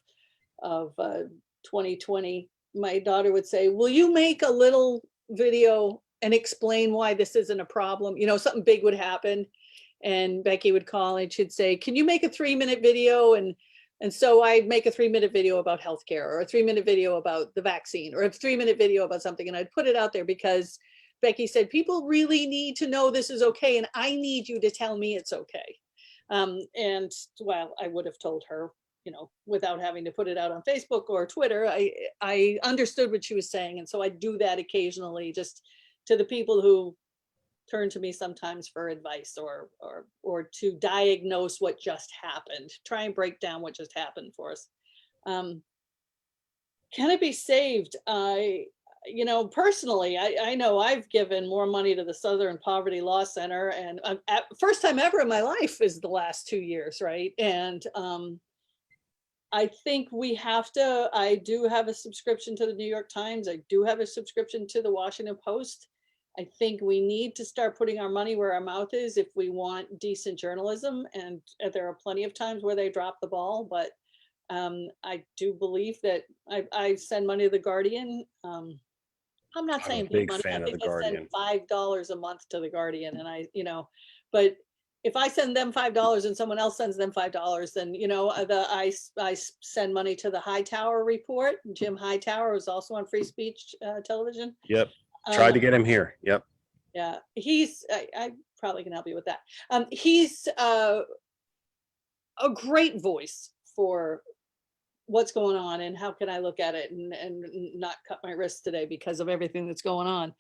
2020, my daughter would say, will you make a little video and explain why this isn't a problem? You know, something big would happen. And Becky would call and she'd say, can you make a 3-minute video? And so I'd make a 3-minute video about healthcare, or a 3-minute video about the vaccine, or a 3-minute video about something. And I'd put it out there because Becky said, people really need to know this is okay. And I need you to tell me it's okay. And well, I would have told her, you know, without having to put it out on Facebook or Twitter. I understood what she was saying. And so I do that occasionally, just to the people who turn to me sometimes for advice or to diagnose what just happened, try and break down what just happened for us. Can it be saved? You know, personally, I know I've given more money to the Southern Poverty Law Center, and first time ever in my life is the last 2 years, right? And I think we have to, I do have a subscription to the New York Times. I do have a subscription to the Washington Post. I think we need to start putting our money where our mouth is if we want decent journalism. And there are plenty of times where they drop the ball, but I do believe that I send money to the Guardian. I'm not saying big money. I think I send $5 a month to the Guardian, and you know, but if I send them $5 and someone else sends them $5, then, you know, I send money to the Hightower Report. Jim Hightower was also on Free Speech Television. Yep. Tried to get him here. Yep. Yeah, he's, I probably can help you with that. He's a great voice for what's going on and how can I look at it and not cut my wrist today because of everything that's going on.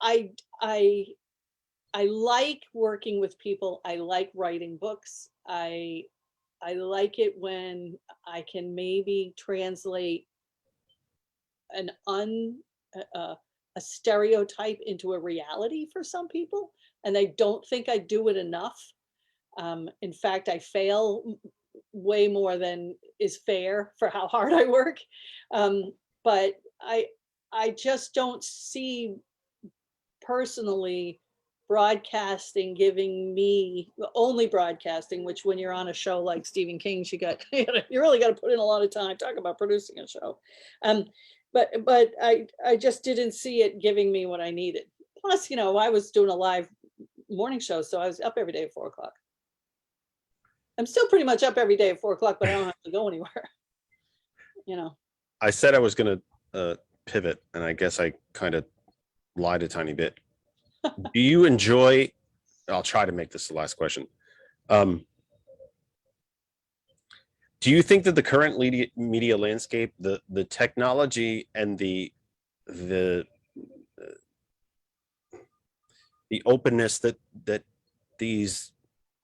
I like working with people. I like writing books. I like it when I can maybe translate a stereotype into a reality for some people, and I don't think I do it enough. In fact, I fail way more than is fair for how hard I work. But I just don't see personally broadcasting giving me only broadcasting, which when you're on a show like Stephen King's, you really got to put in a lot of time. Talk about producing a show. But I just didn't see it giving me what I needed. Plus, you know, I was doing a live morning show, so I was up every day at 4 o'clock. I'm still pretty much up every day at 4 o'clock, but I don't have to go anywhere. You know. I said I was going to pivot, and I guess I kind of lied a tiny bit. Do you enjoy? I'll try to make this the last question. Do you think that the current media landscape, the technology and the openness that these,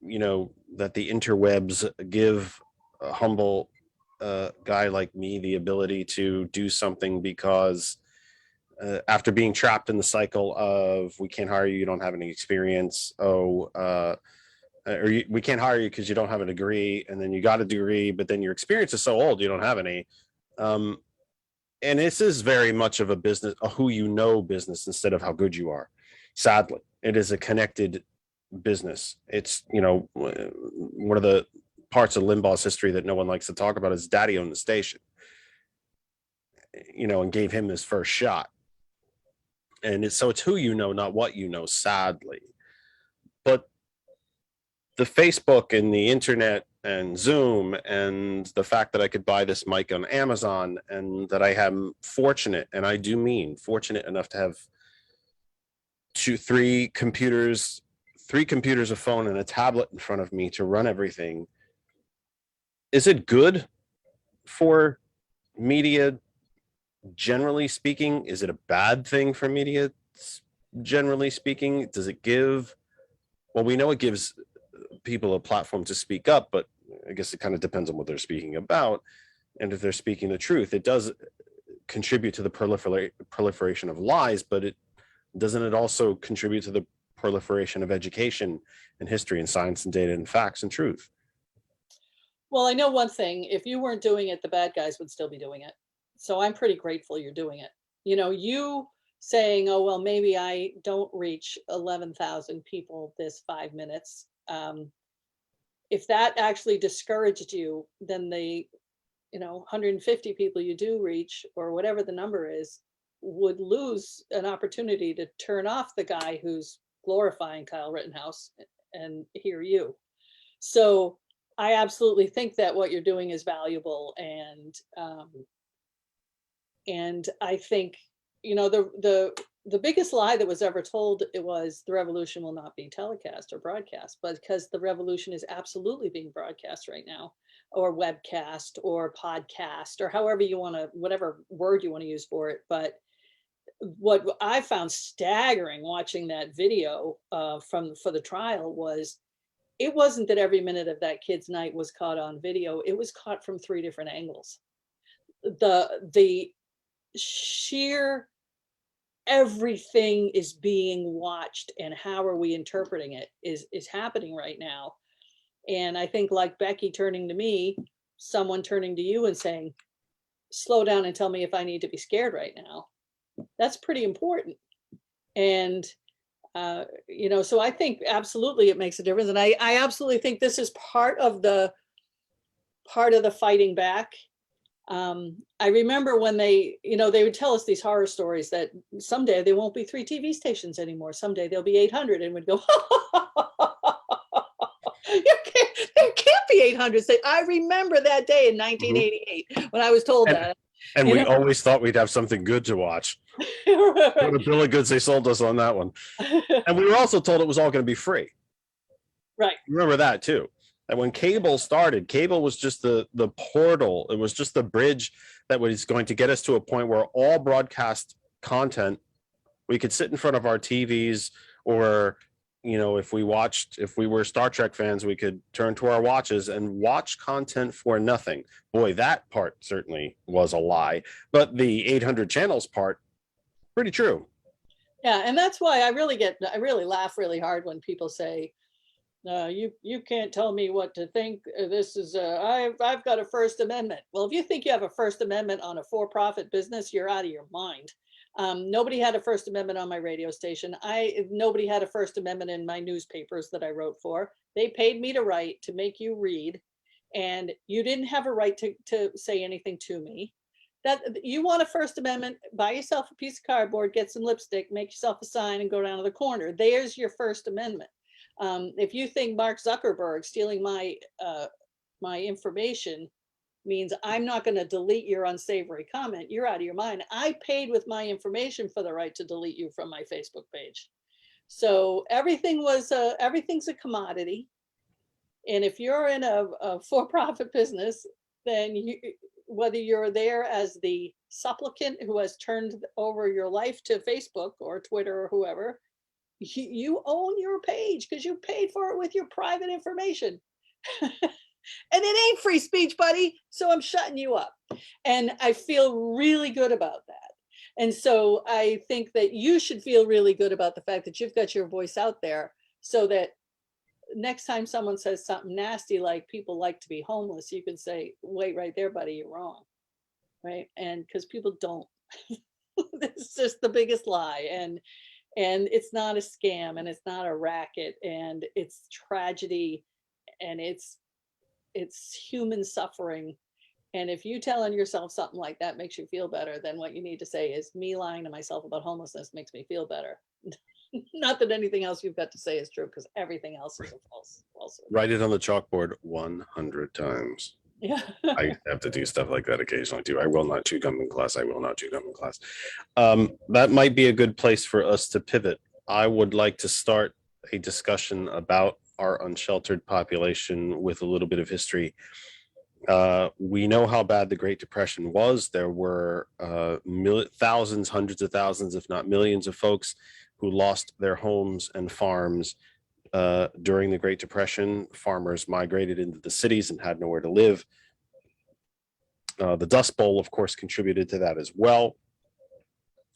you know, that the interwebs give a humble guy like me the ability to do something because after being trapped in the cycle of we can't hire you, you don't have any experience, we can't hire you because you don't have a degree, and then you got a degree, but then your experience is so old you don't have any. And this is very much of a business, a who you know business instead of how good you are. Sadly, it is a connected business. It's, you know, one of the parts of Limbaugh's history that no one likes to talk about is Daddy owned the station, you know, and gave him his first shot. And so it's who you know, not what you know, sadly. But the Facebook and the internet and Zoom and the fact that I could buy this mic on Amazon and that I am fortunate, and I do mean fortunate enough to have three computers, a phone, and a tablet in front of me to run everything. Is it good for media? Generally speaking, is it a bad thing for media? generally speaking? Does it give, well, we know it gives people a platform to speak up, but I guess it kind of depends on what they're speaking about. And if they're speaking the truth, it does contribute to the proliferation of lies, but doesn't it also contribute to the proliferation of education and history and science and data and facts and truth? Well, I know one thing, if you weren't doing it, the bad guys would still be doing it. So I'm pretty grateful you're doing it. You know, you saying, oh, well, maybe I don't reach 11,000 people this 5 minutes. If that actually discouraged you, then the 150 people you do reach, or whatever the number is, would lose an opportunity to turn off the guy who's glorifying Kyle Rittenhouse and hear you. So I absolutely think that what you're doing is valuable, and I think the biggest lie that was ever told, it was the revolution will not be telecast or broadcast, but because the revolution is absolutely being broadcast right now, or webcast or podcast, or however you want to, whatever word you want to use for it. But what I found staggering watching that video for the trial was, it wasn't that every minute of that kid's night was caught on video. It was caught from 3 different angles. The sheer everything is being watched, and how are we interpreting it is happening right now. And I think, like Becky turning to me, someone turning to you and saying, slow down and tell me if I need to be scared right now. That's pretty important. And so I think absolutely it makes a difference. And I absolutely think this is part of the fighting back. I remember when they would tell us these horror stories that someday there won't be 3 TV stations anymore. Someday there'll be 800, and we'd go, there can't be 800. I remember that day in 1988 when I was told that. And we always thought we'd have something good to watch. What a bill of goods they sold us on that one. And we were also told it was all going to be free. Right. Remember that too. And when cable started, cable was just the portal. It was just the bridge that was going to get us to a point where all broadcast content, we could sit in front of our TVs, or, if we were Star Trek fans, we could turn to our watches and watch content for nothing. Boy, that part certainly was a lie, but the 800 channels part, pretty true. Yeah. And that's why I really laugh really hard when people say, you can't tell me what to think. This is I've got a First Amendment. Well, if you think you have a First Amendment on a for-profit business, you're out of your mind. Nobody had a First Amendment on my radio station. Nobody had a First Amendment in my newspapers that I wrote for. They paid me to write, to make you read, and you didn't have a right to say anything to me. That you want a First Amendment, buy yourself a piece of cardboard, get some lipstick, make yourself a sign, and go down to the corner. There's your First Amendment. If you think Mark Zuckerberg stealing my information means I'm not going to delete your unsavory comment, you're out of your mind. I paid with my information for the right to delete you from my Facebook page. So everything's a commodity. And if you're in a for-profit business, then whether you're there as the supplicant who has turned over your life to Facebook or Twitter or whoever, you own your page because you paid for it with your private information. And it ain't free speech, buddy. So I'm shutting you up. And I feel really good about that. And so I think that you should feel really good about the fact that you've got your voice out there, so that next time someone says something nasty, like people like to be homeless, you can say, wait right there, buddy, you're wrong. Right. And because people don't. It's just the biggest lie. And it's not a scam, and it's not a racket, and it's tragedy, and it's human suffering. And if you telling yourself something like that makes you feel better, then what you need to say is, me lying to myself about homelessness makes me feel better. Not that anything else you've got to say is true, because everything else is a falsehood. Write it on the chalkboard 100 times. Yeah. I have to do stuff like that occasionally too. I will not chew gum in class. I will not chew gum in class. That might be a good place for us to pivot. I would like to start a discussion about our unsheltered population with a little bit of history. We know how bad the Great Depression was. There were thousands, hundreds of thousands, if not millions of folks who lost their homes and farms during the Great Depression. Farmers migrated into the cities and had nowhere to live. The Dust Bowl, of course, contributed to that as well.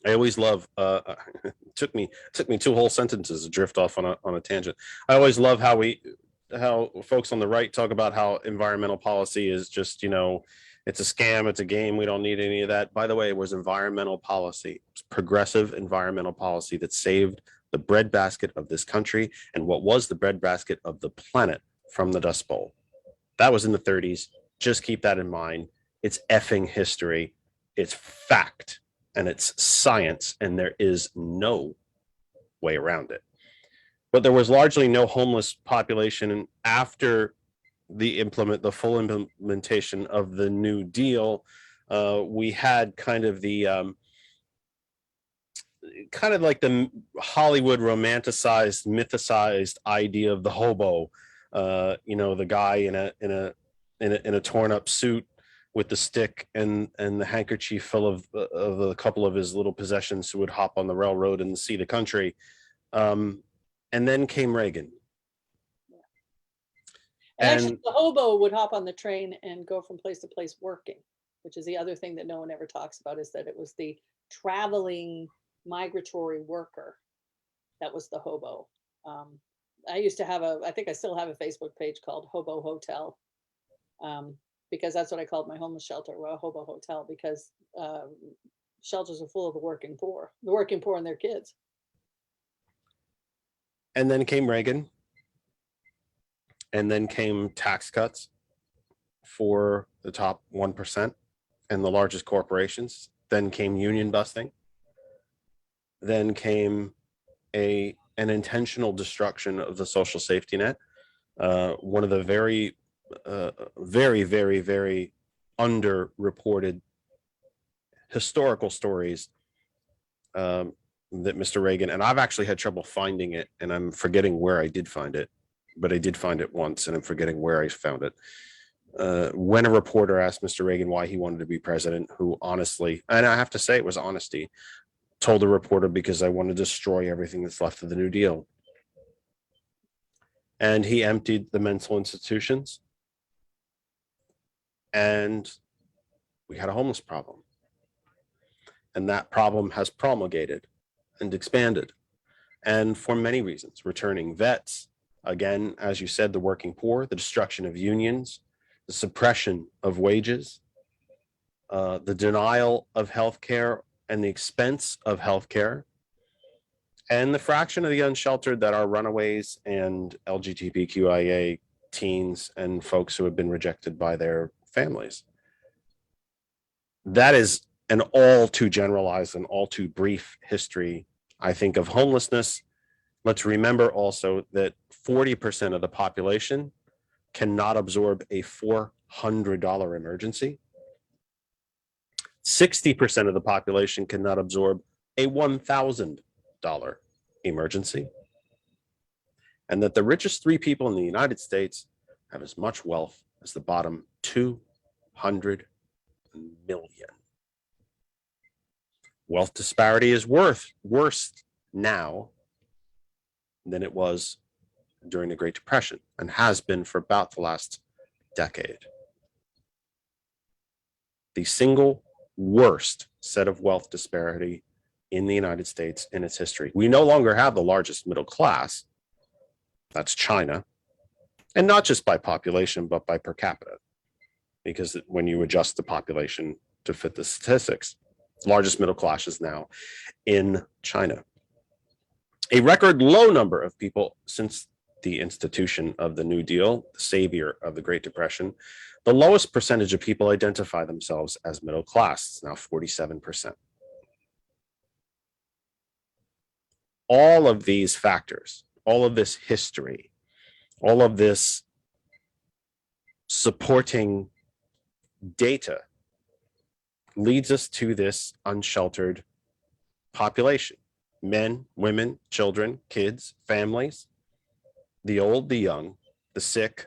I always love. It took me 2 whole sentences to drift off on a tangent. I always love how folks on the right talk about how environmental policy is just, it's a scam, it's a game. We don't need any of that. By the way, it was environmental policy. It was progressive environmental policy that saved the breadbasket of this country and what was the breadbasket of the planet from the Dust Bowl. That was in the 30s. Just keep that in mind. It's effing history. It's fact. And it's science, and there is no way around it. But there was largely no homeless population after the full implementation of the New Deal. We had kind of like the Hollywood romanticized, mythicized idea of the hobo. The guy in a torn up suit with the stick and the handkerchief full of a couple of his little possessions, who would hop on the railroad and see the country. And then came Reagan. And actually, the hobo would hop on the train and go from place to place working, which is the other thing that no one ever talks about, is that it was the traveling migratory worker that was the hobo. I used to have I think I still have a Facebook page called Hobo Hotel. Because that's what I called my homeless shelter, a hobo hotel, because shelters are full of the working poor and their kids. And then came Reagan. And then came tax cuts for the top 1% and the largest corporations. Then came union busting. Then came an intentional destruction of the social safety net. One of the very, very, very underreported historical stories that Mr. Reagan, and I've actually had trouble finding it, and I'm forgetting where I did find it, but I did find it once, and I'm forgetting where I found it. When a reporter asked Mr. Reagan why he wanted to be president, who honestly, and I have to say it was honesty, told the reporter, because I want to destroy everything that's left of the New Deal. And he emptied the mental institutions, and we had a homeless problem. And that problem has promulgated and expanded. And for many reasons, returning vets, again, as you said, the working poor, the destruction of unions, the suppression of wages, the denial of healthcare and the expense of healthcare, and the fraction of the unsheltered that are runaways and LGBTQIA teens and folks who have been rejected by their families. That is an all too generalized and all too brief history, I think, of homelessness. Let's remember also that 40% of the population cannot absorb a $400 emergency. 60% of the population cannot absorb a $1,000 emergency. And that the richest 3 people in the United States have as much wealth as the bottom 200 million. Wealth disparity is worse now than it was during the Great Depression, and has been for about the last decade. The single worst set of wealth disparity in the United States in its history. We no longer have the largest middle class. That's China. And not just by population, but by per capita. Because when you adjust the population to fit the statistics, largest middle class is now in China. A record low number of people since the institution of the New Deal, the savior of the Great Depression. The lowest percentage of people identify themselves as middle class. It's now 47%. All of these factors, all of this history, all of this supporting data leads us to this unsheltered population. Men, women, children, kids, families, the old, the young, the sick,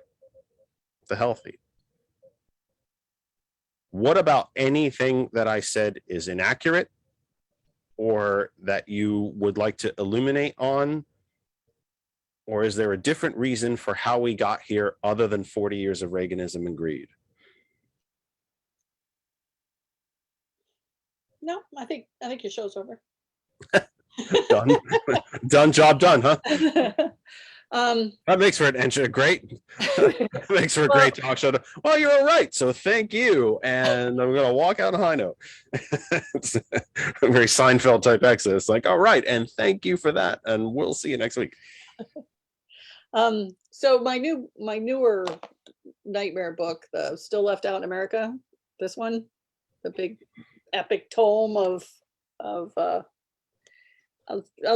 the healthy. What about anything that I said is inaccurate, or that you would like to illuminate on? Or is there a different reason for how we got here other than 40 years of Reaganism and greed? No, I think your show's over. Done. Done, job done, huh? um, That makes for a great that makes for a Well- great talk show. Well, you're all right. So thank you. And I'm gonna walk out on a high note. It's a very Seinfeld type exit. It's like, all right, and thank you for that. And we'll see you next week. so my newer nightmare book, the Still Left Out in America, this one, the big epic tome of I'll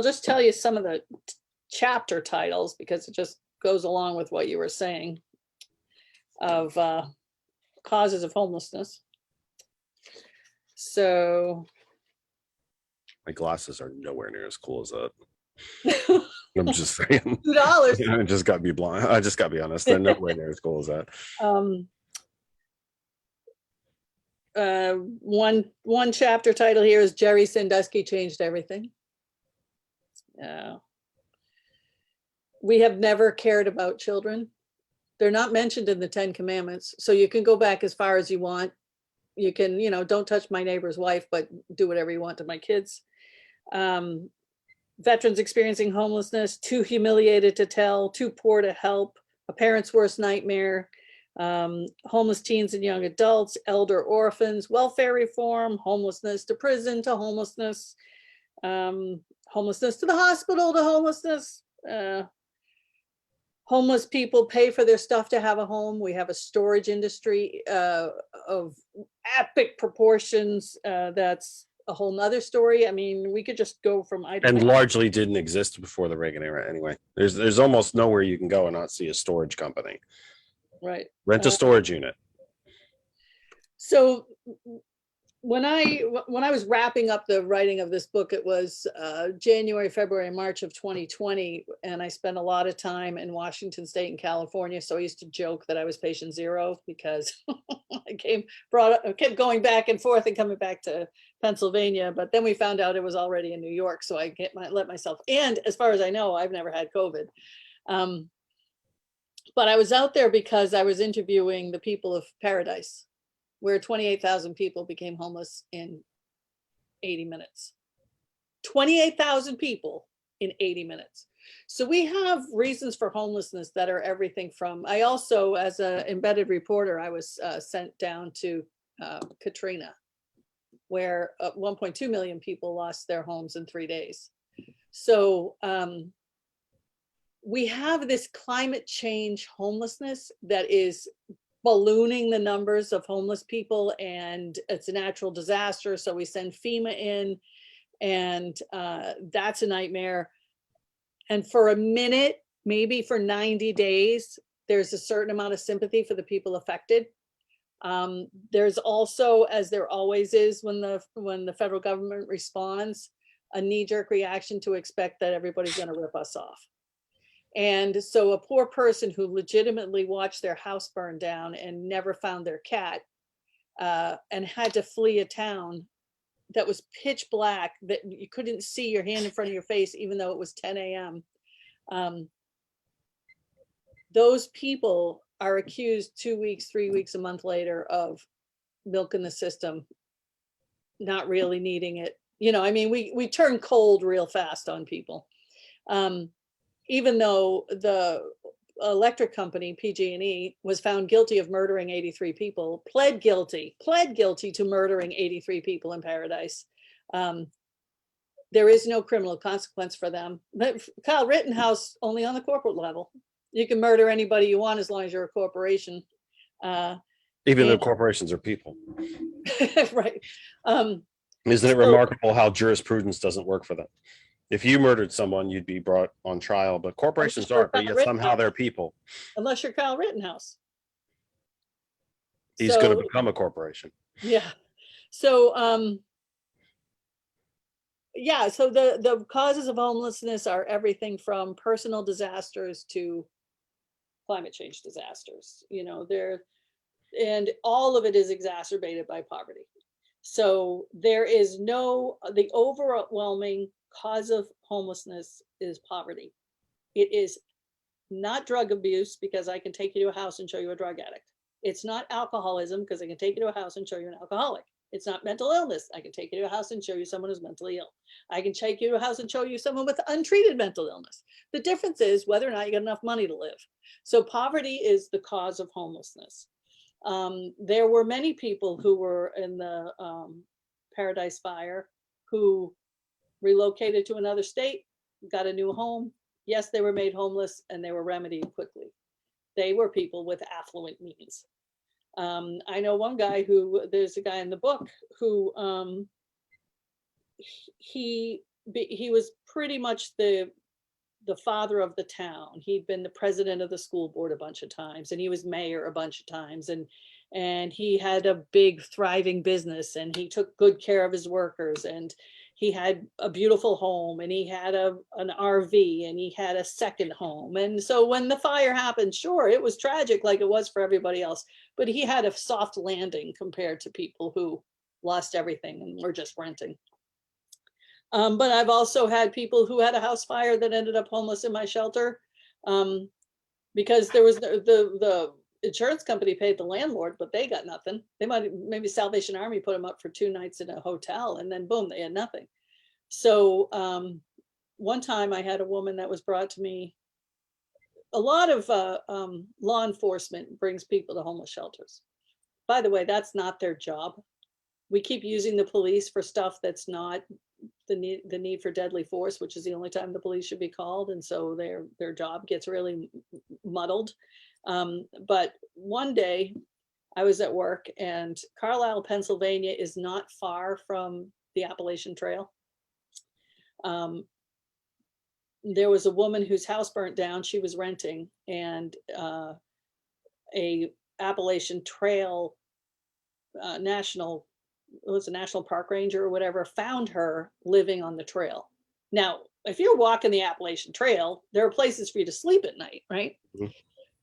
just tell you some of the chapter titles because it just goes along with what you were saying of causes of homelessness. So My glasses are nowhere near as cool as that. I'm just saying. $2. I just got to be blind. I just got to be honest. They're nowhere near as cool as that. One chapter title here is Jerry Sandusky Changed Everything. We have never cared about children. They're not mentioned in the 10 Commandments, so you can go back as far as you want. You can, don't touch my neighbor's wife, but do whatever you want to my kids. Veterans experiencing homelessness, too humiliated to tell, too poor to help, a parent's worst nightmare, homeless teens and young adults, elder orphans, welfare reform, homelessness to prison to homelessness, homelessness to the hospital to homelessness. Homeless people pay for their stuff to have a home. We have a storage industry of epic proportions. That's a whole nother story. I mean, we could just go from And largely didn't exist before the Reagan era anyway. There's almost nowhere you can go and not see a storage company. Right. Rent a storage unit. So when I was wrapping up the writing of this book, it was January, February, March of 2020, and I spent a lot of time in Washington State and California. So I used to joke that I was patient zero because I kept going back and forth and coming back to Pennsylvania. But then we found out it was already in New York, so I let myself. And as far as I know, I've never had COVID. But I was out there because I was interviewing the people of Paradise, where 28,000 people became homeless in 80 minutes. 28,000 people in 80 minutes. So we have reasons for homelessness that are everything from, I also, as an embedded reporter, I was sent down to Katrina, where 1.2 million people lost their homes in 3 days. So we have this climate change homelessness that is ballooning the numbers of homeless people, and it's a natural disaster. So we send FEMA in, and that's a nightmare. And for a minute, maybe for 90 days, there's a certain amount of sympathy for the people affected. There's also, as there always is when the federal government responds, a knee-jerk reaction to expect that everybody's going to rip us off. And so a poor person who legitimately watched their house burn down and never found their cat and had to flee a town that was pitch black, that you couldn't see your hand in front of your face, even though it was 10 a.m. Those people are accused 2 weeks, 3 weeks, a month later of milking the system, not really needing it. I mean, we turn cold real fast on people. Even though the electric company, PG&E, was found guilty of murdering 83 people, pled guilty to murdering 83 people in Paradise. There is no criminal consequence for them. But Kyle Rittenhouse, only on the corporate level. You can murder anybody you want as long as you're a corporation. Even though corporations are people. Right. Isn't it remarkable how jurisprudence doesn't work for them? If you murdered someone, you'd be brought on trial, but corporations aren't, but yet somehow they're people. Unless you're Kyle Rittenhouse. He's going to become a corporation. Yeah. So, yeah, so the causes of homelessness are everything from personal disasters to climate change disasters. And all of it is exacerbated by poverty. So there is the overwhelming cause of homelessness is poverty. It is not drug abuse, because I can take you to a house and show you a drug addict. It's not alcoholism, because I can take you to a house and show you an alcoholic. It's not mental illness. I can take you to a house and show you someone who's mentally ill. I can take you to a house and show you someone with untreated mental illness. The difference is whether or not you got enough money to live. So poverty is the cause of homelessness. There were many people who were in the Paradise Fire who relocated to another state, got a new home. Yes, they were made homeless and they were remedied quickly. They were people with affluent means. I know one guy there's a guy in the book who he was pretty much the father of the town. He'd been the president of the school board a bunch of times, and he was mayor a bunch of times, and he had a big thriving business, and he took good care of his workers, and he had a beautiful home, and he had an RV, and he had a second home. And so when the fire happened, sure, it was tragic like it was for everybody else, but he had a soft landing compared to people who lost everything and were just renting. But I've also had people who had a house fire that ended up homeless in my shelter, because there was the insurance company paid the landlord, but they got nothing. Maybe Salvation Army put them up for 2 nights in a hotel, and then boom, they had nothing. So one time I had a woman that was brought to me. A lot of law enforcement brings people to homeless shelters. By the way, that's not their job. We keep using the police for stuff that's not the need for deadly force, which is the only time the police should be called. And so their job gets really muddled. But one day I was at work, and Carlisle, Pennsylvania is not far from the Appalachian Trail. There was a woman whose house burnt down. She was renting, and a Appalachian Trail national park ranger or whatever found her living on the trail. Now, if you're walking the Appalachian Trail, there are places for you to sleep at night, right? Mm-hmm.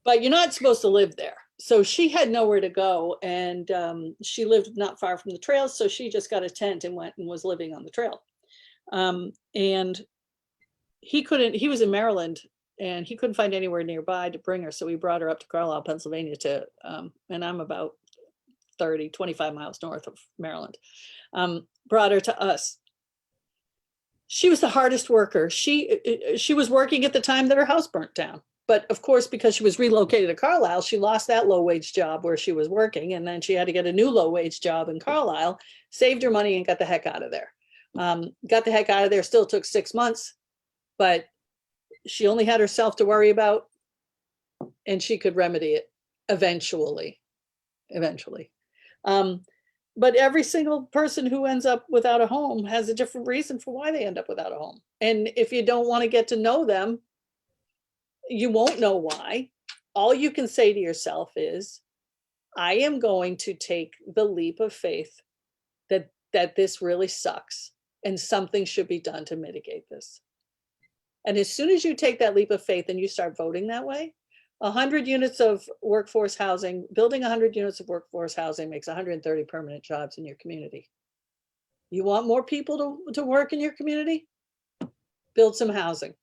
But you're not supposed to live there. So she had nowhere to go, and she lived not far from the trail. So she just got a tent and went and was living on the trail. And he was in Maryland, and he couldn't find anywhere nearby to bring her. So we brought her up to Carlisle, Pennsylvania and I'm about 25 miles north of Maryland, brought her to us. She was the hardest worker. She was working at the time that her house burnt down. But of course, because she was relocated to Carlisle, she lost that low-wage job where she was working. And then she had to get a new low-wage job in Carlisle, saved her money, and got the heck out of there. Got the heck out of there, still took 6 months, but she only had herself to worry about, and she could remedy it eventually. But every single person who ends up without a home has a different reason for why they end up without a home. And if you don't want to get to know them, you won't know why. All you can say to yourself is, I am going to take the leap of faith that this really sucks and something should be done to mitigate this. And as soon as you take that leap of faith and you start voting that way, 100 units of workforce housing, building 100 units of workforce housing makes 130 permanent jobs in your community. You want more people to work in your community? Build some housing.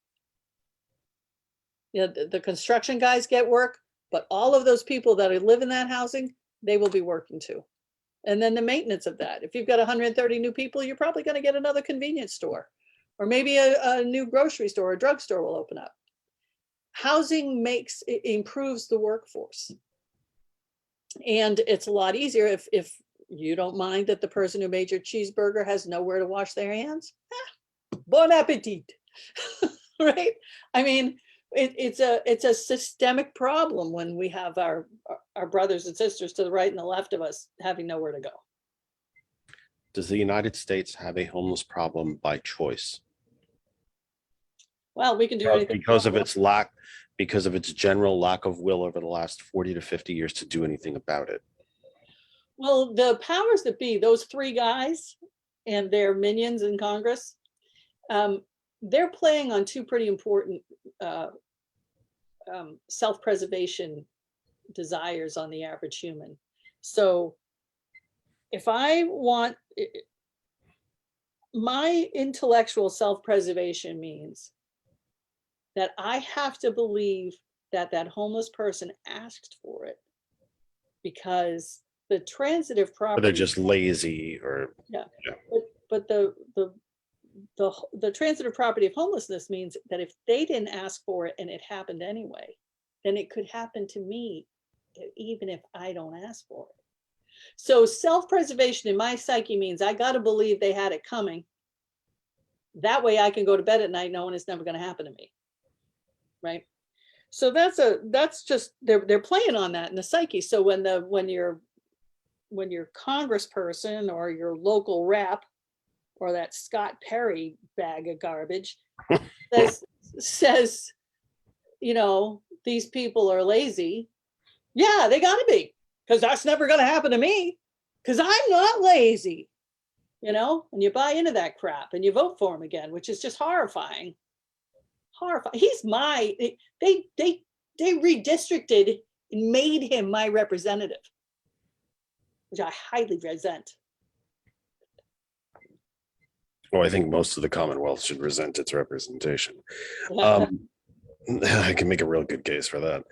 You know, the construction guys get work, but all of those people that live in that housing, they will be working too. And then the maintenance of that. If you've got 130 new people, you're probably going to get another convenience store, or maybe a new grocery store or drugstore will open up. Housing improves the workforce. And it's a lot easier if you don't mind that the person who made your cheeseburger has nowhere to wash their hands. Bon appetit, right? I mean, it's a systemic problem when we have our brothers and sisters to the right and the left of us having nowhere to go. Does the United States have a homeless problem by choice? Well, we can do anything because of its general lack of will over the last 40 to 50 years to do anything about it. Well, the powers that be, those 3 guys and their minions in Congress, they're playing on 2 pretty important self-preservation desires on the average human. So if I want, my intellectual self-preservation means that I have to believe that that homeless person asked for it, because the transitive Or property. they're just lazy, or Yeah, yeah. but the transitive property of homelessness means that if they didn't ask for it and it happened anyway, then it could happen to me, even if I don't ask for it. So self-preservation in my psyche means I got to believe they had it coming. That way I can go to bed at night knowing it's never going to happen to me. Right? So that's just, they're playing on that in the psyche. So when your congressperson or your local rep or that Scott Perry bag of garbage says, you know, these people are lazy. Yeah, they gotta be, because that's never gonna happen to me, because I'm not lazy, you know, and you buy into that crap and you vote for him again, which is just horrifying. Horrifying. They redistricted and made him my representative, which I highly resent. Well, I think most of the Commonwealth should resent its representation. I can make a real good case for that.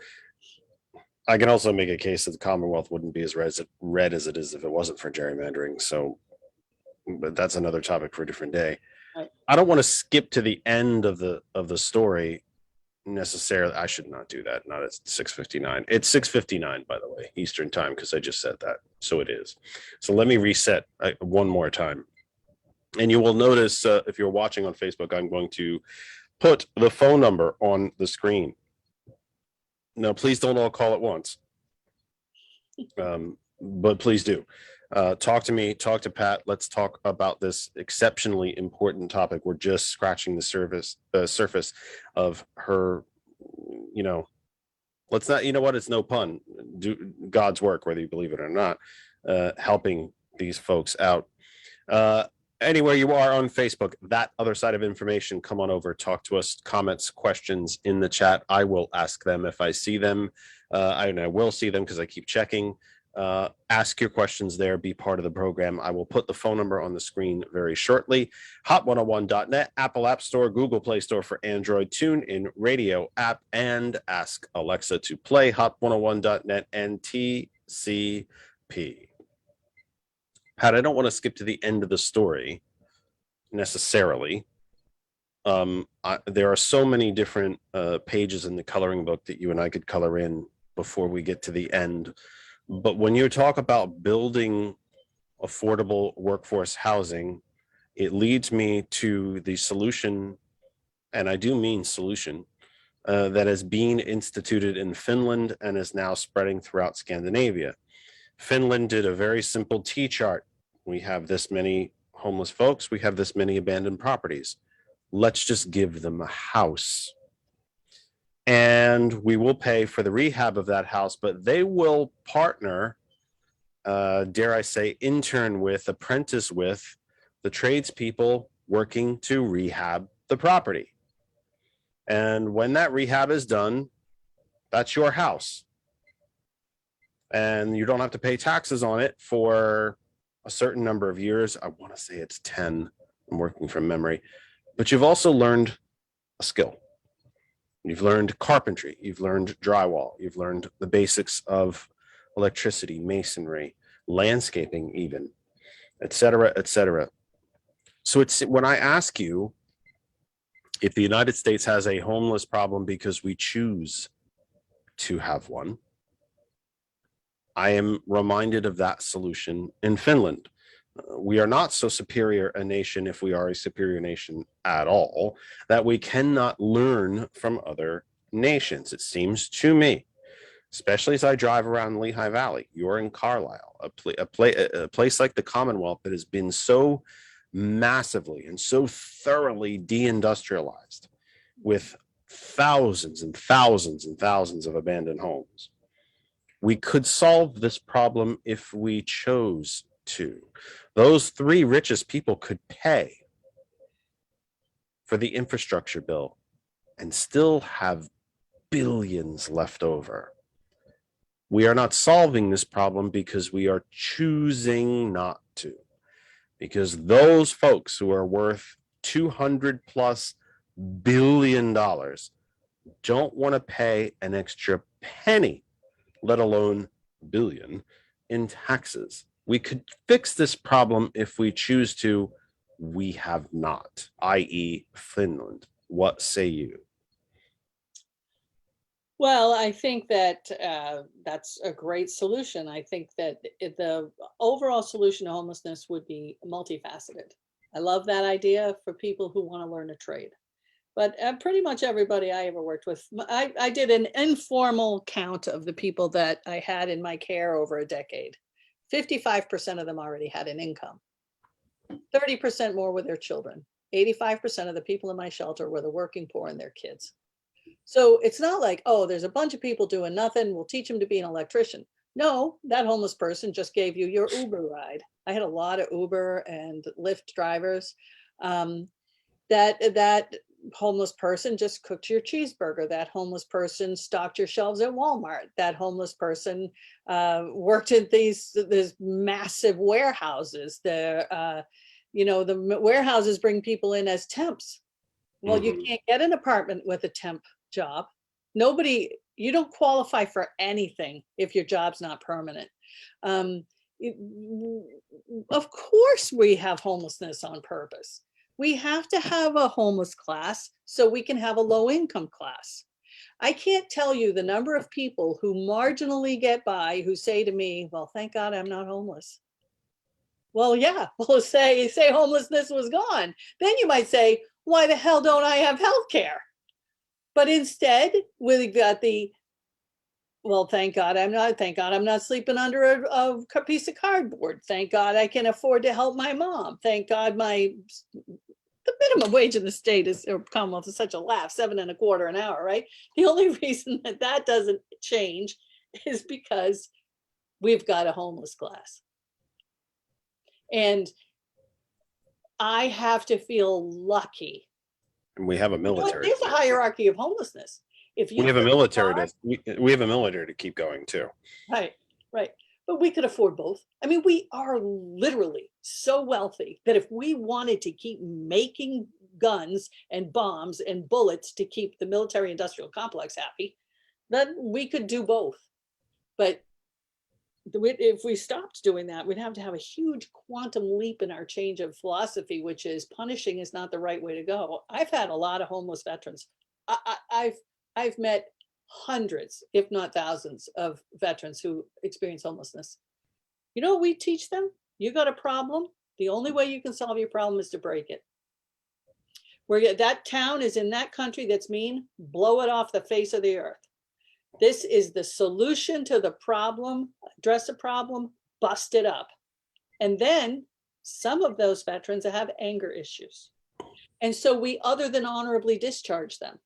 I can also make a case that the Commonwealth wouldn't be as red as it is if it wasn't for gerrymandering. So, but that's another topic for a different day. Right. I don't want to skip to the end of the story necessarily. I should not do that. Not at 6:59. It's 6:59, by the way, Eastern time, because I just said that. So it is. So let me reset one more time. And you will notice if you're watching on Facebook, I'm going to put the phone number on the screen. Now, please don't all call at once, but please do. Talk to me, talk to Pat. Let's talk about this exceptionally important topic. We're just scratching the surface of her, you know, let's not, you know what, it's no pun, do God's work, whether you believe it or not, helping these folks out. Anywhere you are on Facebook, that other side of information, come on over, talk to us, comments, questions in the chat. I will ask them if I see them. I will see them because I keep checking. Ask your questions there, be part of the program. I will put the phone number on the screen very shortly. Hot101.net, Apple App Store, Google Play Store for Android, TuneIn Radio app, and ask Alexa to play Hot101.net and TCP. Pat, I don't want to skip to the end of the story necessarily. There are so many different pages in the coloring book that you and I could color in before we get to the end. But when you talk about building affordable workforce housing, it leads me to the solution, and I do mean solution, that is being instituted in Finland and is now spreading throughout Scandinavia. Finland did a very simple T-chart. We have this many homeless folks. We have this many abandoned properties. Let's just give them a house. And we will pay for the rehab of that house, but they will partner, dare I say, intern with, apprentice with the tradespeople working to rehab the property. And when that rehab is done, that's your house. And you don't have to pay taxes on it for a certain number of years. I want to say it's 10. I'm working from memory. But you've also learned a skill. You've learned carpentry. You've learned drywall. You've learned the basics of electricity, masonry, landscaping even, et cetera, et cetera. So it's when I ask you if the United States has a homeless problem because we choose to have one, I am reminded of that solution in Finland. We are not so superior a nation, if we are a superior nation at all, that we cannot learn from other nations. It seems to me, especially as I drive around Lehigh Valley. You're in Carlisle, a place like the Commonwealth that has been so massively and so thoroughly deindustrialized, with thousands and thousands and thousands of abandoned homes. We could solve this problem if we chose to. Those three richest people could pay for the infrastructure bill and still have billions left over. We are not solving this problem because we are choosing not to. Because those folks who are worth $200+ billion don't want to pay an extra penny, let alone billion, in taxes. We could fix this problem if we choose to. We have not, i.e., Finland. What say you? Well, I think that that's a great solution. I think that the overall solution to homelessness would be multifaceted. I love that idea for people who want to learn a trade. But pretty much everybody I ever worked with, I did an informal count of the people that I had in my care over a decade. 55% of them already had an income. 30% more were their children. 85% of the people in my shelter were the working poor and their kids. So it's not like, oh, there's a bunch of people doing nothing, we'll teach them to be an electrician. No, that homeless person just gave you your Uber ride. I had a lot of Uber and Lyft drivers. That homeless person just cooked your cheeseburger. That homeless person stocked your shelves at Walmart. That homeless person worked in these massive warehouses. The warehouses bring people in as temps. Well, you can't get an apartment with a temp job. You don't qualify for anything if your job's not permanent. Of course we have homelessness on purpose. We have to have a homeless class so we can have a low income class. I can't tell you the number of people who marginally get by who say to me, well, thank God I'm not homeless. Well, yeah, well, say homelessness was gone. Then you might say, why the hell don't I have health care? But instead, we've got well, thank God I'm not sleeping under a piece of cardboard. Thank God I can afford to help my mom. Thank God the minimum wage in the state or Commonwealth is such a laugh, $7.25 an hour, right? The only reason that doesn't change is because we've got a homeless class. And I have to feel lucky. And we have a military. There's a hierarchy of homelessness. If you we have a military to keep going too. Right. But we could afford both. I mean, we are literally so wealthy that if we wanted to keep making guns and bombs and bullets to keep the military industrial complex happy, then we could do both. But if we stopped doing that, we'd have to have a huge quantum leap in our change of philosophy, which is punishing is not the right way to go. I've had a lot of homeless veterans. I've met hundreds, if not thousands, of veterans who experience homelessness. You know what we teach them? You got a problem. The only way you can solve your problem is to break it. Where that town is in that country that's mean, blow it off the face of the earth. This is the solution to the problem. Address the problem, bust it up. And then some of those veterans have anger issues. And so we other than honorably discharge them.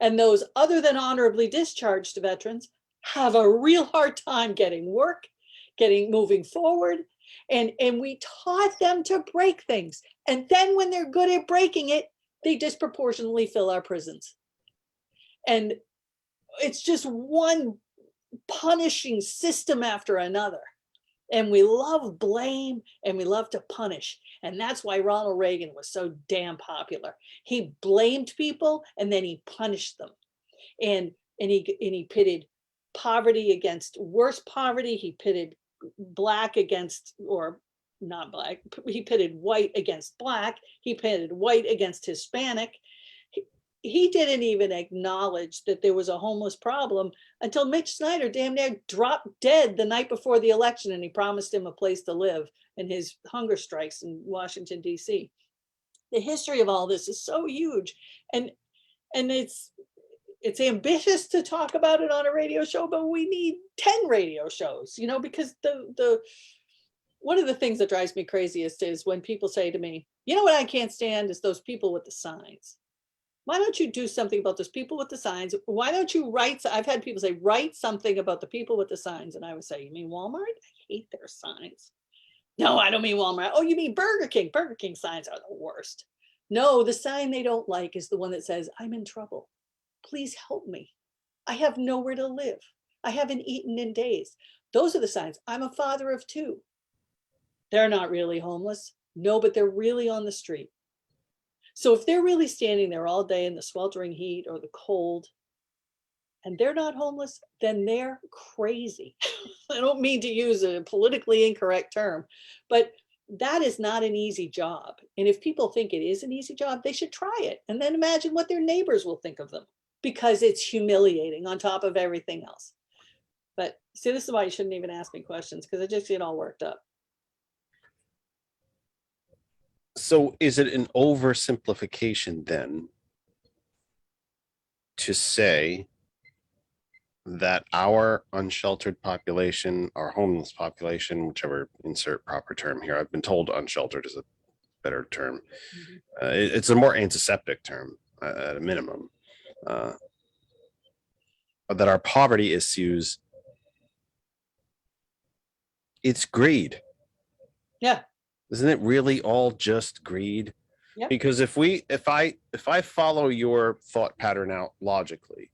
And those other than honorably discharged veterans have a real hard time getting work, moving forward. And we taught them to break things. And then when they're good at breaking it, they disproportionately fill our prisons. And it's just one punishing system after another. And we love blame and we love to punish. And that's why Ronald Reagan was so damn popular. He blamed people and then he punished them. And he pitted poverty against worse poverty. He pitted black against, or not black, he pitted white against black. He pitted white against Hispanic. He didn't even acknowledge that there was a homeless problem until Mitch Snyder damn near dropped dead the night before the election, and he promised him a place to live in his hunger strikes in Washington, D.C. The history of all this is so huge, and it's ambitious to talk about it on a radio show, but we need 10 radio shows, because the one of the things that drives me craziest is when people say to me, you know what I can't stand is those people with the signs. Why don't you do something about those people with the signs? Why don't you write? I've had people say, write something about the people with the signs. And I would say, you mean Walmart? I hate their signs. No, I don't mean Walmart. Oh, you mean Burger King? Burger King signs are the worst. No, the sign they don't like is the one that says, I'm in trouble. Please help me. I have nowhere to live. I haven't eaten in days. Those are the signs. I'm a father of 2. They're not really homeless. No, but they're really on the street. So if they're really standing there all day in the sweltering heat or the cold, and they're not homeless, then they're crazy. I don't mean to use a politically incorrect term, but that is not an easy job. And if people think it is an easy job, they should try it. And then imagine what their neighbors will think of them, because it's humiliating on top of everything else. But see, this is why you shouldn't even ask me questions, because I just get all worked up. So is it an oversimplification then to say that our unsheltered population, our homeless population, whichever insert proper term here, I've been told unsheltered is a better term. It's a more antiseptic term at a minimum. That our poverty issues, it's greed. Yeah. Isn't it really all just greed? Yep. Because if I follow your thought pattern out logically,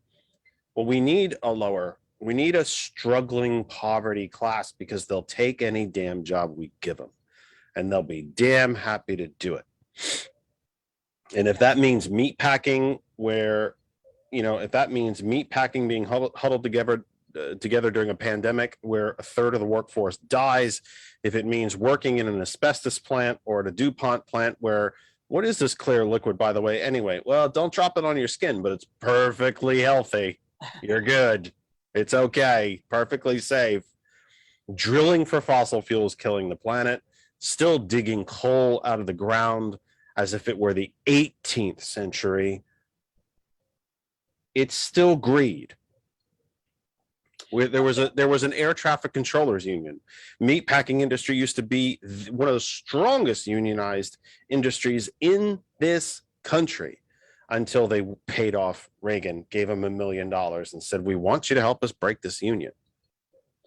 well, we need a struggling poverty class, because they'll take any damn job we give them, and they'll be damn happy to do it. And if that means meat packing, if that means meat packing being huddled together during a pandemic where a third of the workforce dies, if it means working in an asbestos plant or at a DuPont plant where, what is this clear liquid, by the way? Anyway, well, don't drop it on your skin, but it's perfectly healthy. You're good. It's okay. Perfectly safe. Drilling for fossil fuels, killing the planet, still digging coal out of the ground as if it were the 18th century. It's still greed. There was an air traffic controllers union. Meatpacking industry used to be one of the strongest unionized industries in this country, until they paid off Reagan, gave him $1 million and said, we want you to help us break this union.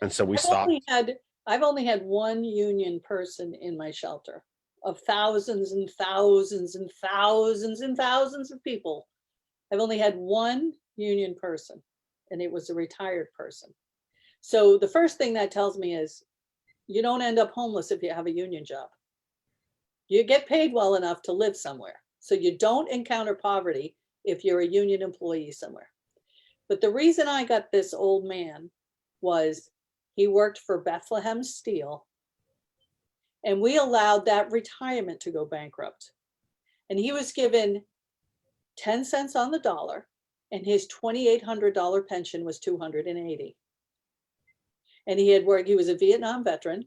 And so we stopped. I've only had one union person in my shelter of thousands and thousands and thousands and thousands of people. I've only had one union person, and it was a retired person. So the first thing that tells me is you don't end up homeless if you have a union job. You get paid well enough to live somewhere. So you don't encounter poverty if you're a union employee somewhere. But the reason I got this old man was he worked for Bethlehem Steel, and we allowed that retirement to go bankrupt. And he was given 10 cents on the dollar, and his $2,800 pension was $280. And he was a Vietnam veteran.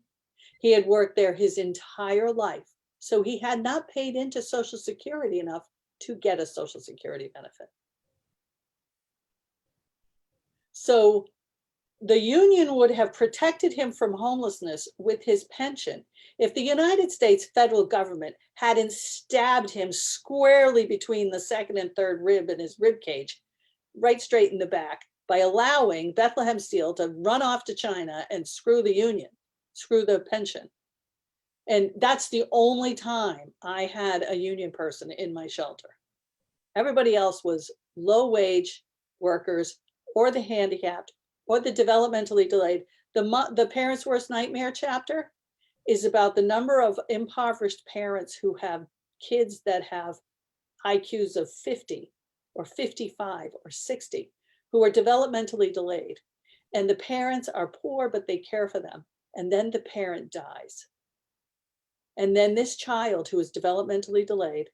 He had worked there his entire life. So he had not paid into Social Security enough to get a Social Security benefit. So the union would have protected him from homelessness with his pension if the United States federal government hadn't stabbed him squarely between the second and third rib in his rib cage, right straight in the back, by allowing Bethlehem Steel to run off to China and screw the union, screw the pension. And that's the only time I had a union person in my shelter. Everybody else was low-wage workers, or the handicapped, or the developmentally delayed. The Parents' Worst Nightmare chapter is about the number of impoverished parents who have kids that have IQs of 50 or 55 or 60, who are developmentally delayed. And the parents are poor, but they care for them. And then the parent dies. And then this child who is developmentally delayed,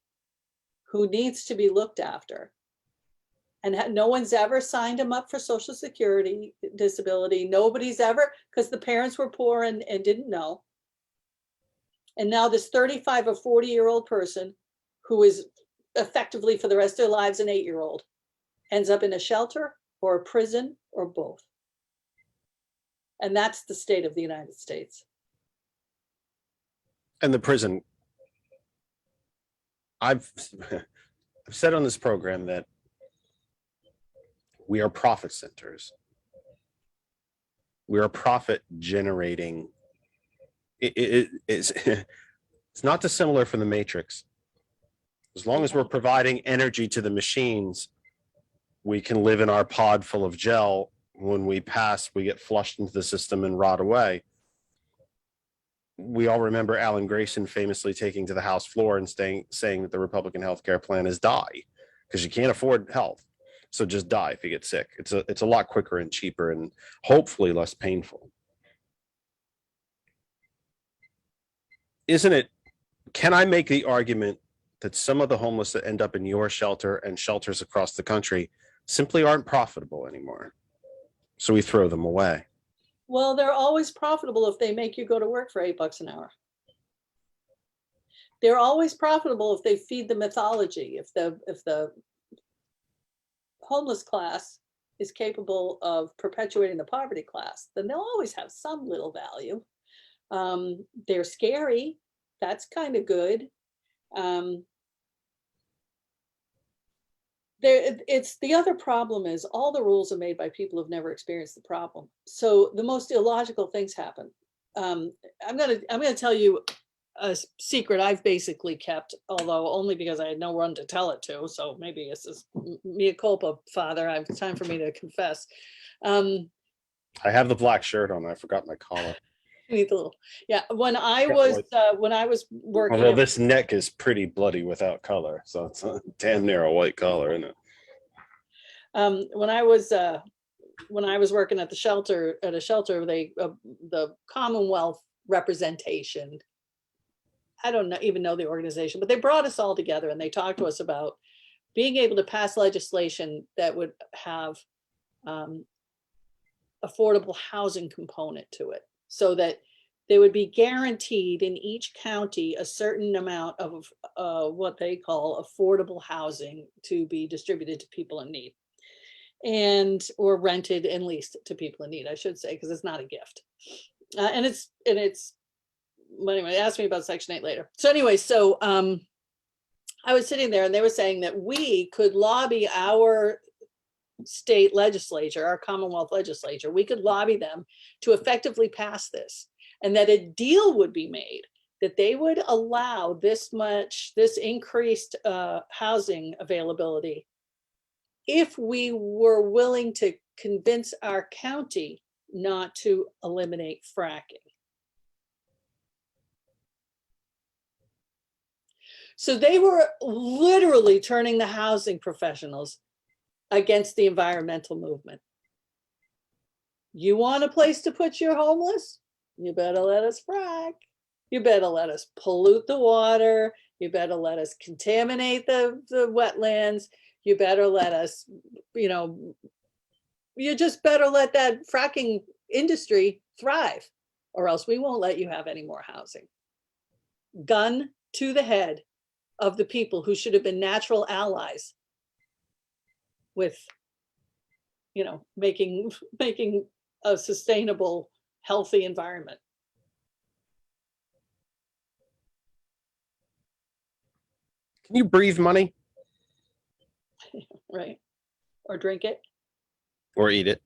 who needs to be looked after, and no one's ever signed him up for Social Security disability. Nobody's ever, because the parents were poor and didn't know. And now this 35 or 40-year-old person, who is effectively for the rest of their lives an 8-year-old, ends up in a shelter or a prison or both. And that's the state of the United States. And the prison, I've said on this program that we are profit centers. We are profit generating. It's not dissimilar from the Matrix. As long as we're providing energy to the machines, we can live in our pod full of gel when we pass, we get flushed into the system and rot away. We all remember Alan Grayson famously taking to the House floor and saying that the Republican healthcare plan is die because you can't afford health. So just die if you get sick. It's a lot quicker and cheaper and hopefully less painful. Isn't it? Can I make the argument that some of the homeless that end up in your shelter and shelters across the country simply aren't profitable anymore? So we throw them away. Well, they're always profitable if they make you go to work for $8 an hour. They're always profitable if they feed the mythology. If the homeless class is capable of perpetuating the poverty class, then they'll always have some little value. They're scary. That's kind of good. It's the other problem is all the rules are made by people who've never experienced the problem. So the most illogical things happen. I'm gonna tell you a secret I've basically kept, although only because I had no one to tell it to. So maybe this is mea culpa, Father. It's time for me to confess. I have the black shirt on. I forgot my collar. Need a little, yeah. When I was working, although this neck is pretty bloody without color, so it's damn near a white collar, isn't it? When I was working at a shelter, the Commonwealth representation, I don't even know the organization, but they brought us all together and they talked to us about being able to pass legislation that would have affordable housing component to it, so that they would be guaranteed in each county a certain amount of what they call affordable housing to be distributed to people in need, or rented and leased to people in need, I should say, because it's not a gift. And it's well, anyway, ask me about Section 8 later. So anyway, so I was sitting there and they were saying that we could lobby our state legislature, our Commonwealth legislature, we could lobby them to effectively pass this, and that a deal would be made that they would allow this increased housing availability if we were willing to convince our county not to eliminate fracking. So they were literally turning the housing professionals against the environmental movement. You want a place to put your homeless? You better let us frack. You better let us pollute the water. You better let us contaminate the wetlands. You better let us, you just better let that fracking industry thrive, or else we won't let you have any more housing. Gun to the head of the people who should have been natural allies with, making a sustainable, healthy environment. Can you breathe money? Right. Or drink it. Or eat it?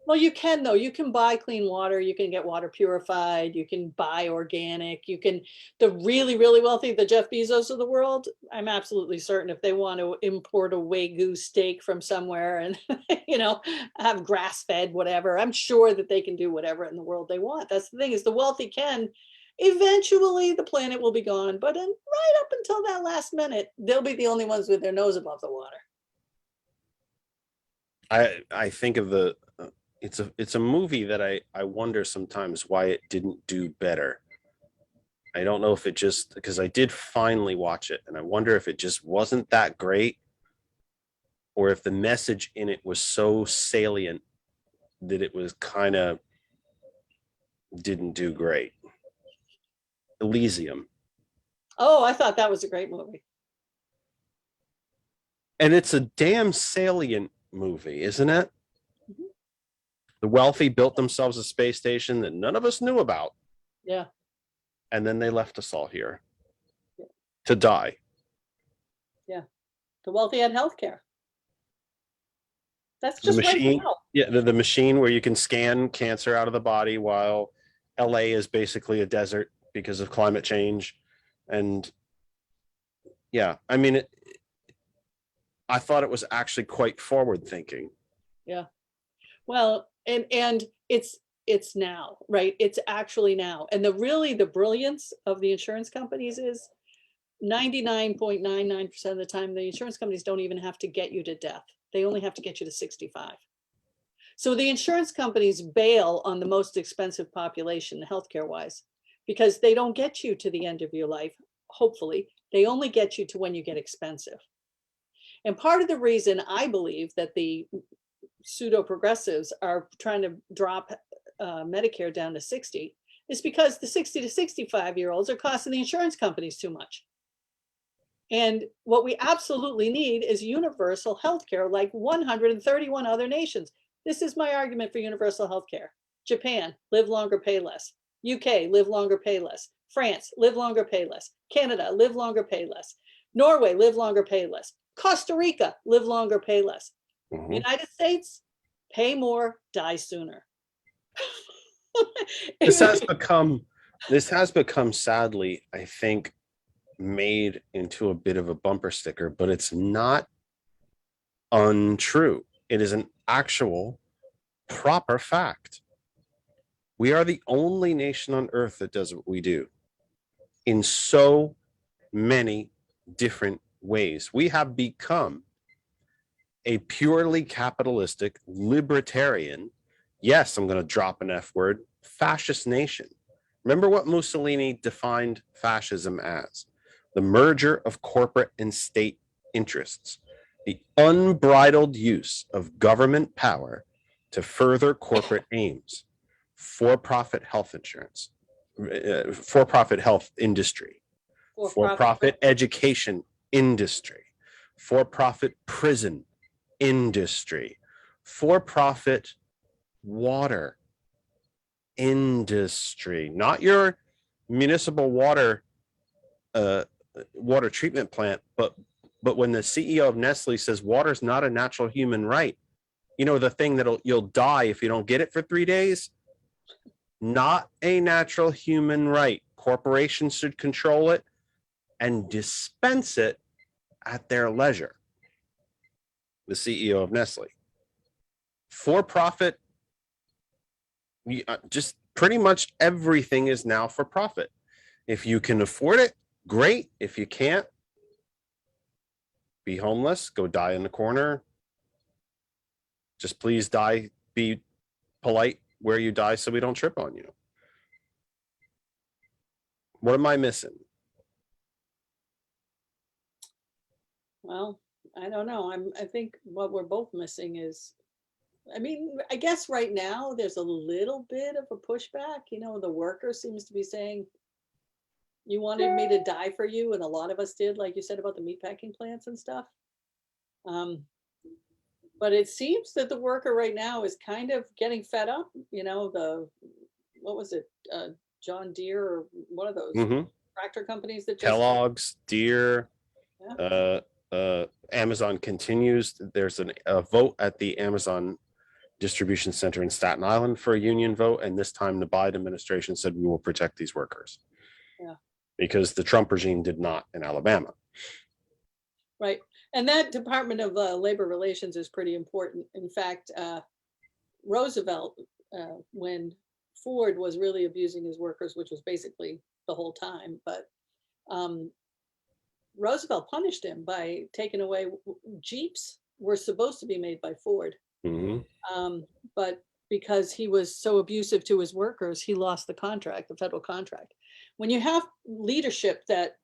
Well, you can, though. You can buy clean water. You can get water purified. You can buy organic. You can, the really, really wealthy, the Jeff Bezos of the world, I'm absolutely certain if they want to import a Wagyu steak from somewhere and, have grass-fed, whatever, I'm sure that they can do whatever in the world they want. That's the thing, is the wealthy can. Eventually, the planet will be gone. But right up until that last minute, they'll be the only ones with their nose above the water. I think of it's a movie that I wonder sometimes why it didn't do better. I don't know if it just, because I did finally watch it and I wonder if it just wasn't that great, or if the message in it was so salient that it was kind of didn't do great. Elysium. Oh, I thought that was a great movie. And it's a damn salient movie, isn't it? Mm-hmm. The wealthy built themselves a space station that none of us knew about. Yeah. And then they left us all here to die. Yeah. The wealthy had healthcare. That's just the machine. Right now. Yeah, the machine where you can scan cancer out of the body, while LA is basically a desert because of climate change. And yeah, I mean, I thought it was actually quite forward thinking. Yeah. Well, And it's now, right? It's actually now. And the brilliance of the insurance companies is 99.99% of the time, the insurance companies don't even have to get you to death. They only have to get you to 65. So the insurance companies bail on the most expensive population, healthcare wise, because they don't get you to the end of your life. Hopefully, they only get you to when you get expensive. And part of the reason I believe that the pseudo progressives are trying to drop Medicare down to 60 is because the 60 to 65-year-olds are costing the insurance companies too much. And what we absolutely need is universal health care like 131 other nations. This is my argument for universal health care. Japan, live longer, pay less. UK, live longer, pay less. France, live longer, pay less. Canada, live longer, pay less. Norway, live longer, pay less. Costa Rica, live longer, pay less. Mhm. United States, pay more, die sooner. This has become sadly, I think, made into a bit of a bumper sticker, but it's not untrue. It is an actual proper fact. We are the only nation on earth that does what we do in so many different ways. We have become a purely capitalistic, libertarian, yes, I'm going to drop an F word, fascist nation. Remember what Mussolini defined fascism as: the merger of corporate and state interests, the unbridled use of government power to further corporate aims, for-profit health insurance, for-profit health industry, for-profit education industry, for-profit prison industry, for-profit water industry, not your municipal water treatment plant, but when the CEO of Nestle says water is not a natural human right, you know, the thing that you'll die if you don't get it for 3 days, not a natural human right. Corporations should control it and dispense it at their leisure. The CEO of Nestle. For profit, just pretty much everything is now for profit. If you can afford it, great. If you can't, be homeless, go die in the corner. Just please die, be polite where you die so we don't trip on you. What am I missing? Well, I don't know. I think what we're both missing is, I mean, I guess right now there's a little bit of a pushback. You know, the worker seems to be saying, you wanted me to die for you, and a lot of us did, like you said about the meatpacking plants and stuff. But it seems that the worker right now is kind of getting fed up. You know, what was it, John Deere or one of those tractor companies that just Kellogg's, Deere, yeah. Amazon continues. There's a vote at the Amazon distribution center in Staten Island for a union vote, and this time the Biden administration said we will protect these workers. Yeah. Because the Trump regime did not in Alabama. Right. And that Department of Labor Relations is pretty important. In fact, Roosevelt, when Ford was really abusing his workers, which was basically the whole time, but Roosevelt punished him by taking away Jeeps were supposed to be made by Ford. But because he was so abusive to his workers, he lost the contract, the federal contract. When you have leadership that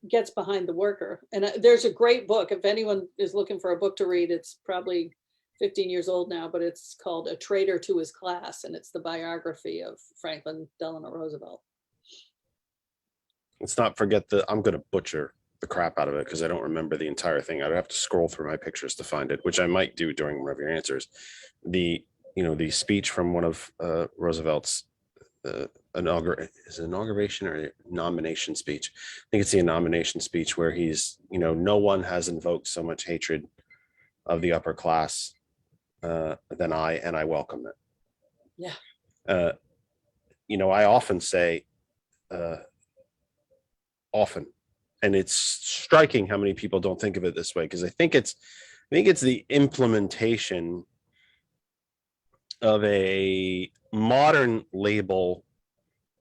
gets behind the worker, and there's a great book, if anyone is looking for a book to read, it's probably 15 years old now, but it's called A Traitor to His Class, and it's the biography of Franklin Delano Roosevelt. Let's not forget I'm going to butcher the crap out of it because I don't remember the entire thing. I'd have to scroll through my pictures to find it, which I might do during one of your answers. The speech from one of Roosevelt's inauguration or nomination speech. I think it's the nomination speech where he's, no one has invoked so much hatred of the upper class than I, and I welcome it. Yeah. I often say, and it's striking how many people don't think of it this way, because I think it's the implementation of a modern label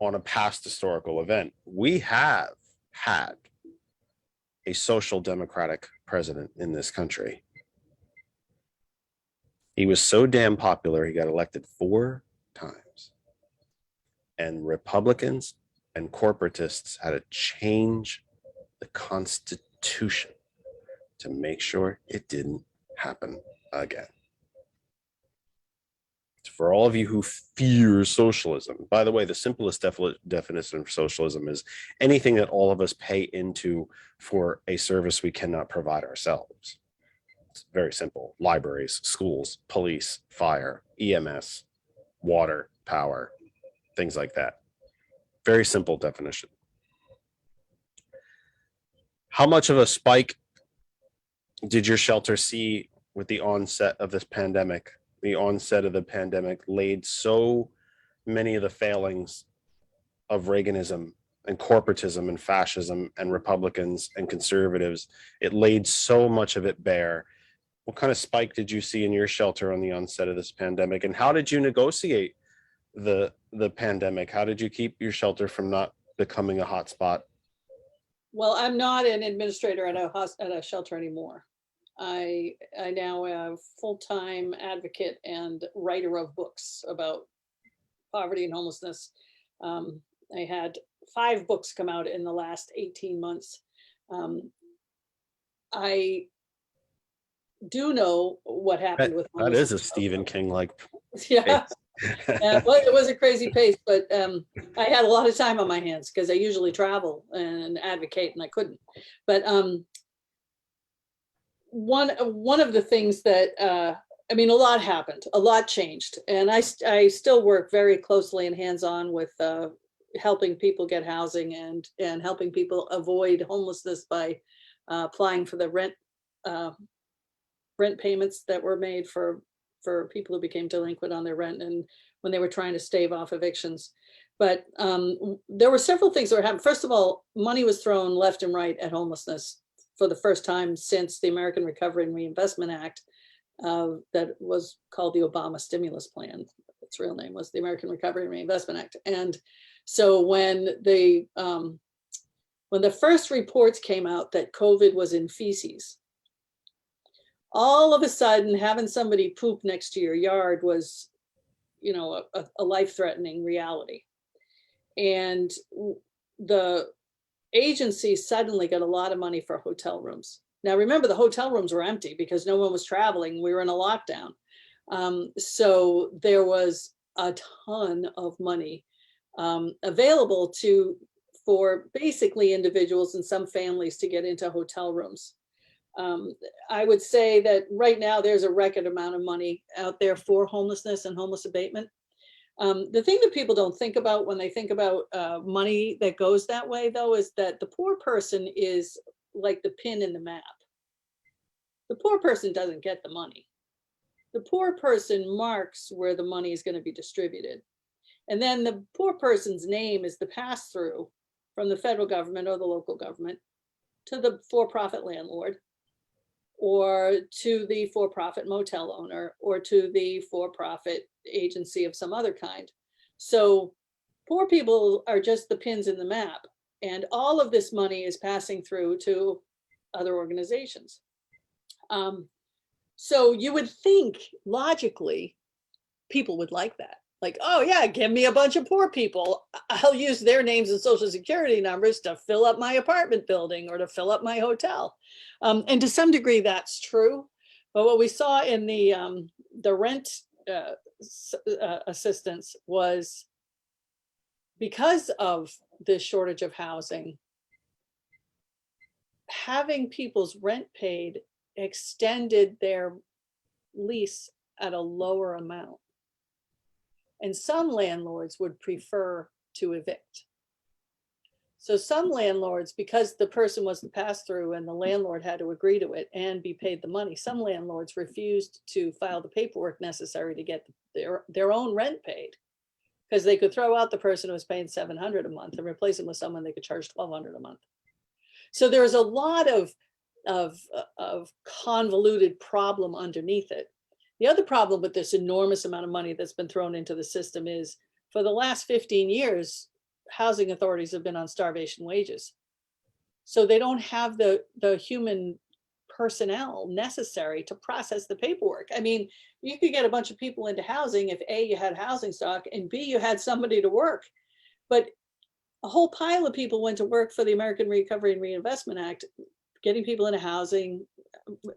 on a past historical event. We have had a social democratic president in this country. He was so damn popular, he got elected 4 times. And Republicans and corporatists had to change the Constitution to make sure it didn't happen again. For all of you who fear socialism, by the way, the simplest definition of socialism is anything that all of us pay into for a service we cannot provide ourselves. It's very simple. Libraries, schools, police, fire, EMS, water, power, things like that. Very simple definition. How much of a spike did your shelter see with the onset of this pandemic? The onset of the pandemic laid so many of the failings of Reaganism and corporatism and fascism and Republicans and conservatives. It laid so much of it bare. What kind of spike did you see in your shelter on the onset of this pandemic? And how did you negotiate the pandemic? How did you keep your shelter from not becoming a hotspot? Well, I'm not an administrator at a shelter anymore. I now am a full-time advocate and writer of books about poverty and homelessness. I had 5 books come out in the last 18 months. I do know what happened with that is a Stephen King like. Yeah. Well, it was a crazy pace, but I had a lot of time on my hands because I usually travel and advocate, and I couldn't. But one of the things that I mean, a lot happened, a lot changed, and I still work very closely and hands-on with helping people get housing and helping people avoid homelessness by applying for the rent payments that were made for people who became delinquent on their rent and when they were trying to stave off evictions. But there were several things that were happening. First of all, money was thrown left and right at homelessness for the first time since the American Recovery and Reinvestment Act that was called the Obama Stimulus Plan. Its real name was the American Recovery and Reinvestment Act. And so when the first reports came out that COVID was in feces, all of a sudden having somebody poop next to your yard was, you know, a life-threatening reality. And the agency suddenly got a lot of money for hotel rooms. Now, remember, the hotel rooms were empty because no one was traveling. We were in a lockdown. So there was a ton of money available for basically individuals and some families to get into hotel rooms. I would say that right now there's a record amount of money out there for homelessness and homeless abatement. The thing that people don't think about when they think about money that goes that way, though, is that the poor person is like the pin in the map. The poor person doesn't get the money. The poor person marks where the money is going to be distributed. And then the poor person's name is the pass-through from the federal government or the local government to the for-profit landlord, or to the for-profit motel owner, or to the for-profit agency of some other kind. So poor people are just the pins in the map, and all of this money is passing through to other organizations. So you would think, logically, people would like that. Like, oh yeah, give me a bunch of poor people. I'll use their names and social security numbers to fill up my apartment building or to fill up my hotel. And to some degree that's true. But what we saw in the rent assistance was, because of this shortage of housing, having people's rent paid extended their lease at a lower amount. And some landlords would prefer to evict. So some landlords, because the person was the pass-through and the landlord had to agree to it and be paid the money, some landlords refused to file the paperwork necessary to get their own rent paid, because they could throw out the person who was paying $700 a month and replace them with someone they could charge $1,200 a month. So there's a lot of convoluted problem underneath it. The other problem with this enormous amount of money that's been thrown into the system is for the last 15 years, housing authorities have been on starvation wages. So they don't have the human personnel necessary to process the paperwork. I mean, you could get a bunch of people into housing if A, you had housing stock, and B, you had somebody to work. But a whole pile of people went to work for the American Recovery and Reinvestment Act, getting people into housing.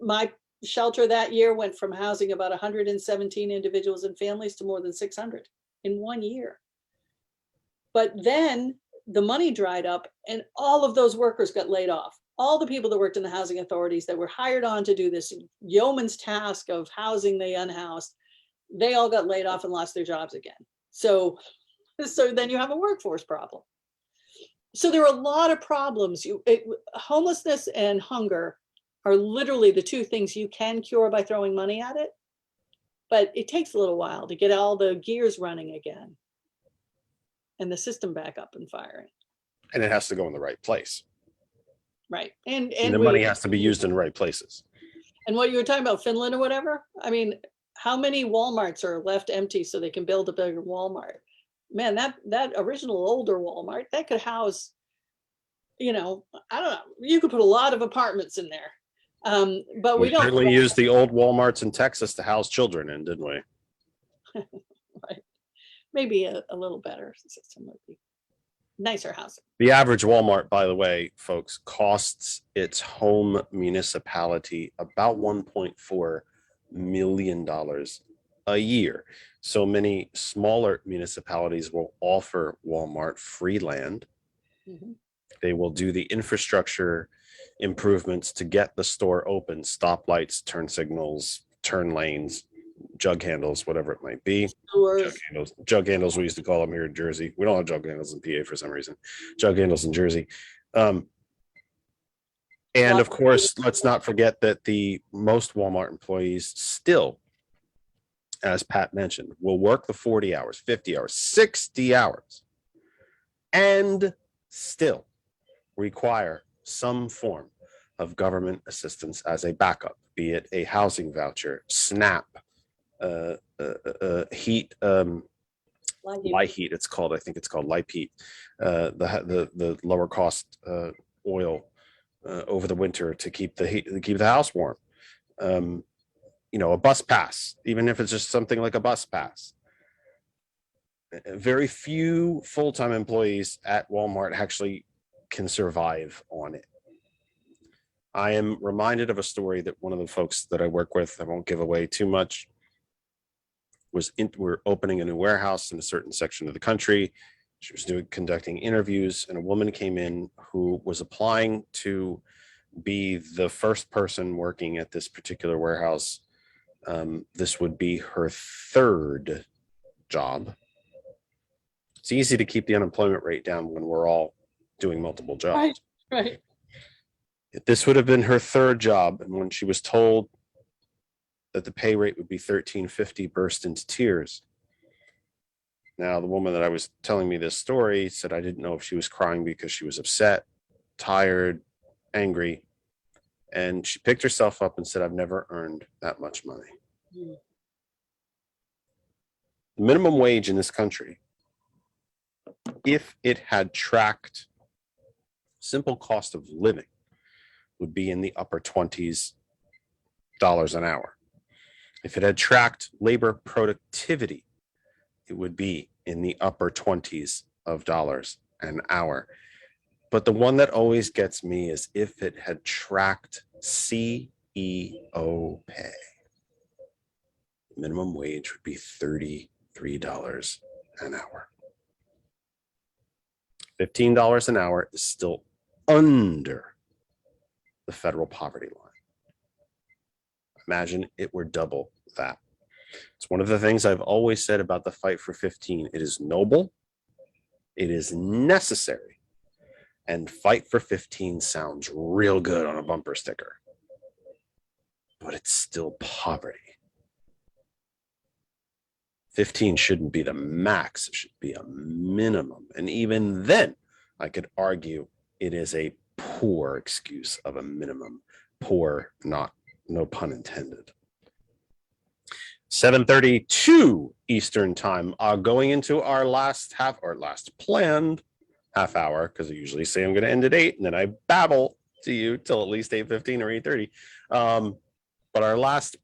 My shelter that year went from housing about 117 individuals and families to more than 600 in 1 year. But then the money dried up and all of those workers got laid off. All the people that worked in the housing authorities that were hired on to do this yeoman's task of housing the unhoused, they all got laid off and lost their jobs again. So then you have a workforce problem. So there are a lot of problems. Homelessness and hunger are literally the two things you can cure by throwing money at it. But it takes a little while to get all the gears running again and the system back up and firing. And it has to go in the right place. Right. And the money has to be used in the right places. And what you were talking about, Finland or whatever, I mean, how many Walmarts are left empty so they can build a bigger Walmart? Man, that original older Walmart, that could house, I don't know, you could put a lot of apartments in there. But we don't certainly used the old Walmarts in Texas to house children in, didn't we? Right. Maybe a little better system would be nicer housing. The average Walmart, by the way, folks, costs its home municipality about $1.4 million a year. So many smaller municipalities will offer Walmart free land. Mm-hmm. They will do the infrastructure improvements to get the store open, stoplights, turn signals, turn lanes, jug handles, whatever it might be. Jug handles, we used to call them here in Jersey. We don't have jug handles in PA for some reason. Jug handles in Jersey. And of course, let's not forget that the most Walmart employees still, as Pat mentioned, will work the 40 hours, 50 hours, 60 hours, and still require some form of government assistance as a backup, be it a housing voucher, SNAP, heat, light heat. It's called, I think it's called light heat, the lower cost oil over the winter to keep the house warm. A bus pass, even if it's just something like a bus pass. Very few full-time employees at Walmart actually can survive on it. I am reminded of a story that one of the folks that I work with, I won't give away too much, we're opening a new warehouse in a certain section of the country. She was conducting interviews, and a woman came in who was applying to be the first person working at this particular warehouse. This would be her third job. It's easy to keep the unemployment rate down when we're all doing multiple jobs. Right. This would have been her third job, and when she was told that the pay rate would be $13.50, burst into tears. Now, the woman that I was telling me this story said I didn't know if she was crying because she was upset, tired, angry, and she picked herself up and said, "I've never earned that much money." Mm. The minimum wage in this country, if it had tracked simple cost of living, would be in the upper 20s dollars an hour. If it had tracked labor productivity, it would be in the upper 20s of dollars an hour. But the one that always gets me is if it had tracked CEO pay. Minimum wage would be $33 an hour. $15 an hour is still under the federal poverty line. Imagine it were double that. It's one of the things I've always said about the fight for 15. It is noble, it is necessary, and fight for 15 sounds real good on a bumper sticker, but it's still poverty. 15 shouldn't be the max, it should be a minimum. And even then, I could argue it is a poor excuse of a minimum. Poor, no pun intended. 7:32 Eastern time. Going into our last planned half hour, because I usually say I'm going to end at 8 and then I babble to you till at least 8:15 or 8:30. But our last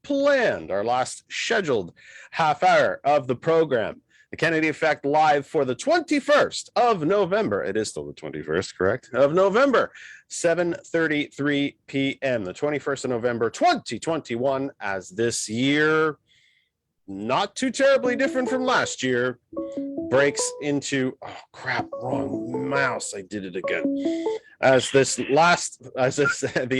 scheduled half hour of the program, the Kennedy Effect live for the 21st of November. It is still the 21st, correct? Of November, 7:33 p.m. The 21st of November, 2021, as this year, not too terribly different from last year, breaks into, oh crap, wrong mouse, I did it again. As the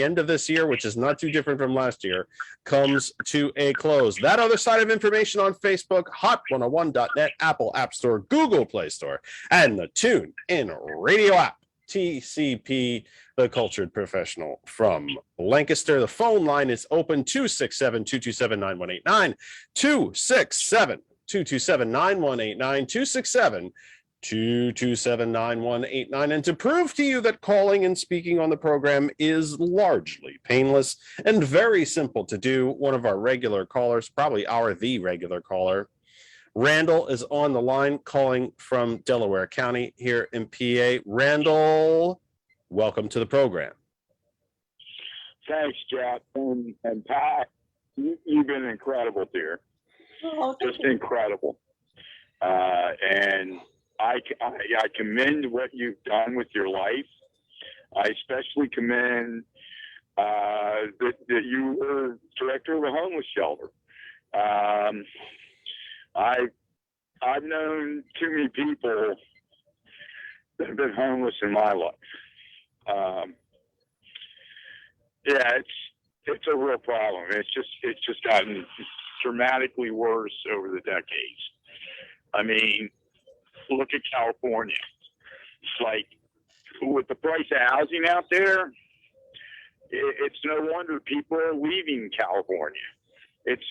end of this year, which is not too different from last year, comes to a close. That other side of information on Facebook, hot101.net, Apple App Store, Google Play Store, and the Tune In Radio app. TCP, the Cultured Professional from Lancaster. The phone line is open, 267-227-9189, 267-227-9189, 267-227-9189. And to prove to you that calling and speaking on the program is largely painless and very simple to do, one of our regular callers, probably the regular caller, Randall, is on the line calling from Delaware County here in PA. Randall, welcome to the program. Thanks, Jeff. And Pat, you've been incredible, dear. Oh, Just incredible. And I commend what you've done with your life. I especially commend that you were director of a homeless shelter. I've known too many people that have been homeless in my life. Yeah, it's a real problem. It's just gotten dramatically worse over the decades. I mean, look at California. It's like, with the price of housing out there, it's no wonder people are leaving California. It's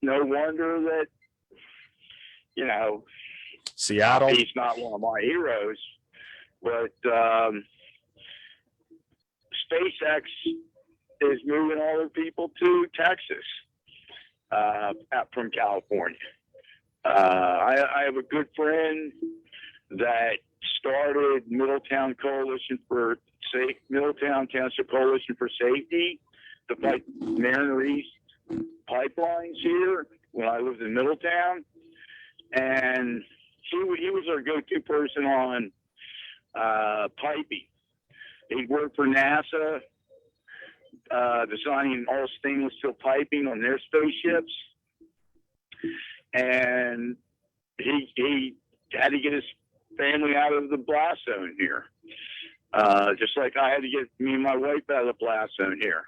no wonder that, you know, Seattle. He's not one of my heroes, but SpaceX is moving all their people to Texas from California. I have a good friend that started Middletown Township Coalition for Safety, the Mariner East pipelines here when I lived in Middletown, and he was our go-to person on piping. He worked for NASA, designing all stainless steel piping on their spaceships, and he had to get his family out of the blast zone here, just like I had to get me and my wife out of the blast zone here.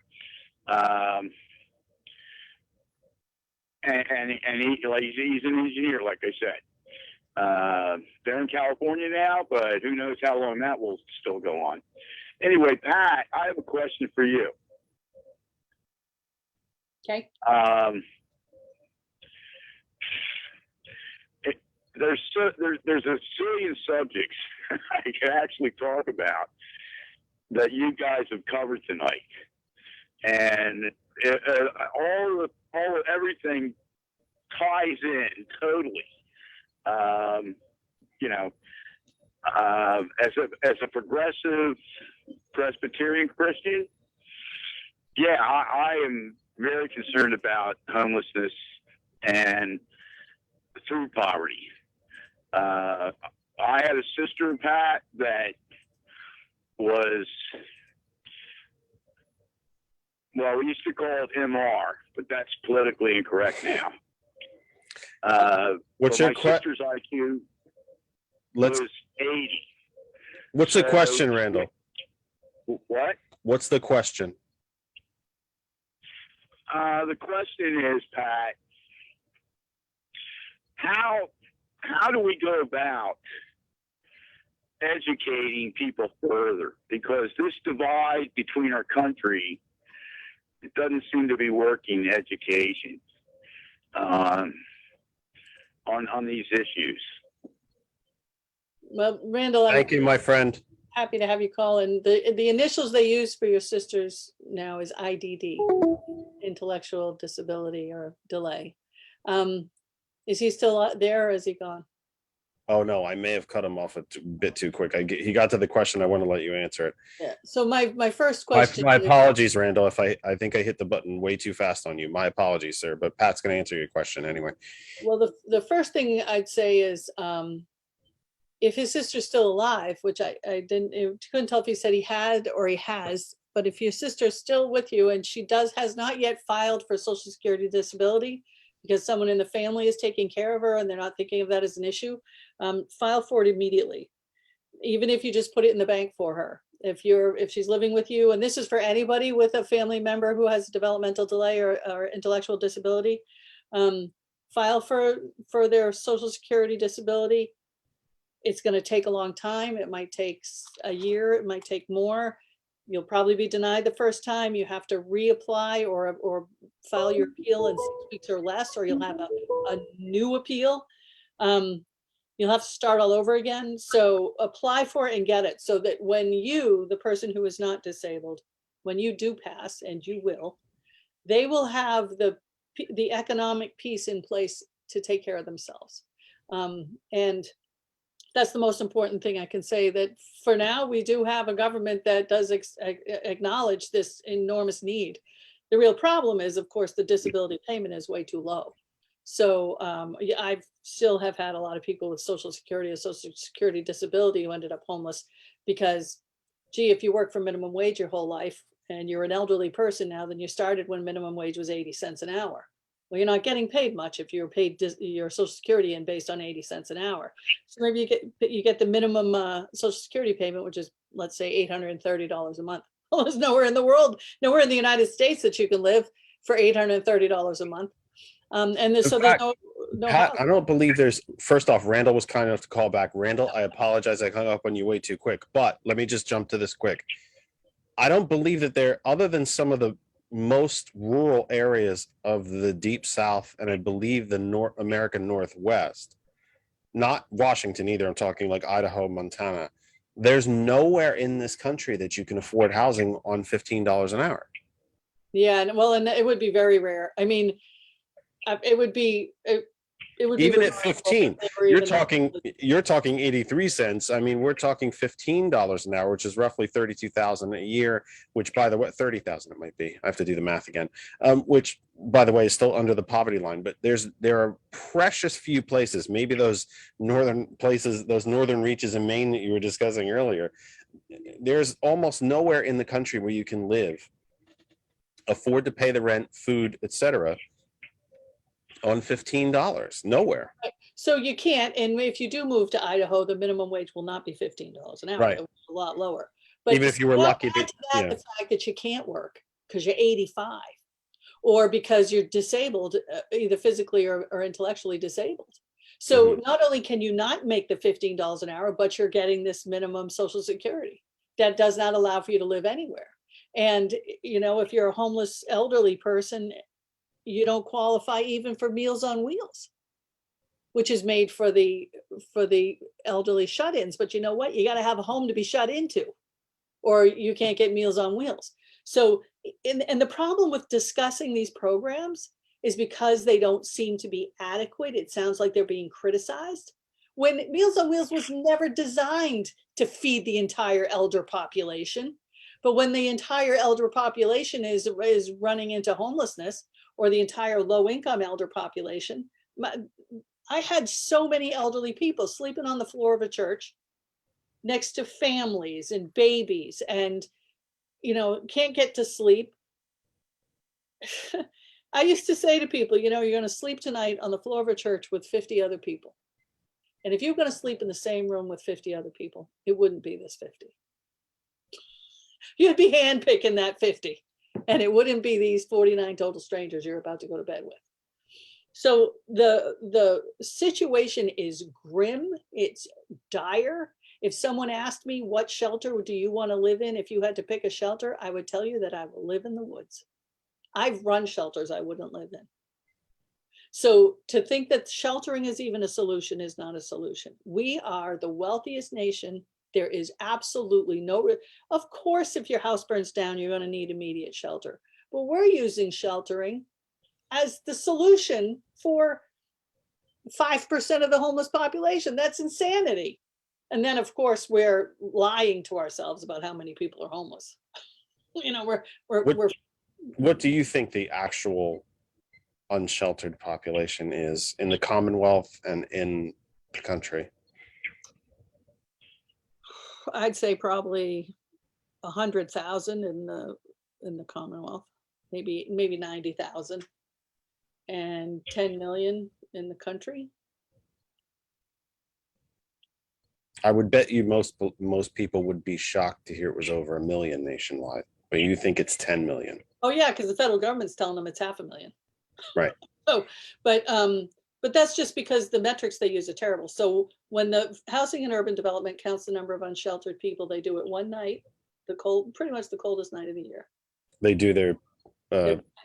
And he's an engineer, like I said. They're in California now, but who knows how long that will still go on. Anyway, Pat, I have a question for you. okay. There's a zillion subjects I could actually talk about that you guys have covered tonight, and everything ties in totally. You know, as a progressive Presbyterian Christian, yeah, I am very concerned about homelessness and food poverty. I had a sister, Pat, that was, well, we used to call it MR, but that's politically incorrect now. What's my your sister's IQ was 80. What's the question, Randall? What? What's the question? The question is, Pat, how do we go about educating people further? Because this divide between our country, it doesn't seem to be working, education on these issues. Well, Randall, Thank you, my friend. happy to have you call. And the initials they use for your sister's now is IDD, intellectual disability or delay. Is he still out there or is he gone? Oh no, I may have cut him off a bit too quick. He got to the question. I want to let you answer it. Yeah. So my first question. My is- apologies, Randall. If I think I hit the button way too fast on you. My apologies, sir. But Pat's going to answer your question anyway. Well, the first thing I'd say is, if his sister's still alive, which I couldn't tell if he said he had or he has, but if your sister's still with you and she has not yet filed for Social Security disability because someone in the family is taking care of her and they're not thinking of that as an issue, file for it immediately. Even if you just put it in the bank for her. If she's living with you, and this is for anybody with a family member who has developmental delay or intellectual disability, file for their Social Security disability. It's going to take a long time. It might take a year. It might take more. You'll probably be denied the first time. You have to reapply or file your appeal in 6 weeks or less, or you'll have a new appeal. You'll have to start all over again. So apply for it and get it so that when you, the person who is not disabled, when you do pass, and you will, they will have the economic piece in place to take care of themselves. And that's the most important thing I can say, that for now, we do have a government that does acknowledge this enormous need. The real problem is, of course, the disability payment is way too low. So I still have had a lot of people with Social Security or Social Security disability who ended up homeless because, gee, if you work for minimum wage your whole life and you're an elderly person now, then you started when minimum wage was 80 cents an hour. Well, you're not getting paid much if you're paid your Social Security and based on 80 cents an hour. So maybe you get the minimum Social Security payment, which is, let's say, $830 a month. Well, there's nowhere in the world, nowhere in the United States that you can live for $830 a month. So there's no Pat, help. I don't believe there's, first off, Randall was kind enough to call back. Randall, I apologize. I hung up on you way too quick, but let me just jump to this quick. I don't believe that there, other than some of the most rural areas of the Deep South, and I believe the North American Northwest, not Washington either, I'm talking like Idaho, Montana, there's nowhere in this country that you can afford housing on $15 an hour. Yeah, and it would be very rare. I mean, it would be Even at remarkable 15, if they were you're talking 83 cents. I mean, we're talking $15 an hour, which is roughly 32,000 a year, which, by the way, 30,000 it might be. I have to do the math again. Which, by the way, is still under the poverty line. But there are precious few places, maybe those northern places, those northern reaches in Maine that you were discussing earlier. There's almost nowhere in the country where you can live, afford to pay the rent, food, etc., on $15. Nowhere. So you can't, and if you do move to Idaho, the minimum wage will not be $15 an hour. Right. It will be a lot lower. But Even if you were lucky add to, that, yeah. the fact that you can't work because you're 85 or because you're disabled, either physically or intellectually disabled. So not only can you not make the $15 an hour, but you're getting this minimum Social Security that does not allow for you to live anywhere. And, if you're a homeless elderly person, you don't qualify even for Meals on Wheels, which is made for the elderly shut-ins. But you know what? You got to have a home to be shut into, or you can't get Meals on Wheels. So, and the problem with discussing these programs is because they don't seem to be adequate. It sounds like they're being criticized, when Meals on Wheels was never designed to feed the entire elder population. But when the entire elder population is running into homelessness, or the entire low-income elder population, I had so many elderly people sleeping on the floor of a church next to families and babies, and can't get to sleep. I used to say to people, you're going to sleep tonight on the floor of a church with 50 other people. And if you're going to sleep in the same room with 50 other people, it wouldn't be this 50. You'd be handpicking that 50. And it wouldn't be these 49 total strangers you're about to go to bed with. So the situation is grim. It's dire. If someone asked me, what shelter do you want to live in? If you had to pick a shelter, I would tell you that I will live in the woods. I've run shelters I wouldn't live in. So to think that sheltering is even a solution is not a solution. We are the wealthiest nation There is absolutely no, of course, if your house burns down, you're going to need immediate shelter. But we're using sheltering as the solution for 5% of the homeless population. That's insanity. And then, of course, we're lying to ourselves about how many people are homeless. You know, What do you think the actual unsheltered population is in the Commonwealth and in the country? I'd say probably 100,000 in the Commonwealth, maybe 90,000, and 10 million in the country. I would bet you most people would be shocked to hear it was over 1 million nationwide, but you think it's 10 million. Oh yeah, because the federal government's telling them it's 500,000. Right. So, but that's just because the metrics they use are terrible. So when the Housing and Urban Development counts the number of unsheltered people, they do it one night, pretty much the coldest night of the year. They do their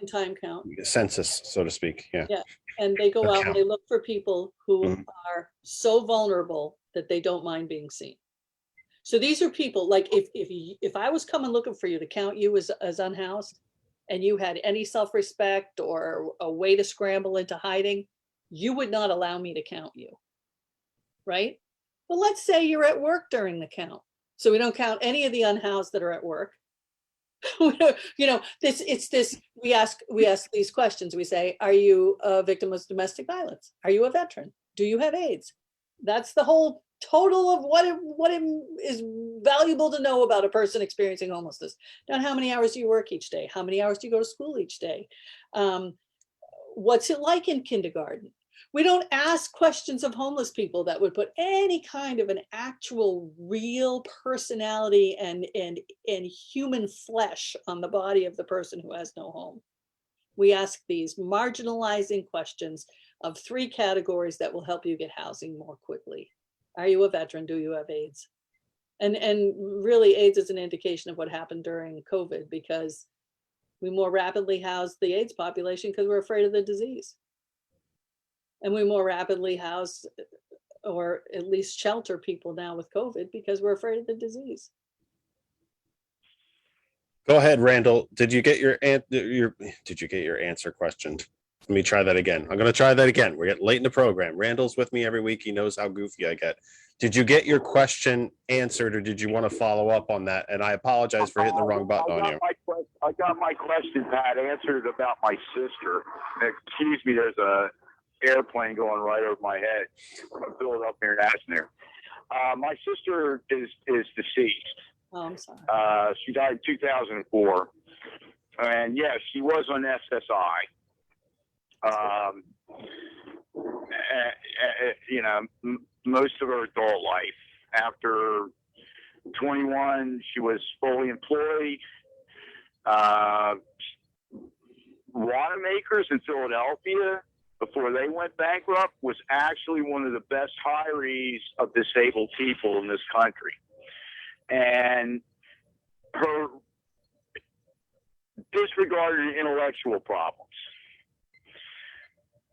time count. census, so to speak. Yeah. Yeah. And they go out and Account. they look for people who Mhm. are so vulnerable that they don't mind being seen. So these are people like if I was coming looking for you to count you as unhoused, and you had any self-respect or a way to scramble into hiding, you would not allow me to count you, right? But let's say you're at work during the count. So we don't count any of the unhoused that are at work. You know, we ask these questions. We say, are you a victim of domestic violence? Are you a veteran? Do you have AIDS? That's the whole total of what is valuable to know about a person experiencing homelessness. Not how many hours do you work each day? How many hours do you go to school each day? What's it like in kindergarten? We don't ask questions of homeless people that would put any kind of an actual real personality and human flesh on the body of the person who has no home. We ask these marginalizing questions of 3 categories that will help you get housing more quickly. Are you a veteran? Do you have AIDS? And really AIDS is an indication of what happened during COVID, because we more rapidly house the AIDS population because we're afraid of the disease. And we more rapidly house or at least shelter people now with COVID because we're afraid of the disease. Go ahead, Randall. Did you get your answer question? Let me try that again. I'm going to try that again. We're getting late in the program. Randall's with me every week. He knows how goofy I get. Did you get your question answered, or did you want to follow up on that? And I apologize for hitting the wrong button on you. I got my question, Pat, answered about my sister. Excuse me, there's a airplane going right over my head from Philadelphia International. My sister is deceased. Oh, I'm sorry. She died in 2004. And yeah, she was on SSI. You know, most of her adult life. After 21, she was fully employed. Watermakers in Philadelphia, before they went bankrupt, was actually one of the best hirees of disabled people in this country. And her disregarded intellectual problems.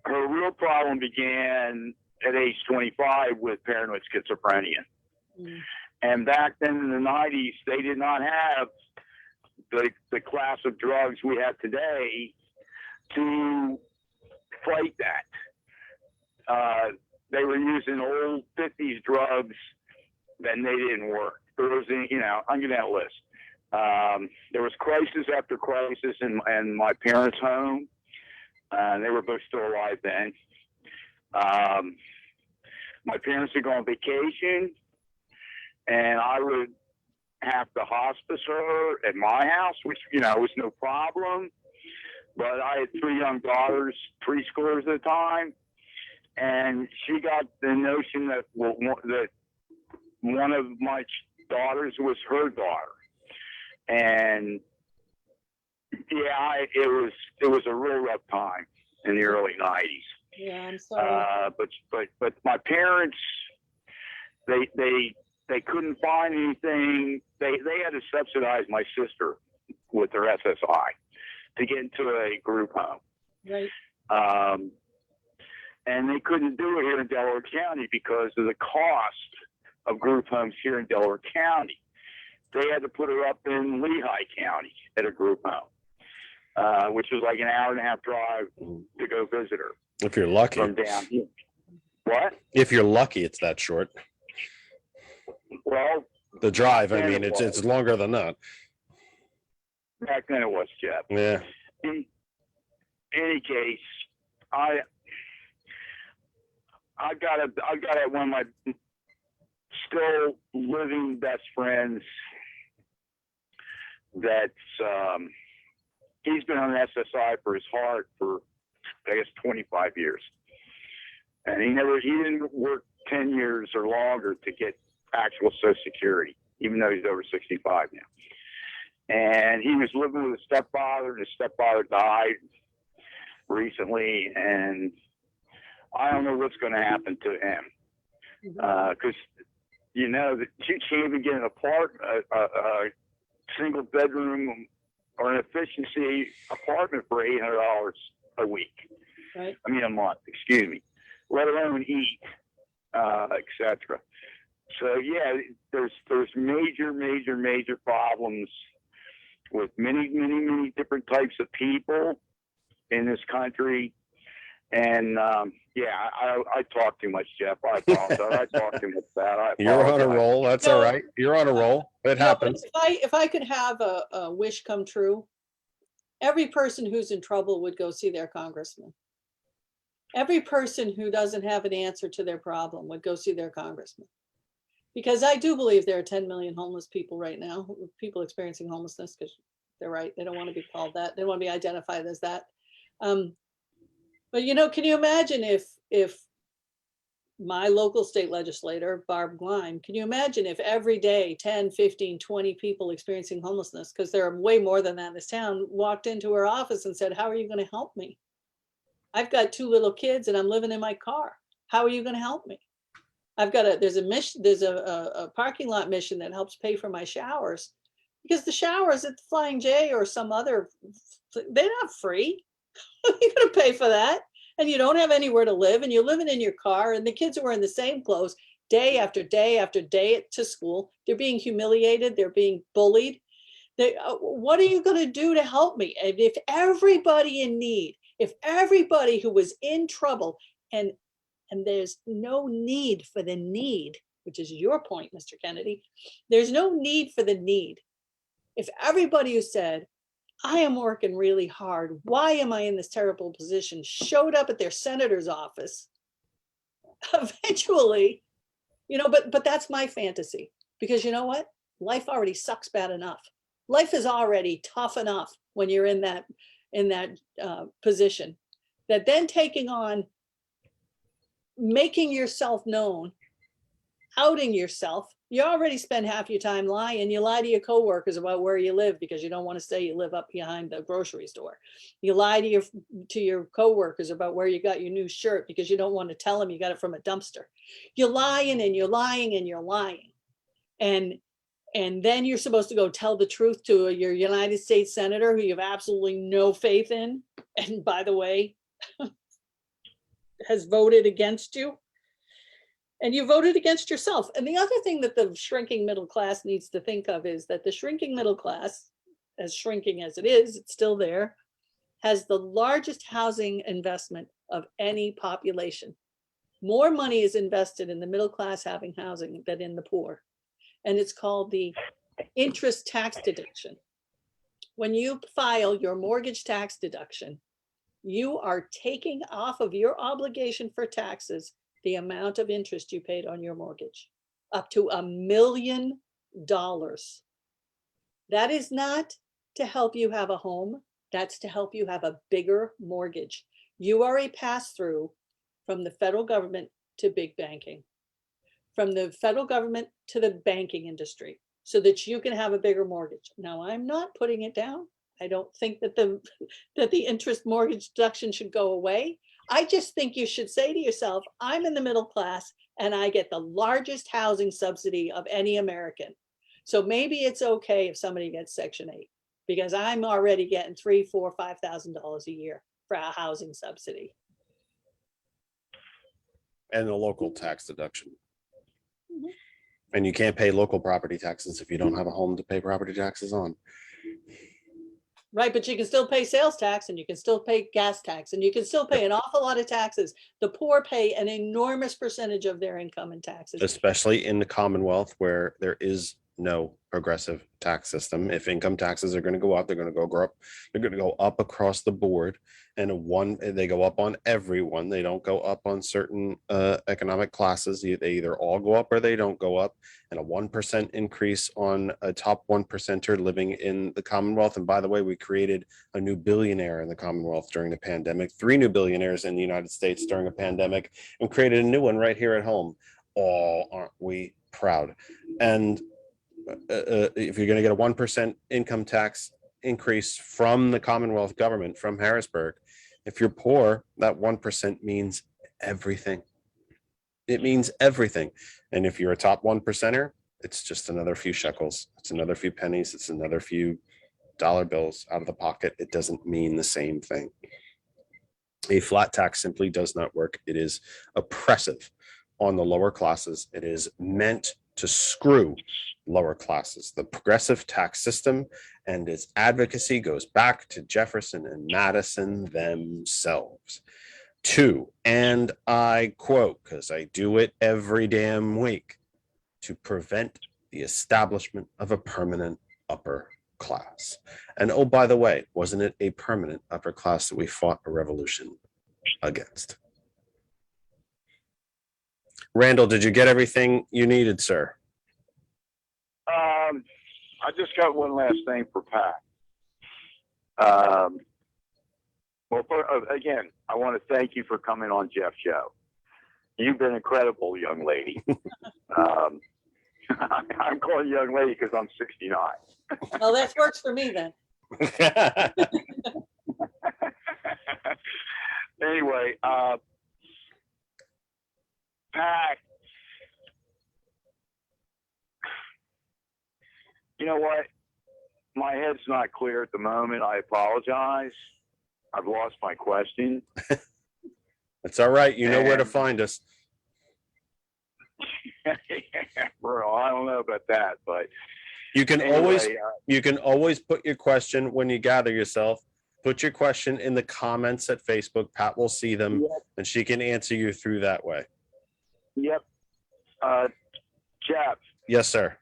Her real problem began at age 25 with paranoid schizophrenia. Mm. And back then in the 90s, they did not have the class of drugs we have today to fight that. They were using old 50s drugs, and they didn't work. There was, you know, I'm giving that list. There was crisis after crisis in my parents' home. They were both still alive then. My parents would go on vacation, and I would have to hospice her at my house, which, you know, was no problem. But I had 3 young daughters, preschoolers at the time, and she got the notion that one of my daughters was her daughter. And yeah, it was a real rough time in the early 90s. Yeah, I'm sorry. But my parents, they couldn't find anything. They had to subsidize my sister with their SSI to get into a group home. Right. And they couldn't do it here in Delaware County because of the cost of group homes here in Delaware County. They had to put her up in Lehigh County at a group home, which was like an hour and a half drive to go visit her If you're lucky. from down here. What? If you're lucky, it's that short. Well, The drive, I then mean, it it's was. longer than that. Back then it was, Jeff. Yeah. In any case, I got one of my still living best friends that's he's been on SSI for his heart for I guess 25 years, and he didn't work 10 years or longer to get actual Social Security, even though he's over 65 now. And he was living with his stepfather, and his stepfather died recently, and I don't know what's going to happen to him because you know that you can't even get an apartment, a single bedroom or an efficiency apartment for $800 a week. Right. I mean a month. Excuse me. Let alone eat, etc. So yeah, there's major problems with many different types of people in this country. And yeah, I talk too much, Jeff. I apologize. I talk too much. You're on a apologize. roll. That's all right. You're on a roll. It No, but happens. if I could have a wish come true, every person who's in trouble would go see their congressman. Every person who doesn't have an answer to their problem would go see their congressman. Because I do believe there are 10 million homeless people right now, people experiencing homelessness, because they're right. They don't want to be called that. They don't want to be identified as that. But you know, can you imagine if my local state legislator, Barb Gleim, can you imagine if every day 10, 15, 20 people experiencing homelessness, because there are way more than that in this town, walked into her office and said, how are you going to help me? I've got 2 little kids and I'm living in my car. How are you going to help me? There's a parking lot mission that helps pay for my showers, because the showers at the Flying J or some other, they're not free. You're going to pay for that. And you don't have anywhere to live, and you're living in your car, and the kids are wearing the same clothes day after day after day to school. They're being humiliated. They're being bullied. What are you going to do to help me? And if everybody in need, if everybody who was in trouble, and there's no need for the need, which is your point, Mr. Kennedy, there's no need for the need. If everybody who said, I am working really hard, why am I in this terrible position, showed up at their senator's office, eventually, you know, but that's my fantasy, because you know what? Life already sucks bad enough. Life is already tough enough when you're in that position, that then taking on making yourself known, outing yourself. You already spend half your time lying. You lie to your coworkers about where you live because you don't want to say you live up behind the grocery store. You lie to your coworkers about where you got your new shirt because you don't want to tell them you got it from a dumpster. You're lying and you're lying and you're lying. And then you're supposed to go tell the truth to your United States Senator who you have absolutely no faith in. And by the way, has voted against you. And you voted against yourself. And the other thing that the shrinking middle class needs to think of is that the shrinking middle class, as shrinking as it is, it's still there, has the largest housing investment of any population. More money is invested in the middle class having housing than in the poor. And it's called the interest tax deduction. When you file your mortgage tax deduction, you are taking off of your obligation for taxes the amount of interest you paid on your mortgage, up to $1 million. That is not to help you have a home. That's to help you have a bigger mortgage. You are a pass-through from the federal government to big banking, from the federal government to the banking industry, so that you can have a bigger mortgage. Now, I'm not putting it down. I don't think that the interest mortgage deduction should go away. I just think you should say to yourself, I'm in the middle class and I get the largest housing subsidy of any American. So maybe it's okay if somebody gets Section 8, because I'm already getting $3,000, $4,000, $5,000 a year for a housing subsidy. And the local tax deduction. Mhm. And you can't pay local property taxes if you don't have a home to pay property taxes on. Right, but you can still pay sales tax and you can still pay gas tax and you can still pay an awful lot of taxes. The poor pay an enormous percentage of their income in taxes. Especially in the Commonwealth where there is no progressive tax system. If income taxes are going to go up, they're going to go up. They're going to go up across the board, and they go up on everyone. They don't go up on certain economic classes. They either all go up or they don't go up. And a 1% increase on a top 1%er living in the Commonwealth. And by the way, we created a new billionaire in the Commonwealth during the pandemic, 3 new billionaires in the United States during a pandemic, and created a new one right here at home. Oh, aren't we proud? And if you're going to get a 1% income tax increase from the Commonwealth government, from Harrisburg, if you're poor, that 1% means everything. It means everything. And if you're a top 1%er, it's just another few shekels. It's another few pennies. It's another few dollar bills out of the pocket. It doesn't mean the same thing. A flat tax simply does not work. It is oppressive on the lower classes. It is meant to screw lower classes. The progressive tax system and its advocacy goes back to Jefferson and Madison themselves. 2, and I quote, because I do it every damn week, to prevent the establishment of a permanent upper class. And oh, by the way, wasn't it a permanent upper class that we fought a revolution against? Randall, did you get everything you needed, sir? I just got one last thing for Pat. Again, I want to thank you for coming on Jeff's show. You've been incredible, young lady. I'm calling you young lady because I'm 69. Well, that works for me then. Anyway, Pat, you know what? My head's not clear at the moment. I apologize. I've lost my question. It's all right. You know where to find us. Bro, I don't know about that, but you can always put your question when you gather yourself. Put your question in the comments at Facebook. Pat will see them, yep, and she can answer you through that way. Yep. Jeff. Yes, sir.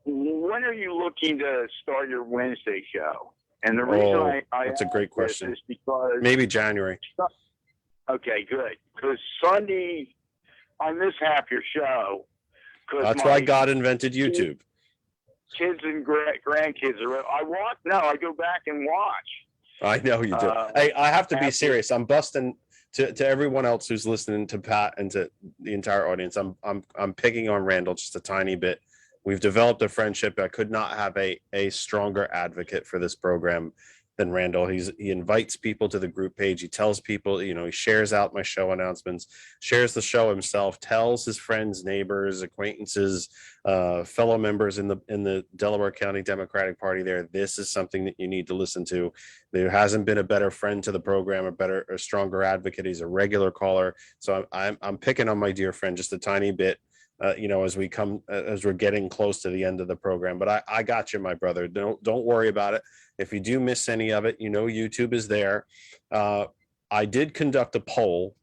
When are you looking to start your Wednesday show? And the reason that's a great question. Is because maybe January. Okay, good. Because Sunday, I miss half your show. That's why God invented YouTube. Kids and grandkids are. I go back and watch. I know you do. I have to be serious. I'm busting to everyone else who's listening to Pat and to the entire audience. I'm picking on Randall just a tiny bit. We've developed a friendship. I could not have a stronger advocate for this program than Randall. He invites people to the group page. He tells people, he shares out my show announcements, shares the show himself, tells his friends, neighbors, acquaintances, fellow members in the Delaware County Democratic Party there. This is something that you need to listen to. There hasn't been a better friend to the program, a stronger advocate. He's a regular caller. So I'm picking on my dear friend just a tiny bit. As we're getting close to the end of the program, but I got you, my brother. Don't worry about it. If you do miss any of it, YouTube is there. I did conduct a poll,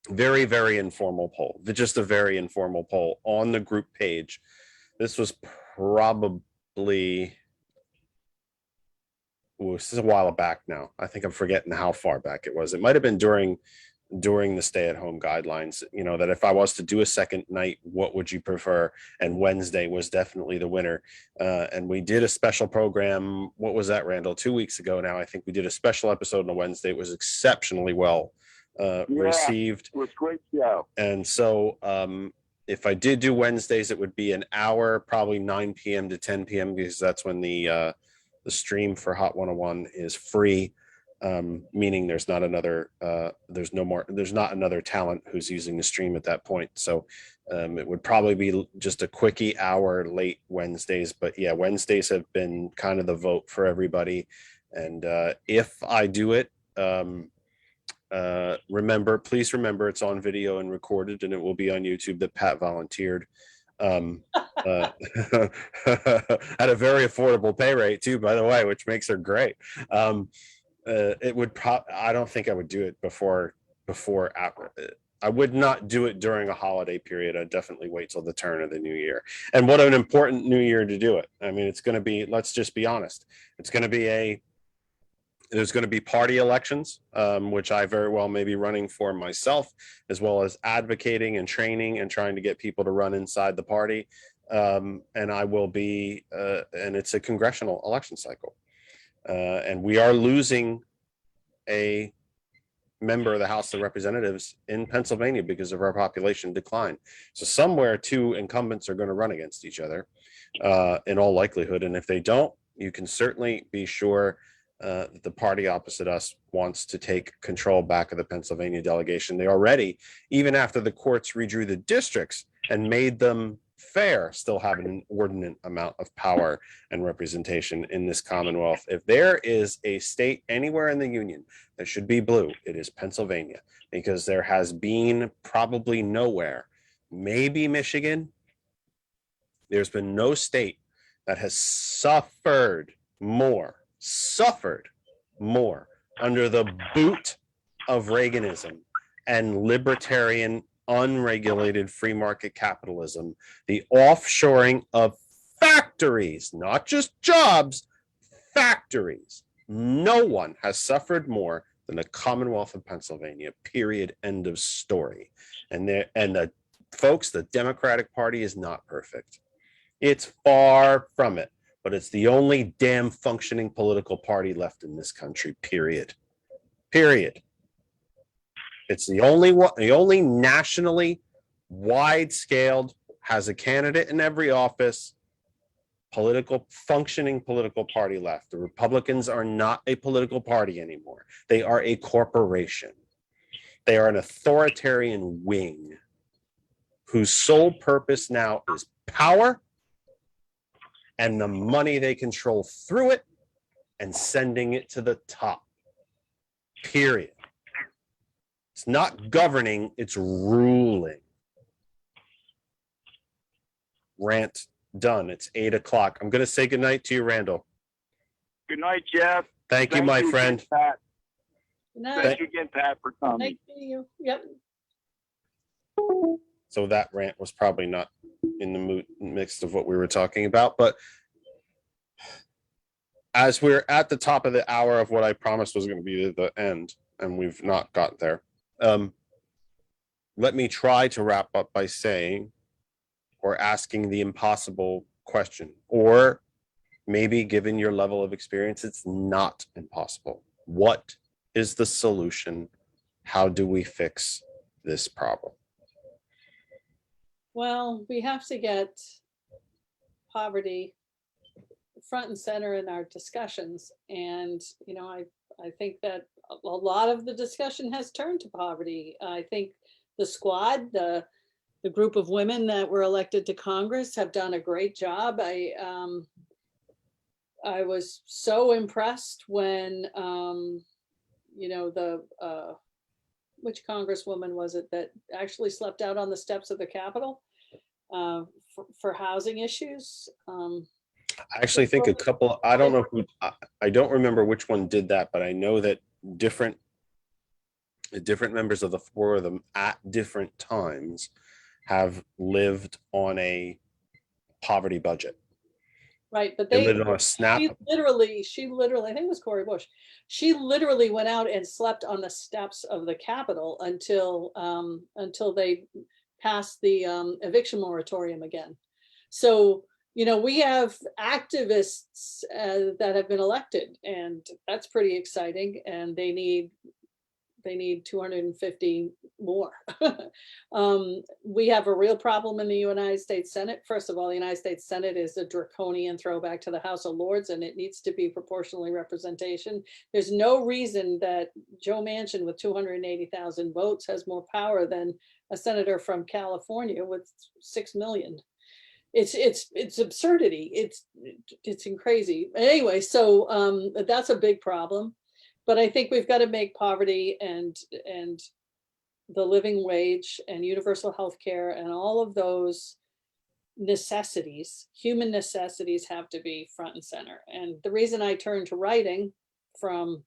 very, very informal poll, just a very informal poll on the group page. This was probably, this is a while back now. I think I'm forgetting how far back it was. It might have been during the stay-at-home guidelines, that if I was to do a second night, what would you prefer? And Wednesday was definitely the winner. And we did a special program. What was that, Randall? 2 weeks ago now. I think we did a special episode on a Wednesday. It was exceptionally well received. It was a great show. And so if I did do Wednesdays, it would be an hour, probably 9 p.m. to 10 p.m. because that's when the stream for Hot 101 is free. Meaning there's not another talent who's using the stream at that point. So it would probably be just a quickie hour late Wednesdays. But yeah, Wednesdays have been kind of the vote for everybody. And if I do it, Please remember it's on video and recorded, and it will be on YouTube that Pat volunteered at a very affordable pay rate too, by the way, which makes her great. It would I don't think I would do it before I would not do it during a holiday period. I'd definitely wait till the turn of the new year. And what an important new year to do it. I mean, it's going to be, let's just be honest, it's going to be there's going to be party elections, which I very well may be running for myself, as well as advocating and training and trying to get people to run inside the party. And I will be, and it's a congressional election cycle. And we are losing a member of the House of Representatives in Pennsylvania because of our population decline. So somewhere two incumbents are going to run against each other in all likelihood. And if they don't, you can certainly be sure that the party opposite us wants to take control back of the Pennsylvania delegation. They already, even after the courts redrew the districts and made them fair, still have an inordinate amount of power and representation in this Commonwealth. If there is a state anywhere in the Union that should be blue, it is Pennsylvania, because there has been probably nowhere, maybe Michigan, there's been no state that has suffered more under the boot of Reaganism and libertarian, unregulated free market capitalism, the offshoring of factories, not just jobs, factories. No one has suffered more than the Commonwealth of Pennsylvania, period, end of story. And the folks, the Democratic Party is not perfect. It's far from it, but it's the only damn functioning political party left in this country, period. Period. It's the only one, the only nationally wide-scaled, has a candidate in every office, functioning political party left. The Republicans are not a political party anymore. They are a corporation. They are an authoritarian wing whose sole purpose now is power and the money they control through it and sending it to the top. Period. It's not governing, it's ruling. Rant done. It's 8 o'clock. I'm going to say goodnight to you, Randall. Good night, Jeff. Thank you, my friend. Again, Pat. Good night. Thank you again, Pat, for coming. Nice meeting you. Yep. So that rant was probably not in the mix of what we were talking about, but as we're at the top of the hour of what I promised was going to be the end, and we've not got there, let me try to wrap up by saying or asking the impossible question, or maybe given your level of experience, it's not impossible. What is the solution? How do we fix this problem? Well, we have to get poverty front and center in our discussions. And, you know, I think that a lot of the discussion has turned to poverty. I think the squad, the group of women that were elected to Congress have done a great job. I was so impressed when, you know, which Congresswoman was it that actually slept out on the steps of the Capitol for housing issues? I actually think a couple, I don't know who, I don't remember which one did that, but I know that different members of the four of them at different times have lived on a poverty budget. Right, but They lived on a SNAP. she literally, I think it was Cori Bush. She literally went out and slept on the steps of the Capitol until they passed the eviction moratorium again. So, you know, we have activists that have been elected, and that's pretty exciting. And they need 250 more. We have a real problem in the United States Senate. First of all, the United States Senate is a draconian throwback to the House of Lords, and it needs to be proportionally representation. There's no reason that Joe Manchin with 280,000 votes has more power than a senator from California with 6 million. It's absurdity. It's crazy. Anyway, so that's a big problem. But I think we've got to make poverty and the living wage and universal health care and all of those necessities, human necessities, have to be front and center. And the reason I turned to writing from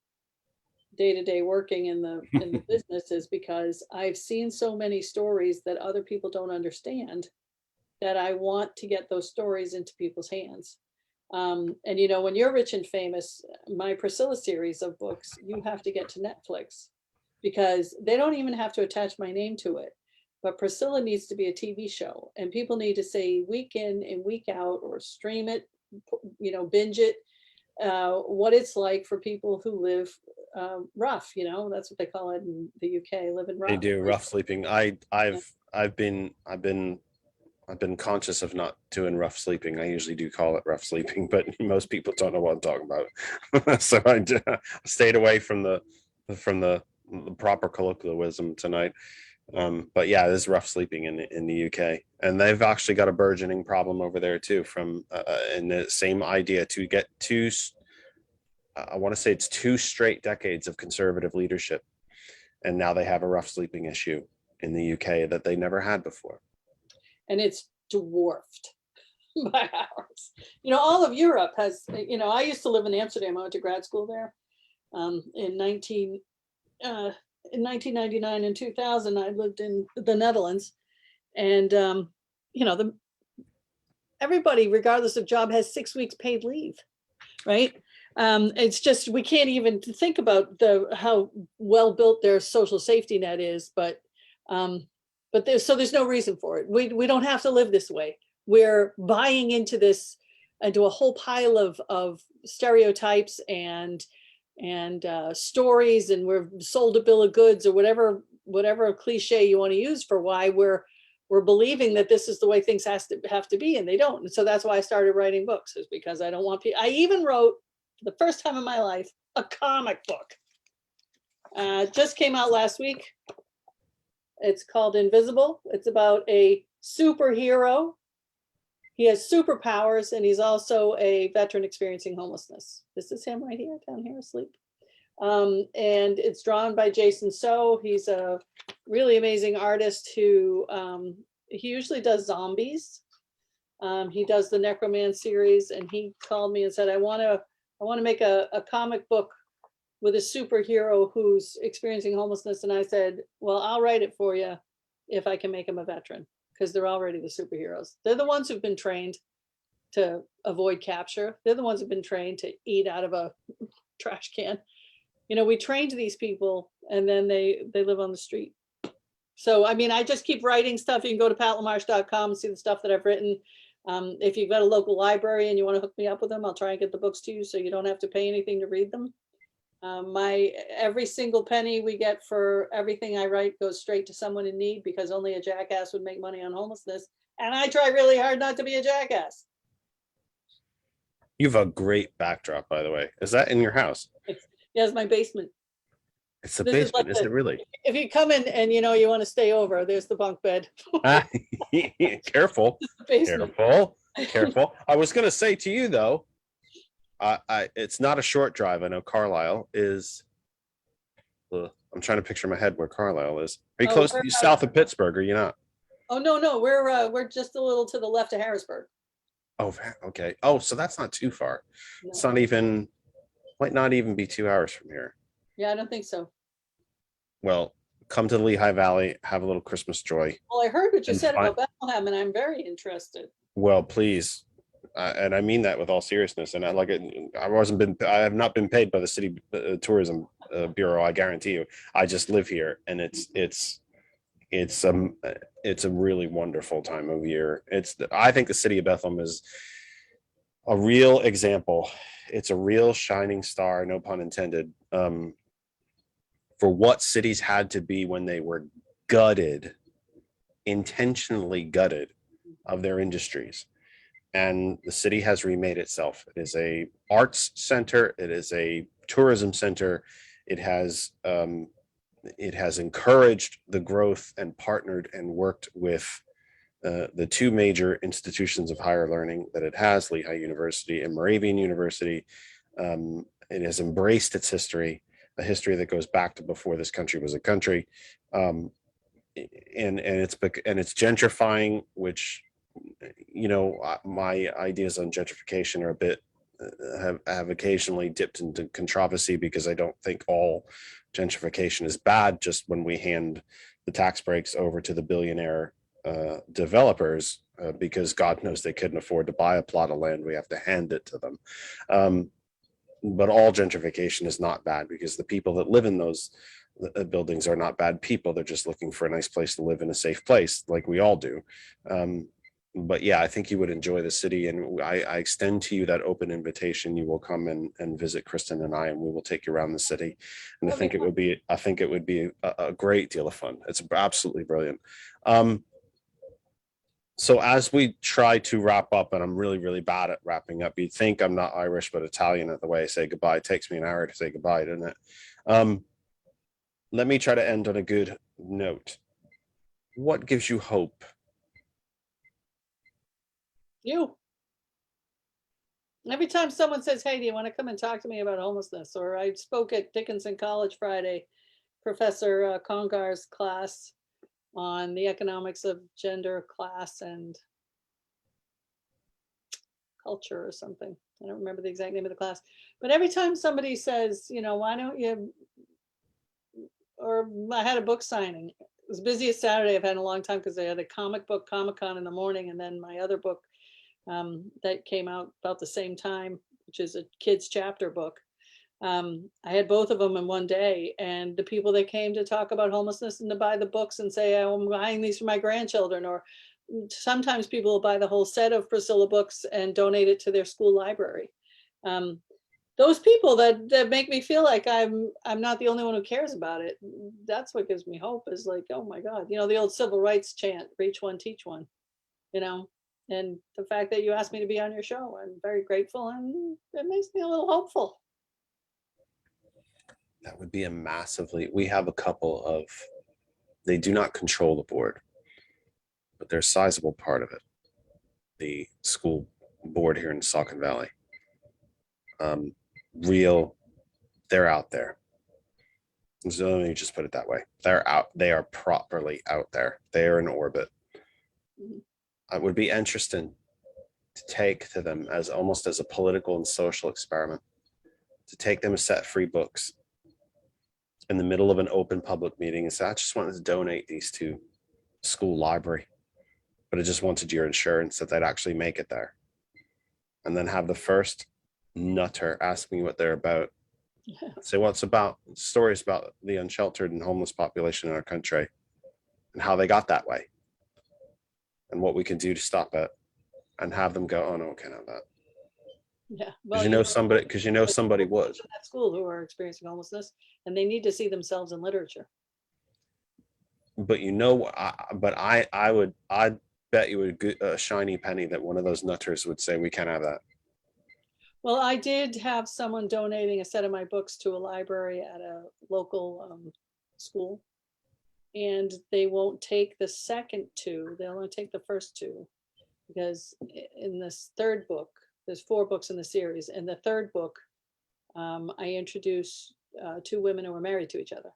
day-to-day working in the business is because I've seen so many stories that other people don't understand, that I want to get those stories into people's hands. And you know, when you're rich and famous, my Priscilla series of books, you have to get to Netflix, because they don't even have to attach my name to it. But Priscilla needs to be a TV show, and people need to say week in and week out, or stream it, you know, binge it, what it's like for people who live rough, you know, that's what they call it in the UK, living rough. They do rough sleeping. I've been conscious of not doing rough sleeping. I usually do call it rough sleeping, but most people don't know what I'm talking about. So I stayed away from the proper colloquialism tonight. But yeah, there's rough sleeping in the UK, and they've actually got a burgeoning problem over there too. From in the same idea to get two, I want to say it's 2 straight decades of conservative leadership, and now they have a rough sleeping issue in the UK that they never had before. And it's dwarfed by ours. You know, all of Europe has. You know, I used to live in Amsterdam. I went to grad school there in 1999 and 2000. I lived in the Netherlands, and you know, everybody, regardless of job, has 6 weeks paid leave, right? It's just, we can't even think about how well built their social safety net is, but there's no reason for it. We don't have to live this way. We're buying into this, into a whole pile of stereotypes and stories, and we're sold a bill of goods, or whatever cliche you want to use for why we're believing that this is the way things have to be, and they don't. And so that's why I started writing books, is because I don't want people. I even wrote, for the first time in my life, a comic book. Just came out last week. It's called Invisible. It's about a superhero. He has superpowers, and he's also a veteran experiencing homelessness. This is him right here, down here asleep. And it's drawn by Jason So. He's a really amazing artist who, he usually does zombies. He does the Necroman series, and he called me and said, I want to make a comic book with a superhero who's experiencing homelessness. And I said, well, I'll write it for you if I can make him a veteran, because they're already the superheroes. They're the ones who've been trained to avoid capture. They're the ones who've been trained to eat out of a trash can. You know, we trained these people, and then they live on the street. So, I mean, I just keep writing stuff. You can go to patlamarche.com and see the stuff that I've written. If you've got a local library and you want to hook me up with them, I'll try and get the books to you so you don't have to pay anything to read them. Every single penny we get for everything I write goes straight to someone in need, because only a jackass would make money on homelessness. And I try really hard not to be a jackass. You have a great backdrop, by the way. Is that in your house? Yeah, it's my basement. It's the basement, is it really? If you come in and you know you want to stay over, there's the bunk bed. Careful, Basement. careful. I was going to say to you though, it's not a short drive. I know Carlisle is. I'm trying to picture in my head where Carlisle is. Are you close to south of Pittsburgh? Or are you not? Oh no, we're just a little to the left of Harrisburg. Oh, okay. Oh, so that's not too far. No. It's not even, might not even be 2 hours from here. Yeah, I don't think so. Well, come to the Lehigh Valley, have a little Christmas joy. Well, I heard what you And said fine. about Bethlehem, and I'm very interested. Well, please. And I mean that with all seriousness. And I have not been paid by the city tourism bureau. I guarantee you. I just live here, and it's a really wonderful time of year. I think the city of Bethlehem is a real example. It's a real shining star, no pun intended, for what cities had to be when they were gutted, intentionally gutted of their industries. And the city has remade itself. It is a arts center. It is a tourism center. It has encouraged the growth and partnered and worked with the 2 major institutions of higher learning that it has, Lehigh University and Moravian University. It has embraced its history. a history that goes back to before this country was a country. And it's gentrifying, which, you know, my ideas on gentrification are a bit have occasionally dipped into controversy, because I don't think all gentrification is bad. Just when we hand the tax breaks over to the billionaire developers, because God knows they couldn't afford to buy a plot of land, we have to hand it to them. But all gentrification is not bad, because the people that live in those buildings are not bad people. They're just looking for a nice place to live in a safe place, like we all do. But yeah, I think you would enjoy the city, and I extend to you that open invitation. You will come and visit Kristen and I, and we will take you around the city. And I think it would be a great deal of fun. It's absolutely brilliant. So as we try to wrap up, and I'm really, really bad at wrapping up, you'd think I'm not Irish, but Italian at the way I say goodbye. It takes me an hour to say goodbye, doesn't it? Let me try to end on a good note. What gives you hope? You. Every time someone says, hey, do you want to come and talk to me about homelessness? Or I spoke at Dickinson College Friday, Professor Congar's class on the economics of gender, class, and culture or something. I don't remember the exact name of the class. But every time somebody says, you know, why don't you, or I had a book signing. It was the busiest Saturday I've had in a long time, because I had a comic book Comic-Con in the morning, and then my other book that came out about the same time, which is a kids chapter book. I had both of them in one day, and the people that came to talk about homelessness and to buy the books and say, oh, I'm buying these for my grandchildren, or sometimes people will buy the whole set of Priscilla books and donate it to their school library. Those people that make me feel like I'm not the only one who cares about it. That's what gives me hope, is like, oh my God, you know, the old civil rights chant, reach one, teach one, you know. And the fact that you asked me to be on your show, I'm very grateful, and it makes me a little hopeful. That would be we have a couple of, they do not control the board, but they're a sizable part of it. The school board here in Saucon Valley. They're out there. So let me just put it that way. They're out, they are properly out there. They are in orbit. It would be interesting to take to them as almost as a political and social experiment, to take them a set of free books in the middle of an open public meeting and say, I just wanted to donate these to school library, but I just wanted your insurance that they'd actually make it there. And then have the first nutter ask me what they're about. Say, well, it's about stories about the unsheltered and homeless population in our country and how they got that way and what we can do to stop it, and have them go, oh no, we can't have that. Yeah, Well, somebody would at school who are experiencing homelessness, and they need to see themselves in literature. But I'd bet you a shiny penny that one of those nutters would say we can't have that. Well, I did have someone donating a set of my books to a library at a local school, and they won't take the second two. They'll only take the first two, because in this third book, there's 4 books in the series. In the third book, I introduce 2 women who are married to each other.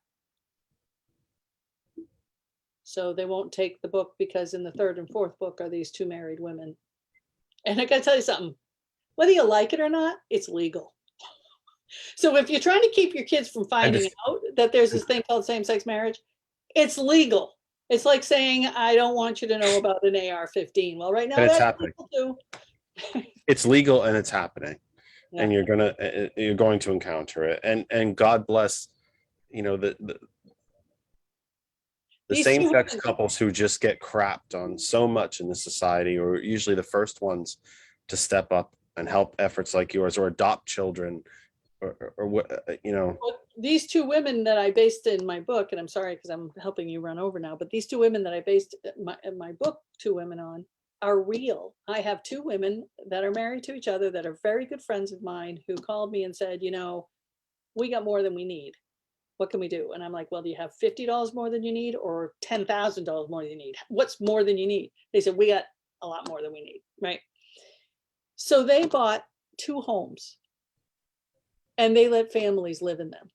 So they won't take the book, because in the 3rd and 4th book are these 2 married women. And I gotta tell you something, whether you like it or not, it's legal. So if you're trying to keep your kids from finding out that there's this thing called same-sex marriage, it's legal. It's like saying, I don't want you to know about an AR-15. Well, right now it's that's happening. legal too. It's legal and it's happening. Yeah. And you're going to encounter it. And God bless, you know, the same-sex couples who just get crapped on so much in the society, or usually the first ones to step up and help efforts like yours, or adopt children, or what, you know. Well, these 2 women that I based in my book, and I'm sorry because I'm helping you run over now, but these 2 women that I based my book 2 women on are real. I have 2 women that are married to each other that are very good friends of mine, who called me and said, you know, we got more than we need. What can we do? And I'm like, well, do you have $50 more than you need, or $10,000 more than you need? What's more than you need? They said, we got a lot more than we need, right? So they bought 2 homes, and they let families live in them.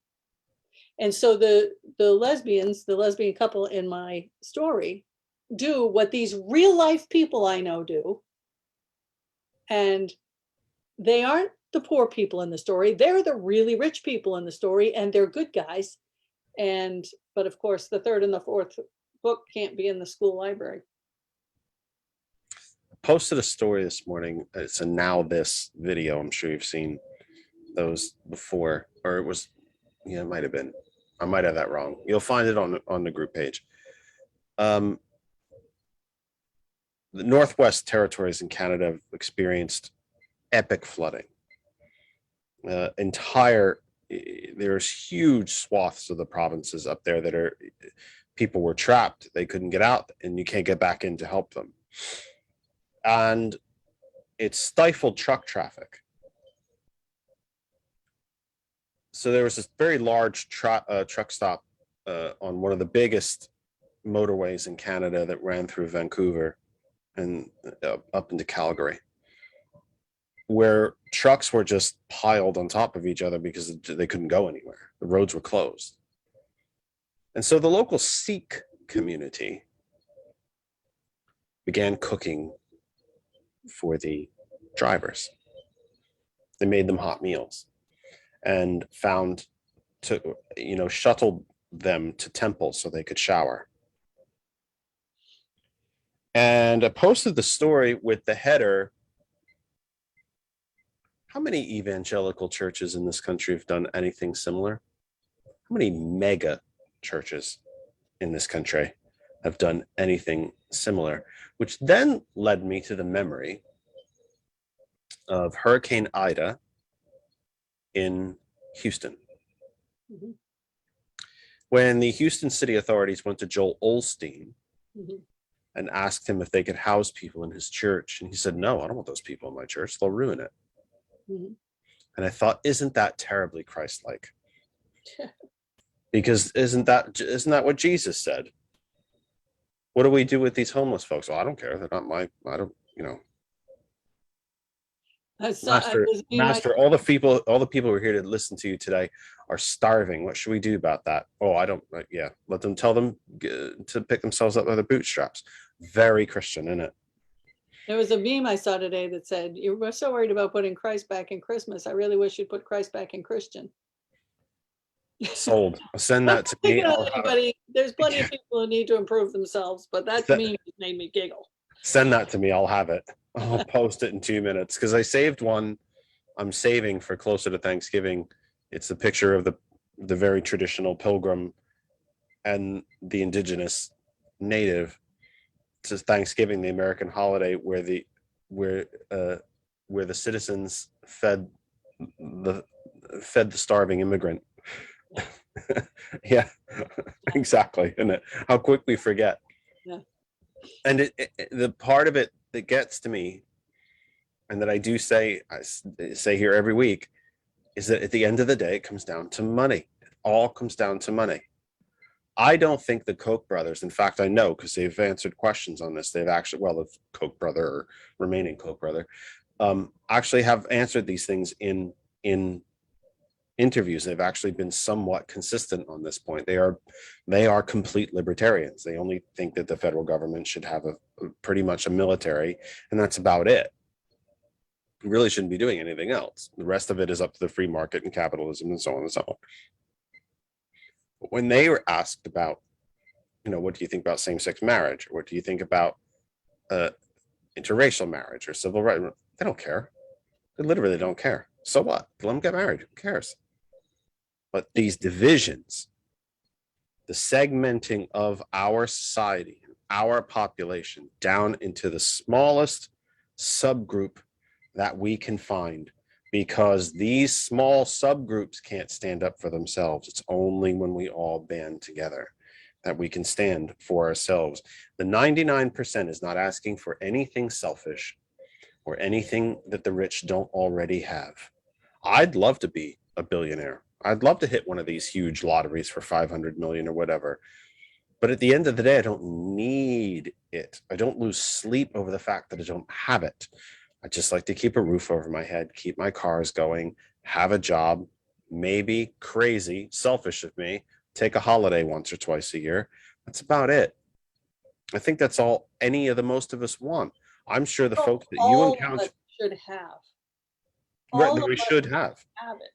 And so the lesbian couple in my story do what these real life people I know do. And they aren't the poor people in the story. They're the really rich people in the story, and they're good guys. But of course, the third and the fourth book can't be in the school library. Posted a story this morning. It's a Now This video. I'm sure you've seen those before, or it was, yeah, it might have been. I might have that wrong. You'll find it on the group page. The Northwest Territories in Canada have experienced epic flooding. There's huge swaths of the provinces up there that are, people were trapped. They couldn't get out, and you can't get back in to help them. And it stifled truck traffic. So there was this very large truck stop on one of the biggest motorways in Canada that ran through Vancouver and up into Calgary, where trucks were just piled on top of each other because they couldn't go anywhere. The roads were closed. And so the local Sikh community began cooking for the drivers. They made them hot meals and shuttled them to temples so they could shower. And I posted the story with the header, how many evangelical churches in this country have done anything similar? How many mega churches in this country have done anything similar? Which then led me to the memory of Hurricane Ida in Houston. Mm-hmm. When the Houston city authorities went to Joel Osteen Mm-hmm. and asked him if they could house people in his church, and he said, no, I don't want those people in my church. They'll ruin it. Mm-hmm. And I thought, isn't that terribly Christ-like? Because isn't that what Jesus said? What do we do with these homeless folks? Well, I don't care. They're not I don't, Master, all the people who are here to listen to you today are starving. What should we do about that? Oh, I don't, tell them to pick themselves up by their bootstraps. Very Christian, isn't it? There was a meme I saw today that said, you were so worried about putting Christ back in Christmas. I really wish you'd put Christ back in Christian. Sold. Send that to me. There's plenty of people who need to improve themselves, but that meme made me giggle. Send that to me. I'll have it. I'll post it in 2 minutes because I saved one. I'm saving for closer to Thanksgiving. It's a picture of the very traditional pilgrim and the indigenous native to Thanksgiving, the American holiday, where the citizens fed the starving immigrant. Yeah, exactly. And how quick we forget. Yeah. And the part of it that gets to me, and that I say here every week, is that at the end of the day, it comes down to money. It all comes down to money. I don't think the Koch brothers, in fact, I know because they've answered questions on this. They've actually, the Koch brother or remaining Koch brother, actually have answered these things in interviews. They've actually been somewhat consistent on this point. They are complete libertarians. They only think that the federal government should have pretty much a military, and that's about it. We really shouldn't be doing anything else. The rest of it is up to the free market and capitalism and so on and so on. But when they were asked about, what do you think about same-sex marriage? Or what do you think about interracial marriage or civil rights? They don't care. They literally don't care. So what? Let them get married. Who cares? But these divisions, the segmenting of our society, our population down into the smallest subgroup that we can find, because these small subgroups can't stand up for themselves. It's only when we all band together that we can stand for ourselves. The 99% is not asking for anything selfish or anything that the rich don't already have. I'd love to be a billionaire. I'd love to hit one of these huge lotteries for 500 million or whatever. But at the end of the day, I don't need it. I don't lose sleep over the fact that I don't have it. I just like to keep a roof over my head, keep my cars going, have a job, maybe crazy, selfish of me, take a holiday once or twice a year. That's about it. I think that's all any of the most of us want. I'm sure the folks that you All of encounter, us should have. right, All that of we us should have. have it.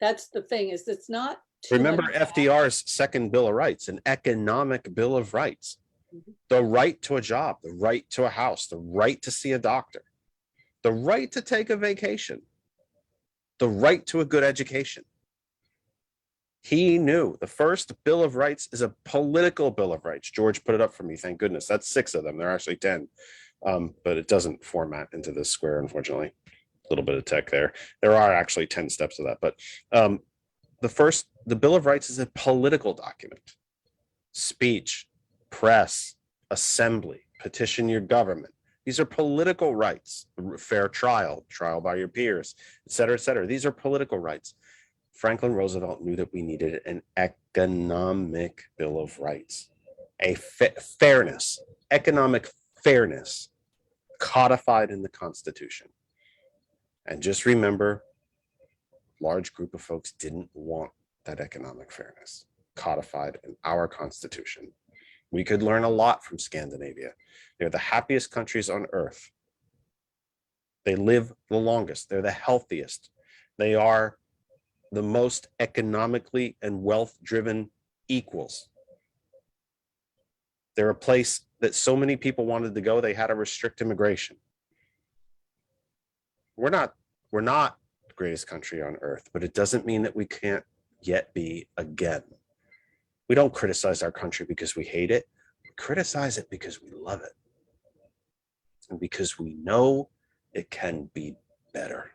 That's the thing, is it's not too Remember much to ask. FDR's second Bill of Rights, an economic Bill of Rights. Mhm. The right to a job, the right to a house, the right to see a doctor, the right to take a vacation, the right to a good education. He knew the first Bill of Rights is a political Bill of Rights. George put it up for me, thank goodness. That's 6 of them. There are actually 10, but it doesn't format into this square, unfortunately. A little bit of tech there. There are actually 10 steps to that, but the Bill of Rights is a political document. Speech, press, assembly, petition your government. These are political rights. Fair trial, trial by your peers, et cetera, et cetera. These are political rights. Franklin Roosevelt knew that we needed an economic Bill of Rights, a fairness, economic fairness codified in the Constitution. And just remember, a large group of folks didn't want that economic fairness codified in our Constitution. We could learn a lot from Scandinavia. They're the happiest countries on earth. They live the longest. They're the healthiest. They are the most economically and wealth-driven equals. They're a place that so many people wanted to go, they had to restrict immigration. We're not the greatest country on earth, but it doesn't mean that we can't yet be again. We don't criticize our country because we hate it. We criticize it because we love it. And because we know it can be better.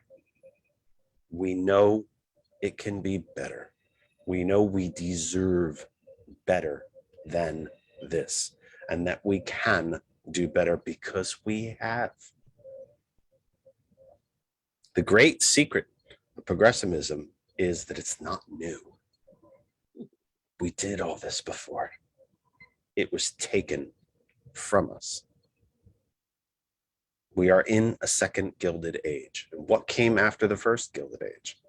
We know it can be better. We know we deserve better than this, and that we can do better because we have. The great secret of progressivism is that it's not new. We did all this before. It was taken from us. We are in a second Gilded Age. And what came after the first Gilded Age?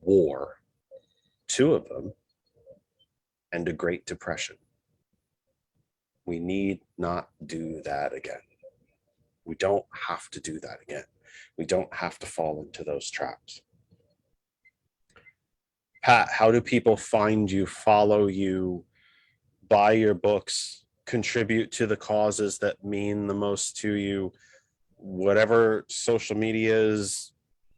War, 2 of them, and a Great Depression. We need not do that again. We don't have to do that again. We don't have to fall into those traps. Pat, how do people find you, follow you, buy your books, contribute to the causes that mean the most to you? Whatever social medias,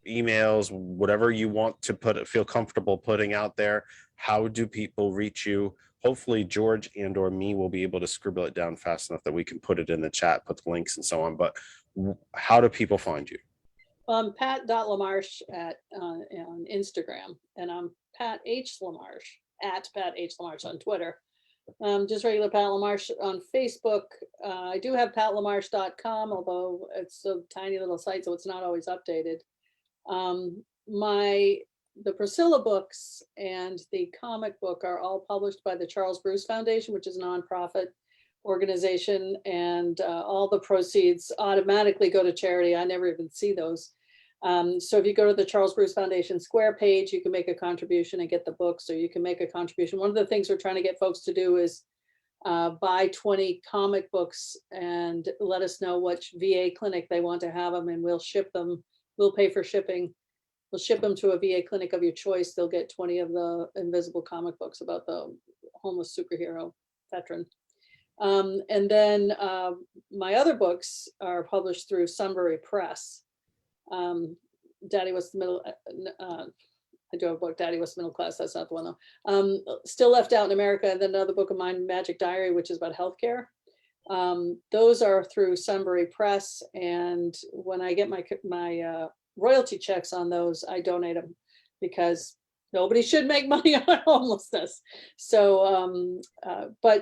emails, whatever you want to feel comfortable putting out there, how do people reach you? Hopefully George and or me will be able to scribble it down fast enough that we can put it in the chat, put the links and so on, but how do people find you? Pat.Lamarche on Instagram, and I'm Pat H. Lamarche at Pat H. Lamarche on Twitter. Just regular Pat Lamarche on Facebook. I do have patlamarche.com, although it's a tiny little site, so it's not always updated. The Priscilla books and the comic book are all published by the Charles Bruce Foundation, which is a nonprofit organization, and all the proceeds automatically go to charity. I never even see those. So if you go to the Charles Bruce Foundation Square page, you can make a contribution and get the books, or you can make a contribution. One of the things we're trying to get folks to do is buy 20 comic books and let us know which VA clinic they want to have them, and we'll ship them. We'll pay for shipping. We'll ship them to a VA clinic of your choice. They'll get 20 of the invisible comic books about the homeless superhero veteran. And then my other books are published through Sunbury Press. Daddy Was the Middle, I do have a book, Daddy Was the Middle Class, that's not the one though. Still Left Out in America, and then another book of mine, Magic Diary, which is about healthcare. Those are through Sunbury Press, and when I get my royalty checks on those, I donate them, because nobody should make money on homelessness. So,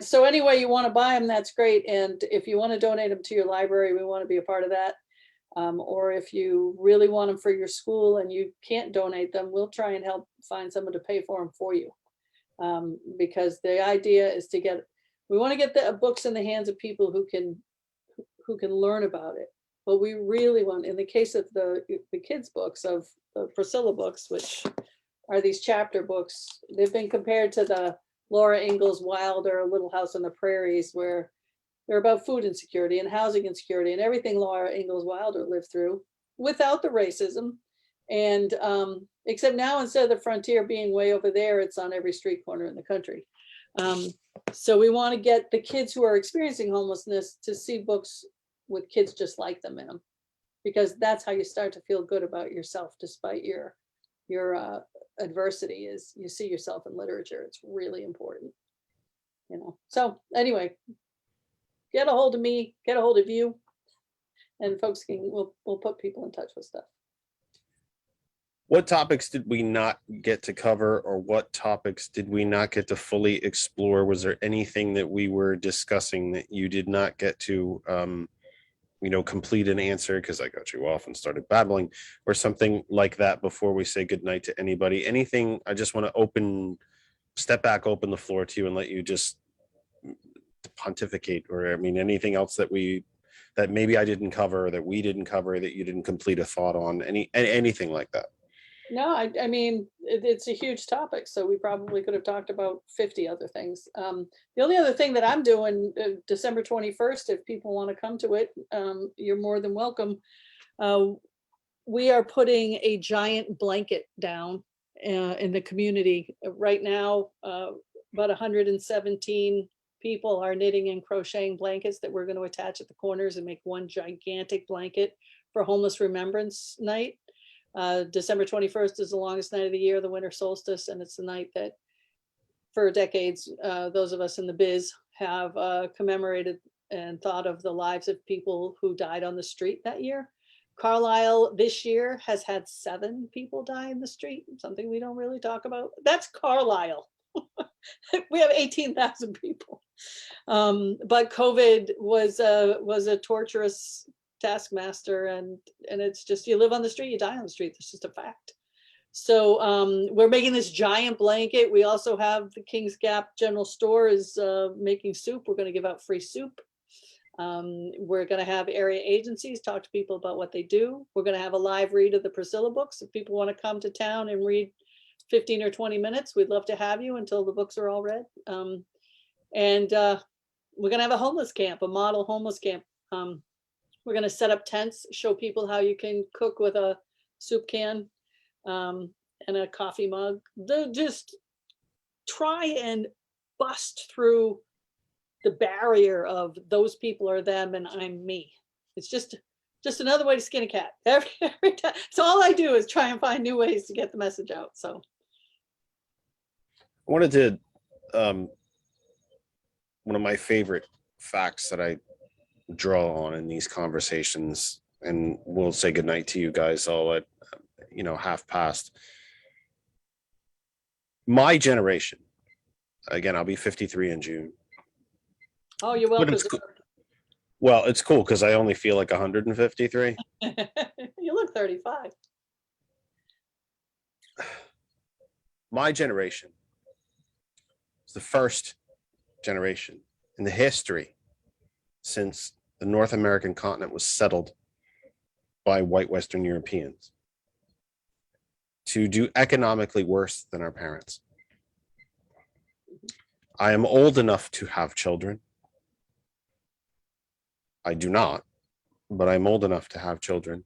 so anyway, you want to buy them, that's great. And if you want to donate them to your library, we want to be a part of that. Or if you really want them for your school and you can't donate them, we'll try and help find someone to pay for them for you. Because the idea is we want to get the books in the hands of people who can learn about it. But we really want, in the case of the kids' books, of the Priscilla books, which are these chapter books. They've been compared to the Laura Ingalls Wilder Little House on the Prairies, where they're about food insecurity and housing insecurity and everything Laura Ingalls Wilder lived through without the racism. And except now, instead of the frontier being way over there, it's on every street corner in the country. So we want to get the kids who are experiencing homelessness to see books with kids just like them in them, because that's how you start to feel good about yourself despite your adversity. Is you see yourself in literature. It's really important, you know. So anyway, get a hold of me, get a hold of you, and folks we'll put people in touch with stuff. What topics did we not get to cover, or what topics did we not get to fully explore? Was there anything that we were discussing that you did not get to, complete an answer because I got you off and started babbling, or something like that before we say goodnight to anybody? Anything? I just want to step back, open the floor to you and let you just pontificate, or anything else that maybe I didn't cover, or that we didn't cover, that you didn't complete a thought on, anything like that. No, I mean, it's a huge topic, so we probably could have talked about 50 other things. The only other thing that I'm doing, December 21st, if people want to come to it, you're more than welcome. We are putting a giant blanket down in the community. Right now, about 117 people are knitting and crocheting blankets that we're going to attach at the corners and make one gigantic blanket for Homeless Remembrance Night. December 21st is the longest night of the year, the winter solstice, and it's the night that for decades, those of us in the biz have commemorated and thought of the lives of people who died on the street that year. Carlisle this year has had 7 people die in the street, something we don't really talk about. That's Carlisle. We have 18,000 people. But COVID was a torturous taskmaster, and it's just, you live on the street, you die on the street. It's just a fact. So we're making this giant blanket. We also have the Kings Gap General Store is making soup. We're going to give out free soup. We're going to have area agencies talk to people about what they do. We're going to have a live read of the Priscilla books. If people want to come to town and read 15 or 20 minutes, we'd love to have you until the books are all read. And we're going to have a homeless camp, a model homeless camp. We're going to set up tents, show people how you can cook with a soup can and a coffee mug. Just try and bust through the barrier of those people are them and I'm me. It's just another way to skin a cat. Every time. So all I do is try and find new ways to get the message out. So I wanted to, one of my favorite facts that I draw on in these conversations, and we'll say goodnight to you guys all at 1:30. My generation, again, I'll be 53 in June. oh, you're welcome. It's cool because I only feel like 153. You look 35. My generation is the first generation in the history since the North American continent was settled by white Western Europeans to do economically worse than our parents. I am old enough to have children. I do not, but I'm old enough to have children.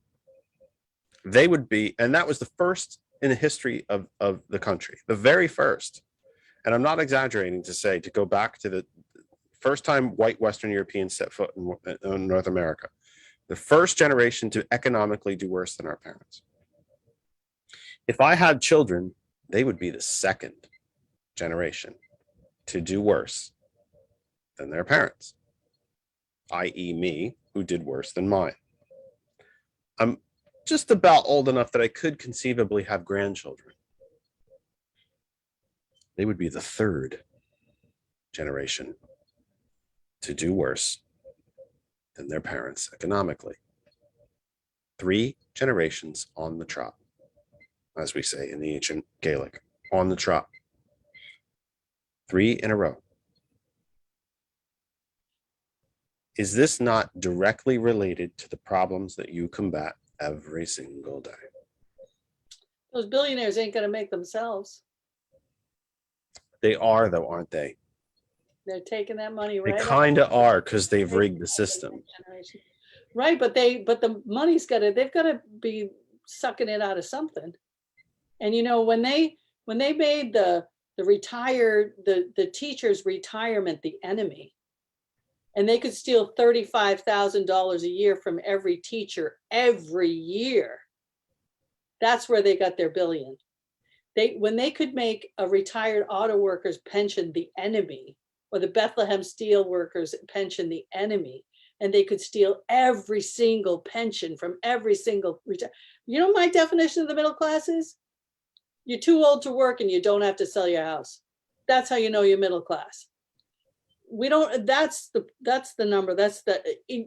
They would be, and that was the first in the history of the country, the very first. And I'm not exaggerating to say, to go back to the first time white Western Europeans set foot in North America, the first generation to economically do worse than our parents. If I had children, they would be the second generation to do worse than their parents, i.e. me, who did worse than mine. I'm just about old enough that I could conceivably have grandchildren. They would be the third generation to do worse than their parents economically. 3 generations on the trot, as we say in the ancient Gaelic, on the trot. 3 in a row. Is this not directly related to the problems that you combat every single day? Those billionaires ain't gonna make themselves. They are, though, aren't they? They're taking that money They right out. kind of are, because they've rigged the system. Generation. Right, but the money's they've gotta be sucking it out of something. And you know, when they made the teacher's retirement the enemy, and they could steal $35,000 a year from every teacher every year, that's where they got their billion. When they could make a retired auto worker's pension the enemy, or the Bethlehem steel workers pension the enemy, and they could steal every single pension from every single you know, my definition of the middle class is you're too old to work and you don't have to sell your house. That's how you know you're middle class. We don't, that's the number. That's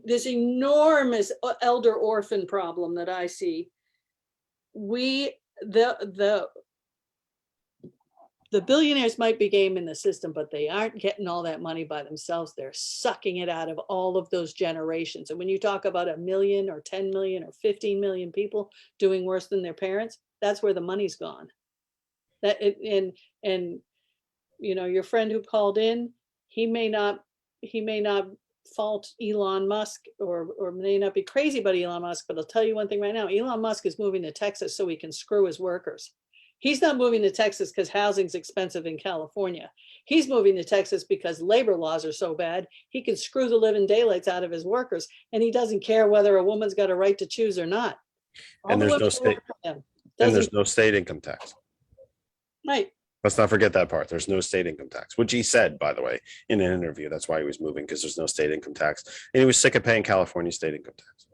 this enormous elder orphan problem that I see. The billionaires might be gaming the system, but they aren't getting all that money by themselves. They're sucking it out of all of those generations. And when you talk about 1 million or 10 million or 15 million people doing worse than their parents, that's where the money's gone. And you know, your friend who called in, he may not fault Elon Musk or may not be crazy about Elon Musk, but I'll tell you one thing right now, Elon Musk is moving to Texas so he can screw his workers. He's not moving to Texas because housing's expensive in California. He's moving to Texas because labor laws are so bad, he can screw the living daylights out of his workers, and he doesn't care whether a woman's got a right to choose or not. And there's no state income tax. Right. Let's not forget that part. There's no state income tax, which he said, by the way, in an interview. That's why he was moving, because there's no state income tax. And he was sick of paying California state income tax.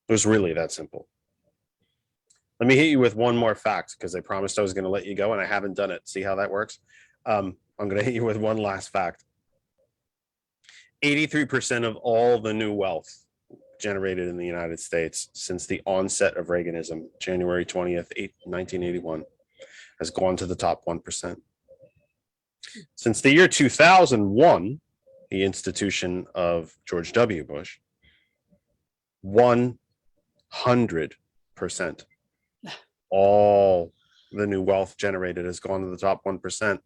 It was really that simple. Let me hit you with one more fact, because I promised I was going to let you go, and I haven't done it. See how that works? I'm going to hit you with one last fact. 83% of all the new wealth generated in the United States since the onset of Reaganism, January 20th, 1981, has gone to the top 1%. Since the year 2001, the institution of George W. Bush, 100%. All the new wealth generated has gone to the top 1%.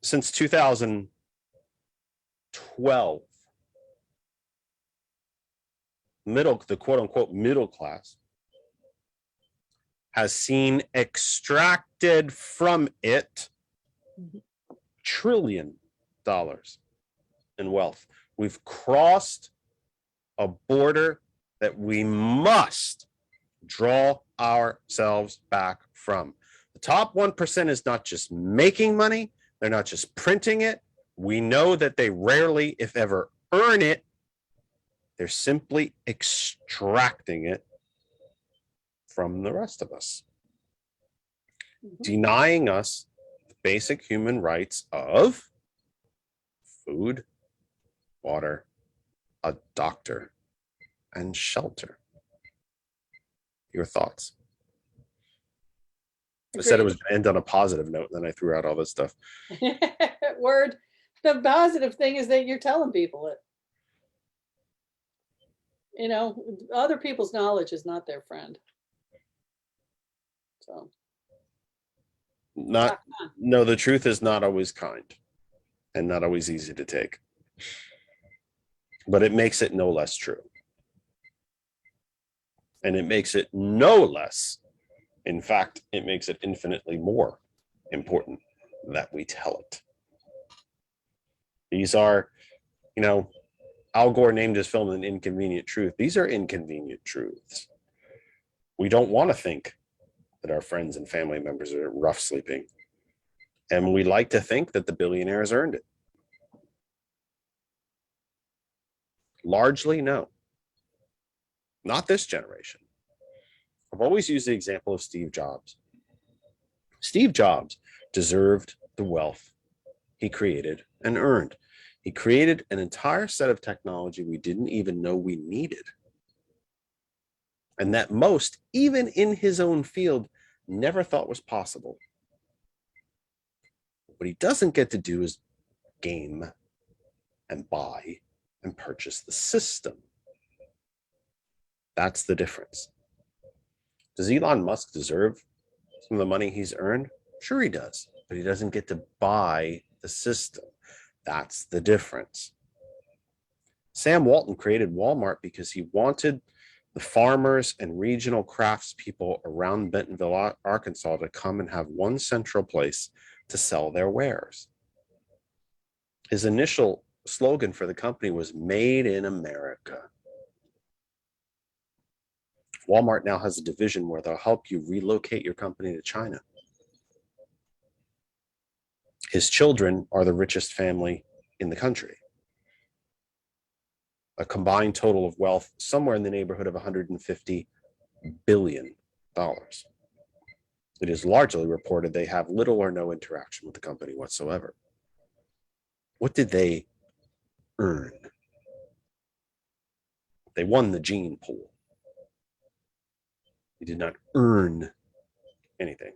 Since 2012, the quote unquote middle class has seen extracted from it $1 trillion in wealth. We've crossed a border that we must draw ourselves back from. The top 1% is not just making money, they're not just printing it. We know that they rarely, if ever, earn it. They're simply extracting it from the rest of us, denying us the basic human rights of food, water, a doctor, and shelter. Your thoughts? I said it was going to end on a positive note, and then I threw out all this stuff. Word. The positive thing is that you're telling people it. You know, other people's knowledge is not their friend. So. No, the truth is not always kind and not always easy to take, but it makes it no less true. And it makes it no less, in fact, it makes it infinitely more important that we tell it. These are, you know, Al Gore named his film An Inconvenient Truth. These are inconvenient truths. We don't want to think that our friends and family members are rough sleeping. And we like to think that the billionaires earned it. Largely, no. Not this generation. I've always used the example of Steve Jobs. Steve Jobs deserved the wealth he created and earned. He created an entire set of technology we didn't even know we needed. And that most, even in his own field, never thought was possible. What he doesn't get to do is game and buy and purchase the system. That's the difference. Does Elon Musk deserve some of the money he's earned? Sure he does, but he doesn't get to buy the system. That's the difference. Sam Walton created Walmart because he wanted the farmers and regional craftspeople around Bentonville, Arkansas to come and have one central place to sell their wares. His initial slogan for the company was Made in America. Walmart now has a division where they'll help you relocate your company to China. His children are the richest family in the country. A combined total of wealth somewhere in the neighborhood of $150 billion. It is largely reported they have little or no interaction with the company whatsoever. What did they earn? They won the gene pool. They did not earn anything.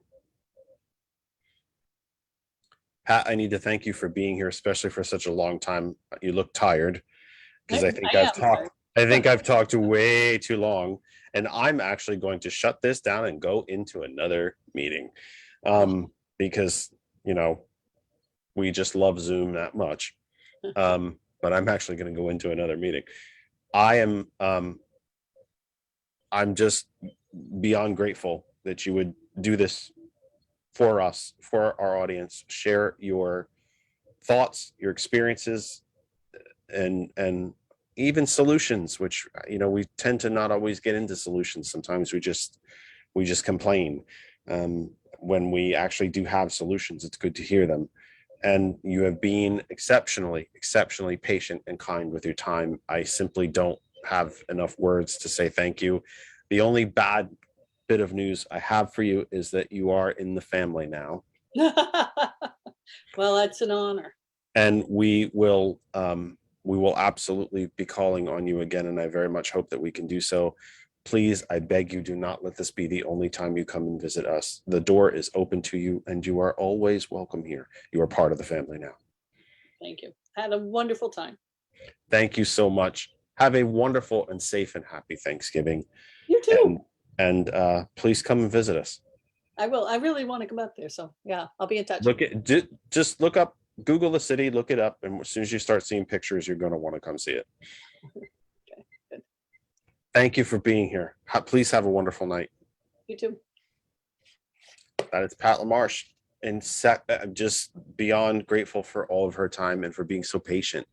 Pat, I need to thank you for being here, especially for such a long time. You look tired because I think I've talked way too long, and I'm actually going to shut this down and go into another meeting because, you know, we just love Zoom that much. But I'm actually going to go into another meeting. I'm just beyond grateful that you would do this for us, for our audience. Share your thoughts, your experiences, and even solutions, which, you know, we tend to not always get into solutions. Sometimes we just complain. When we actually do have solutions, it's good to hear them. And you have been exceptionally patient and kind with your time. I simply don't have enough words to say thank you. The only bad bit of news I have for you is that you are in the family now. Well, that's an honor. And we will absolutely be calling on you again, and I very much hope that we can do so. Please, I beg you, do not let this be the only time you come and visit us. The door is open to you, and you are always welcome here. You are part of the family now. Thank you. Had a wonderful time. Thank you so much. Have a wonderful and safe and happy Thanksgiving. You too. And please come and visit us. I will. I really want to come up there. So yeah, I'll be in touch. Just look up, Google the city, look it up. And as soon as you start seeing pictures, you're going to want to come see it. Okay, good. Thank you for being here. Please have a wonderful night. You too. That is Pat Lamarche. And I'm just beyond grateful for all of her time and for being so patient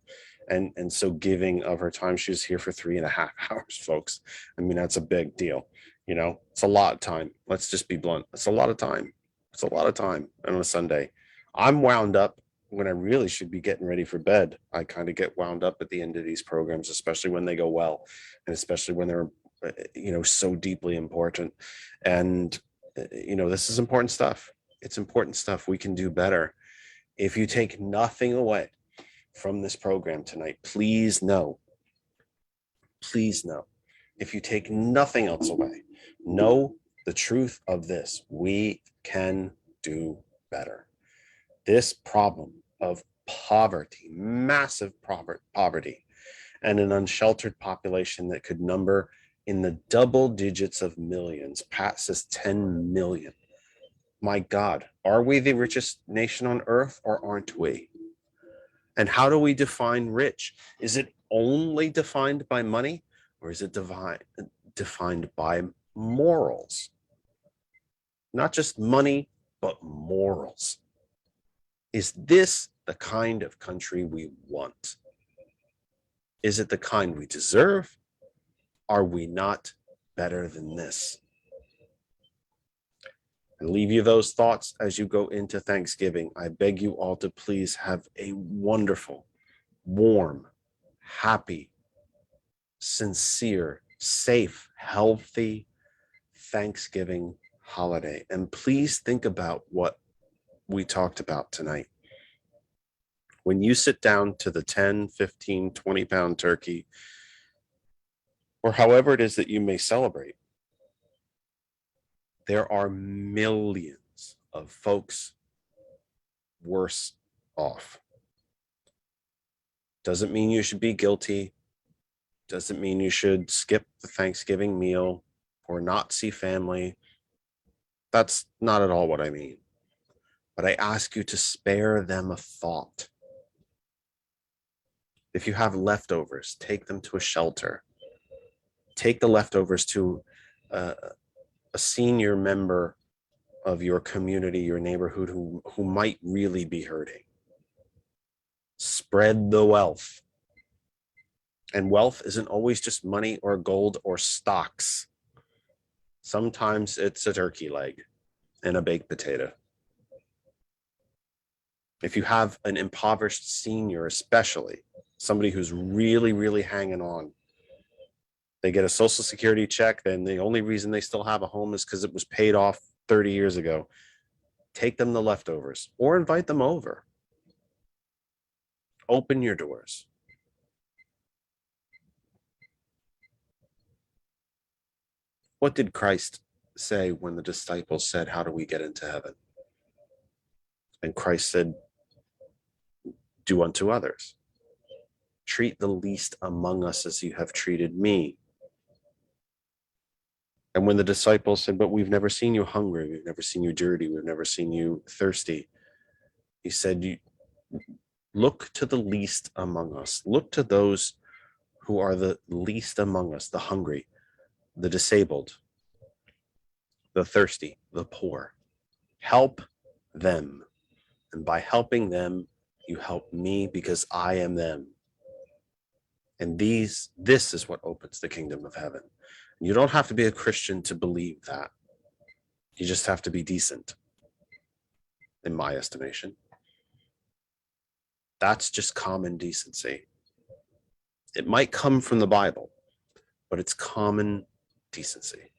and so giving of her time. She was here for 3.5 hours, folks. I mean, that's a big deal. You know, it's a lot of time. Let's just be blunt. It's a lot of time. It's a lot of time on a Sunday. I'm wound up when I really should be getting ready for bed. I kind of get wound up at the end of these programs, especially when they go well, and especially when they're, you know, so deeply important. And, you know, this is important stuff. It's important stuff. We can do better. If you take nothing away from this program tonight, please know, if you take nothing else away, know the truth of this. We can do better. This problem of poverty, massive poverty, and an unsheltered population that could number in the double digits of millions. Pat says 10 million. My God, are we the richest nation on earth or aren't we? And how do we define rich? Is it only defined by money, or is it defined by morals? Not just money, but morals. Is this the kind of country we want? Is it the kind we deserve? Are we not better than this? I leave you those thoughts as you go into Thanksgiving. I beg you all to please have a wonderful, warm, happy, sincere, safe, healthy Thanksgiving holiday. And please think about what we talked about tonight. When you sit down to the 10, 15, 20-pound turkey, or however it is that you may celebrate, there are millions of folks worse off. Doesn't mean you should be guilty. Doesn't mean you should skip the Thanksgiving meal. or not see family. That's not at all what I mean. But I ask you to spare them a thought. If you have leftovers, take them to a shelter. Take the leftovers to a senior member of your community, your neighborhood, who might really be hurting. Spread the wealth. And wealth isn't always just money or gold or stocks. Sometimes it's a turkey leg and a baked potato. If you have an impoverished senior, especially somebody who's really, really hanging on, they get a Social Security check, then the only reason they still have a home is because it was paid off 30 years ago. Take them the leftovers or invite them over. Open your doors. What did Christ say when the disciples said, "How do we get into heaven?" And Christ said, "Do unto others. Treat the least among us as you have treated me." And when the disciples said, "But we've never seen you hungry, we've never seen you dirty, we've never seen you thirsty," he said, look to the least among us. Look to those who are the least among us, the hungry, the disabled, the thirsty, the poor. Help them. And by helping them, you help me because I am them. And this is what opens the kingdom of heaven. You don't have to be a Christian to believe that. You just have to be decent, in my estimation. That's just common decency. It might come from the Bible, but it's common decency.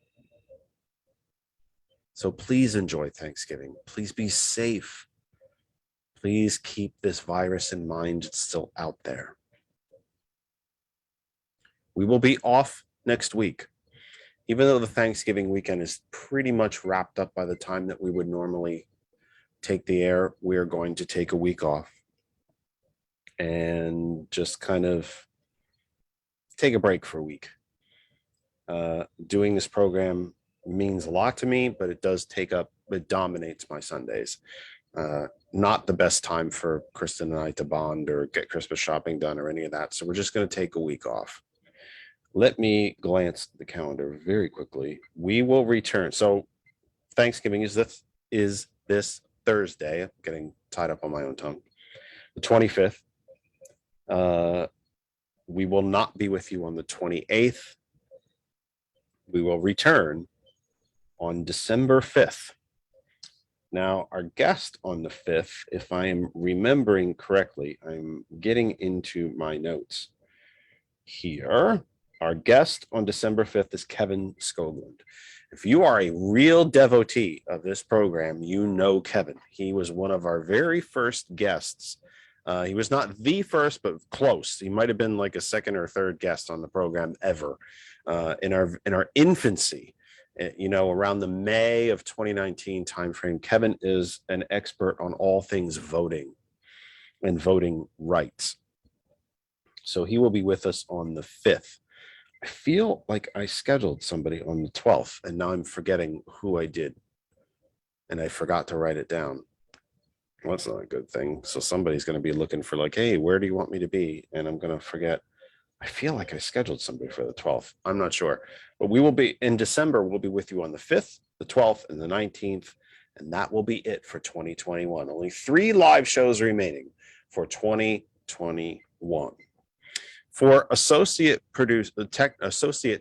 So please enjoy Thanksgiving. Please be safe. Please keep this virus in mind. It's still out there. We will be off next week. Even though the Thanksgiving weekend is pretty much wrapped up by the time that we would normally take the air, we are going to take a week off and just kind of take a break for a week. Doing this program means a lot to me, but it dominates my Sundays. Not the best time for Kristen and I to bond or get Christmas shopping done or any of that. So we're just going to take a week off. Let me glance at the calendar very quickly. We will return. So Thanksgiving is this Thursday. I'm getting tied up on my own tongue. The 25th. We will not be with you on the 28th. We will return on December 5th. Now, our guest on the 5th, if I am remembering correctly, I'm getting into my notes here. Our guest on December 5th is Kevin Skoglund. If you are a real devotee of this program, you know Kevin. He was one of our very first guests. He was not the first, but close. He might have been like a second or third guest on the program ever in our infancy. Around the May of 2019 timeframe. Kevin is an expert on all things voting and voting rights. So he will be with us on the 5th. I feel like I scheduled somebody on the 12th, and now I'm forgetting who I did, and I forgot to write it down. Well, that's not a good thing. So somebody's going to be looking for like, hey, where do you want me to be? And I'm going to forget. I feel like I scheduled somebody for the 12th. I'm not sure. But we will be in December. We'll be with you on the 5th, the 12th, and the 19th. And that will be it for 2021. Only 3 live shows remaining for 2021. For associate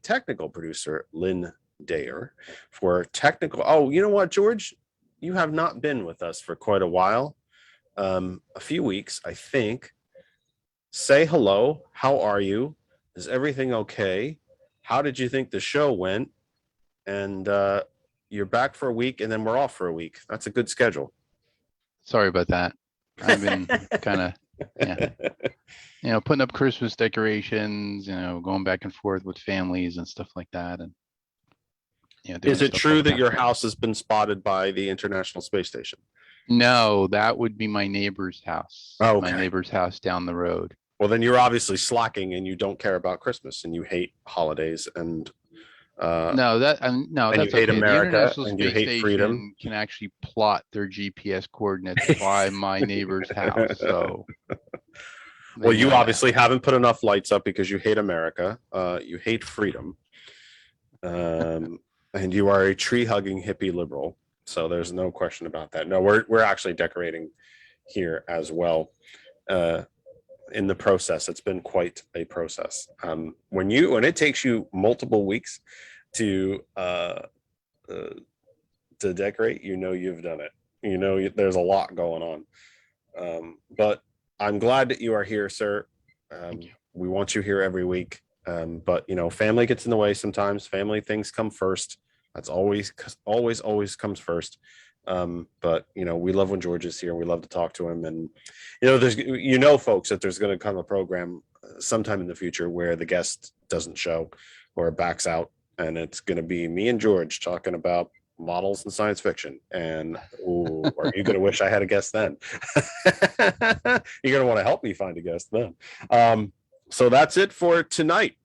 technical producer Lynn Dayer, for technical, oh, you know what, George? You have not been with us for quite a while, a few weeks, I think. Say hello. How are you? Is everything okay? How did you think the show went? And you're back for a week, and then we're off for a week. That's a good schedule. Sorry about that. I've been kind of, putting up Christmas decorations, going back and forth with families and stuff like that. And is it true that your house has been spotted by the International Space Station? No, that would be my neighbor's house. Oh, okay. My neighbor's house down the road. Well, then you're obviously slacking and you don't care about Christmas and you hate holidays and No, no, and you that's hate okay. The America, International and you Space hate freedom. Station can actually plot their GPS coordinates by my neighbor's house. So they Well, you know that. obviously haven't put enough lights up because you hate America. You hate freedom. And you are a tree-hugging hippie liberal. So there's no question about that. No, we're actually decorating here as well. In the process, it's been quite a process. When it takes you multiple weeks to decorate, you've done it. There's a lot going on. But I'm glad that you are here, sir. Thank you. We want you here every week. But family gets in the way sometimes. Family things come first. That's always comes first. But we love when George is here. We love to talk to him, and there's folks, that there's going to come a program sometime in the future where the guest doesn't show or backs out, and it's going to be me and George talking about models and science fiction. And are you going to wish I had a guest then? You're going to want to help me find a guest then. So that's it for tonight.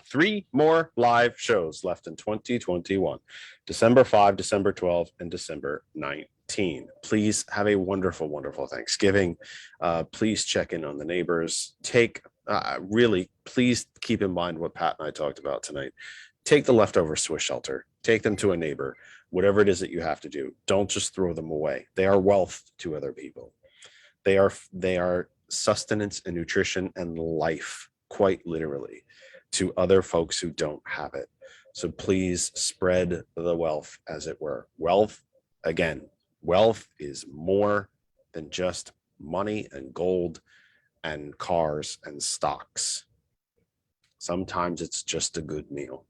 3 more live shows left in 2021, December 5, December 12, and December 19. Please have a wonderful, wonderful Thanksgiving. Please check in on the neighbors. Please keep in mind what Pat and I talked about tonight. Take the leftovers to a shelter. Take them to a neighbor. Whatever it is that you have to do, don't just throw them away. They are wealth to other people. They are sustenance and nutrition and life, quite literally, to other folks who don't have it. So please spread the wealth, as it were. Wealth is more than just money and gold and cars and stocks. Sometimes it's just a good meal.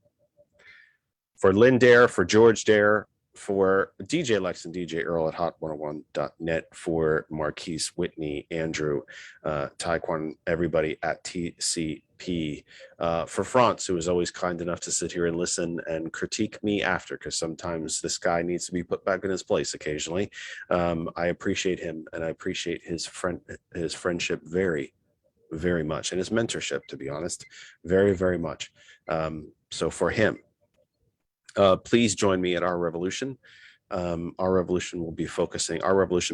For Lynn Dare, for George Dare, for DJ Lex and DJ Earl at hot101.net, for Marquise, Whitney, Andrew, Taekwon, everybody at TCP, for France, who is always kind enough to sit here and listen and critique me after, because sometimes this guy needs to be put back in his place occasionally. I appreciate him, and I appreciate his friendship very, very much, and his mentorship, to be honest, very, very much. So for him, please join me at Our Revolution. Our Revolution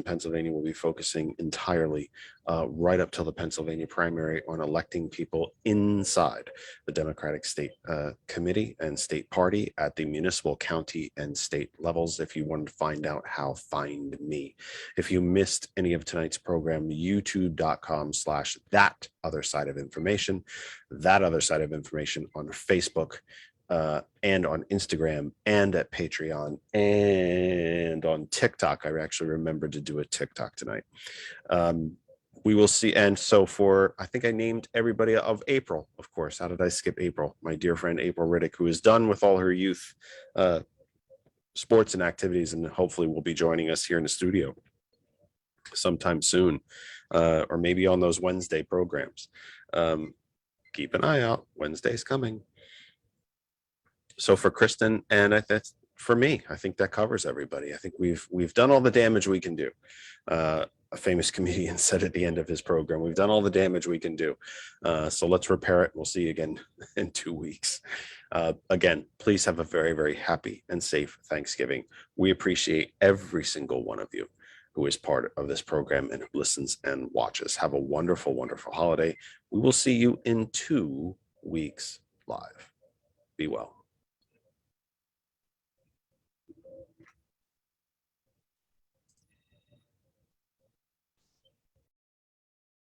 Pennsylvania will be focusing entirely right up till the Pennsylvania primary on electing people inside the Democratic State Committee and State Party at the municipal, county, and state levels. If you want to find out how, find me. If you missed any of tonight's program, youtube.com/that other side of information on Facebook, and on Instagram, and at Patreon, and on TikTok. I actually remembered to do a TikTok tonight. We will see. And so I think I named everybody of April, of course. How did I skip April? My dear friend April Riddick, who is done with all her youth sports and activities, and hopefully will be joining us here in the studio sometime soon, or maybe on those Wednesday programs. Keep an eye out. Wednesday's coming. So for Kristen, and that's for me, I think that covers everybody. I think we've done all the damage we can do. A famous comedian said at the end of his program, we've done all the damage we can do. So let's repair it. We'll see you again in 2 weeks. Again, please have a very, very happy and safe Thanksgiving. We appreciate every single one of you who is part of this program and who listens and watches. Have a wonderful, wonderful holiday. We will see you in 2 weeks live. Be well.